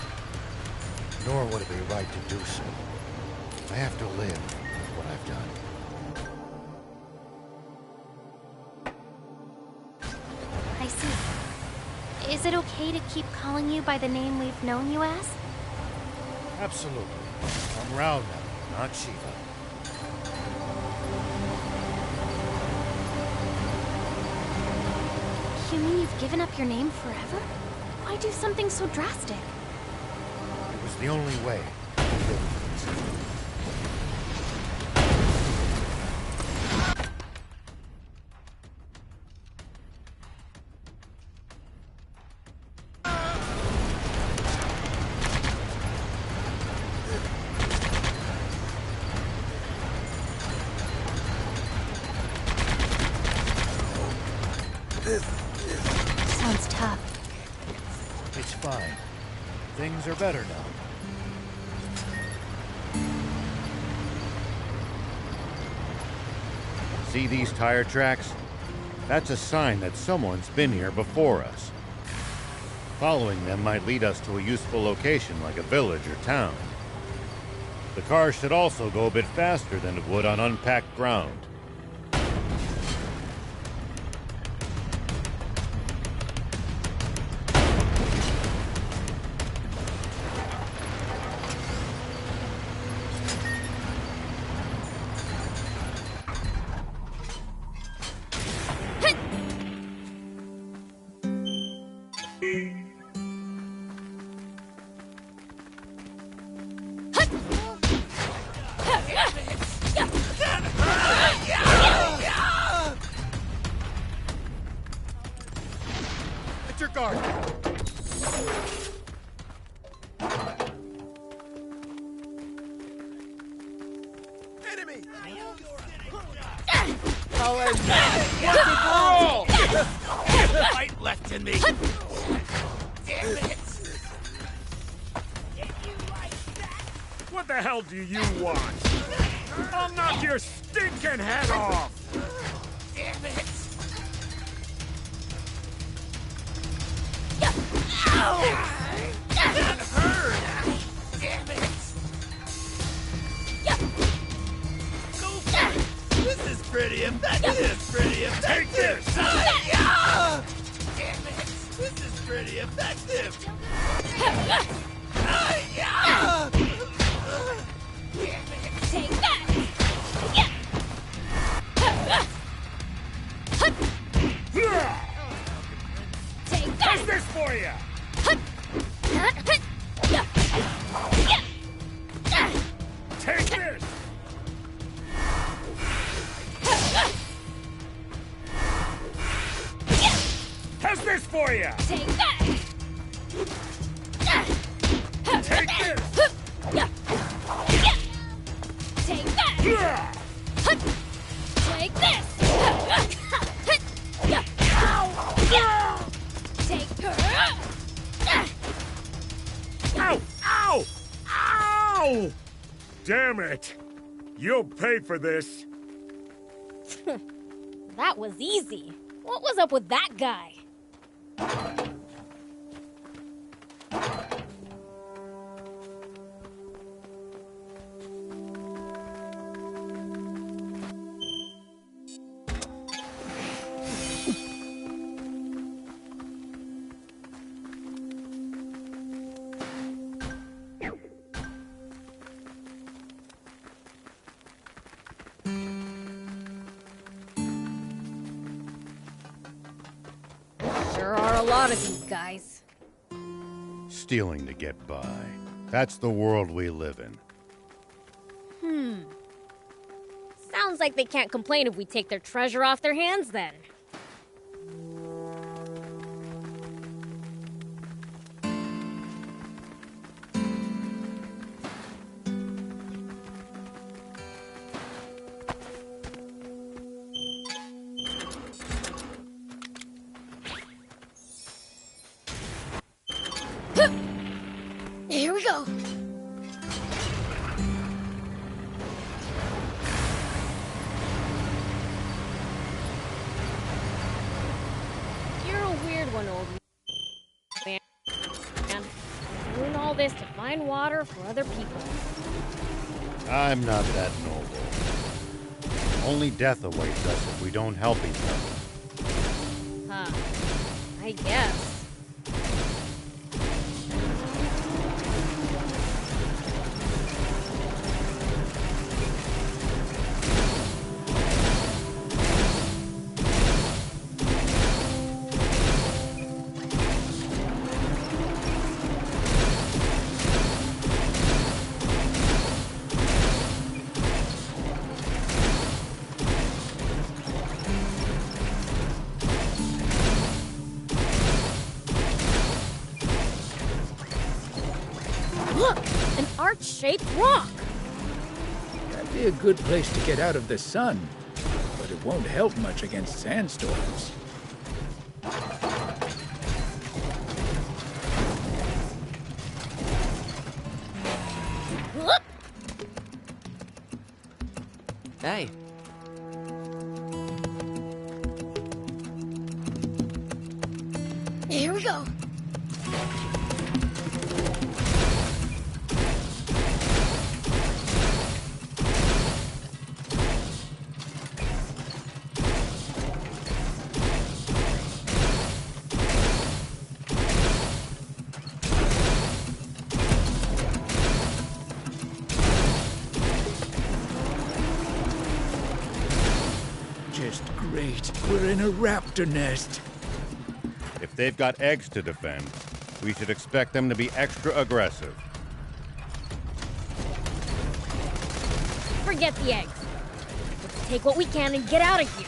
Nor would it be right to do so. I have to live with what I've done. I see. Is it okay to keep calling you by the name we've known you as? Absolutely. I'm Rao now, not Shiva. You mean you've given up your name forever? Why do something so drastic? It was the only way. Sounds tough. It's fine. Things are better now. See these tire tracks? That's a sign that someone's been here before us. Following them might lead us to a useful location like a village or town. The car should also go a bit faster than it would on unpacked ground. It's your guard! Enemy! I'll end this once and for all! Fight left in me! Damn it! What the hell do you want? I'll knock your stinking head off! Damn it! That hurt! Damn it! Go for it! This is pretty effective! Pretty effective! Take this! Damn it! This is pretty effective! Take that! No! Damn it! You'll pay for this. That was easy. What was up with that guy? There are a lot of these guys. Stealing to get by. That's the world we live in. Sounds like they can't complain if we take their treasure off their hands then. Here we go. You're a weird one, old man. Doing all this to find water for other people. I'm not that noble. Only death awaits us if we don't help each other. Huh. I guess. Look! An arch-shaped rock! That'd be a good place to get out of the sun, but it won't help much against sandstorms. Whoop! Hey. Here we go. Just great. We're in a raptor nest. If they've got eggs to defend, we should expect them to be extra aggressive. Forget the eggs. Let's take what we can and get out of here.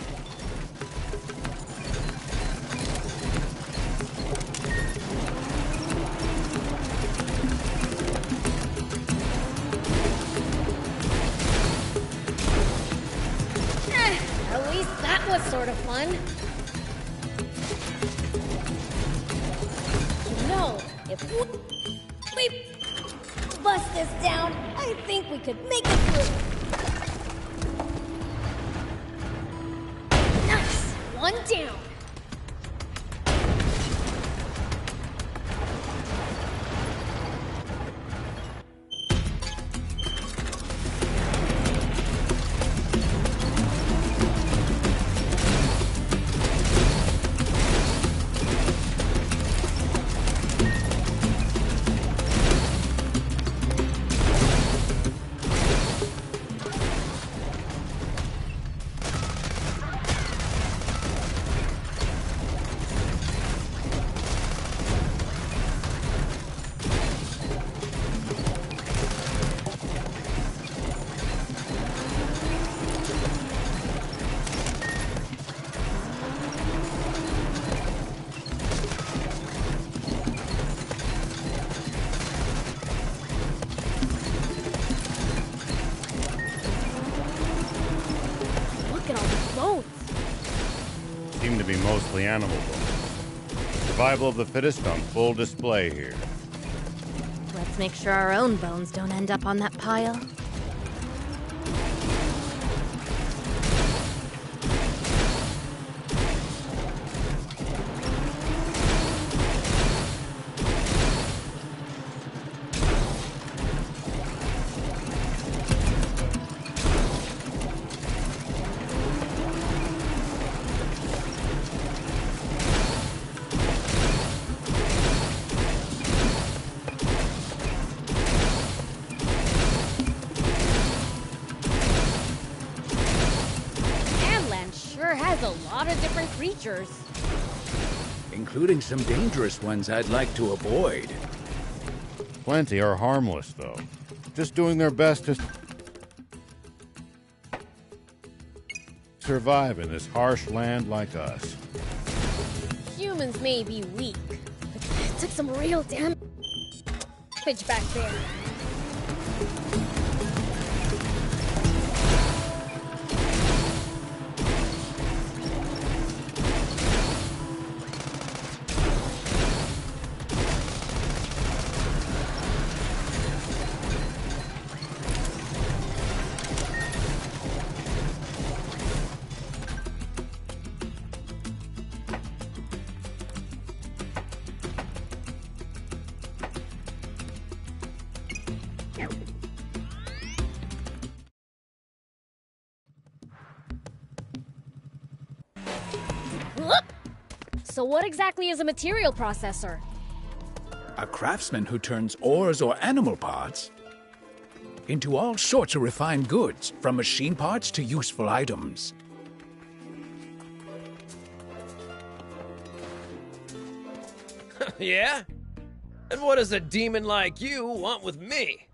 At least that was sort of fun. You know, if we bust this down, I think we could make it through. Nice! One down. Look at all these bones. Seem to be mostly animal bones. Survival of the fittest on full display here. Let's make sure our own bones don't end up on that pile. Has a lot of different creatures. Including some dangerous ones I'd like to avoid. Plenty are harmless, though. Just doing their best to survive in this harsh land like us. Humans may be weak, but it took some real damage back there. So what exactly is a material processor? A craftsman who turns ores or animal parts into all sorts of refined goods, from machine parts to useful items. Yeah? And what does a demon like you want with me?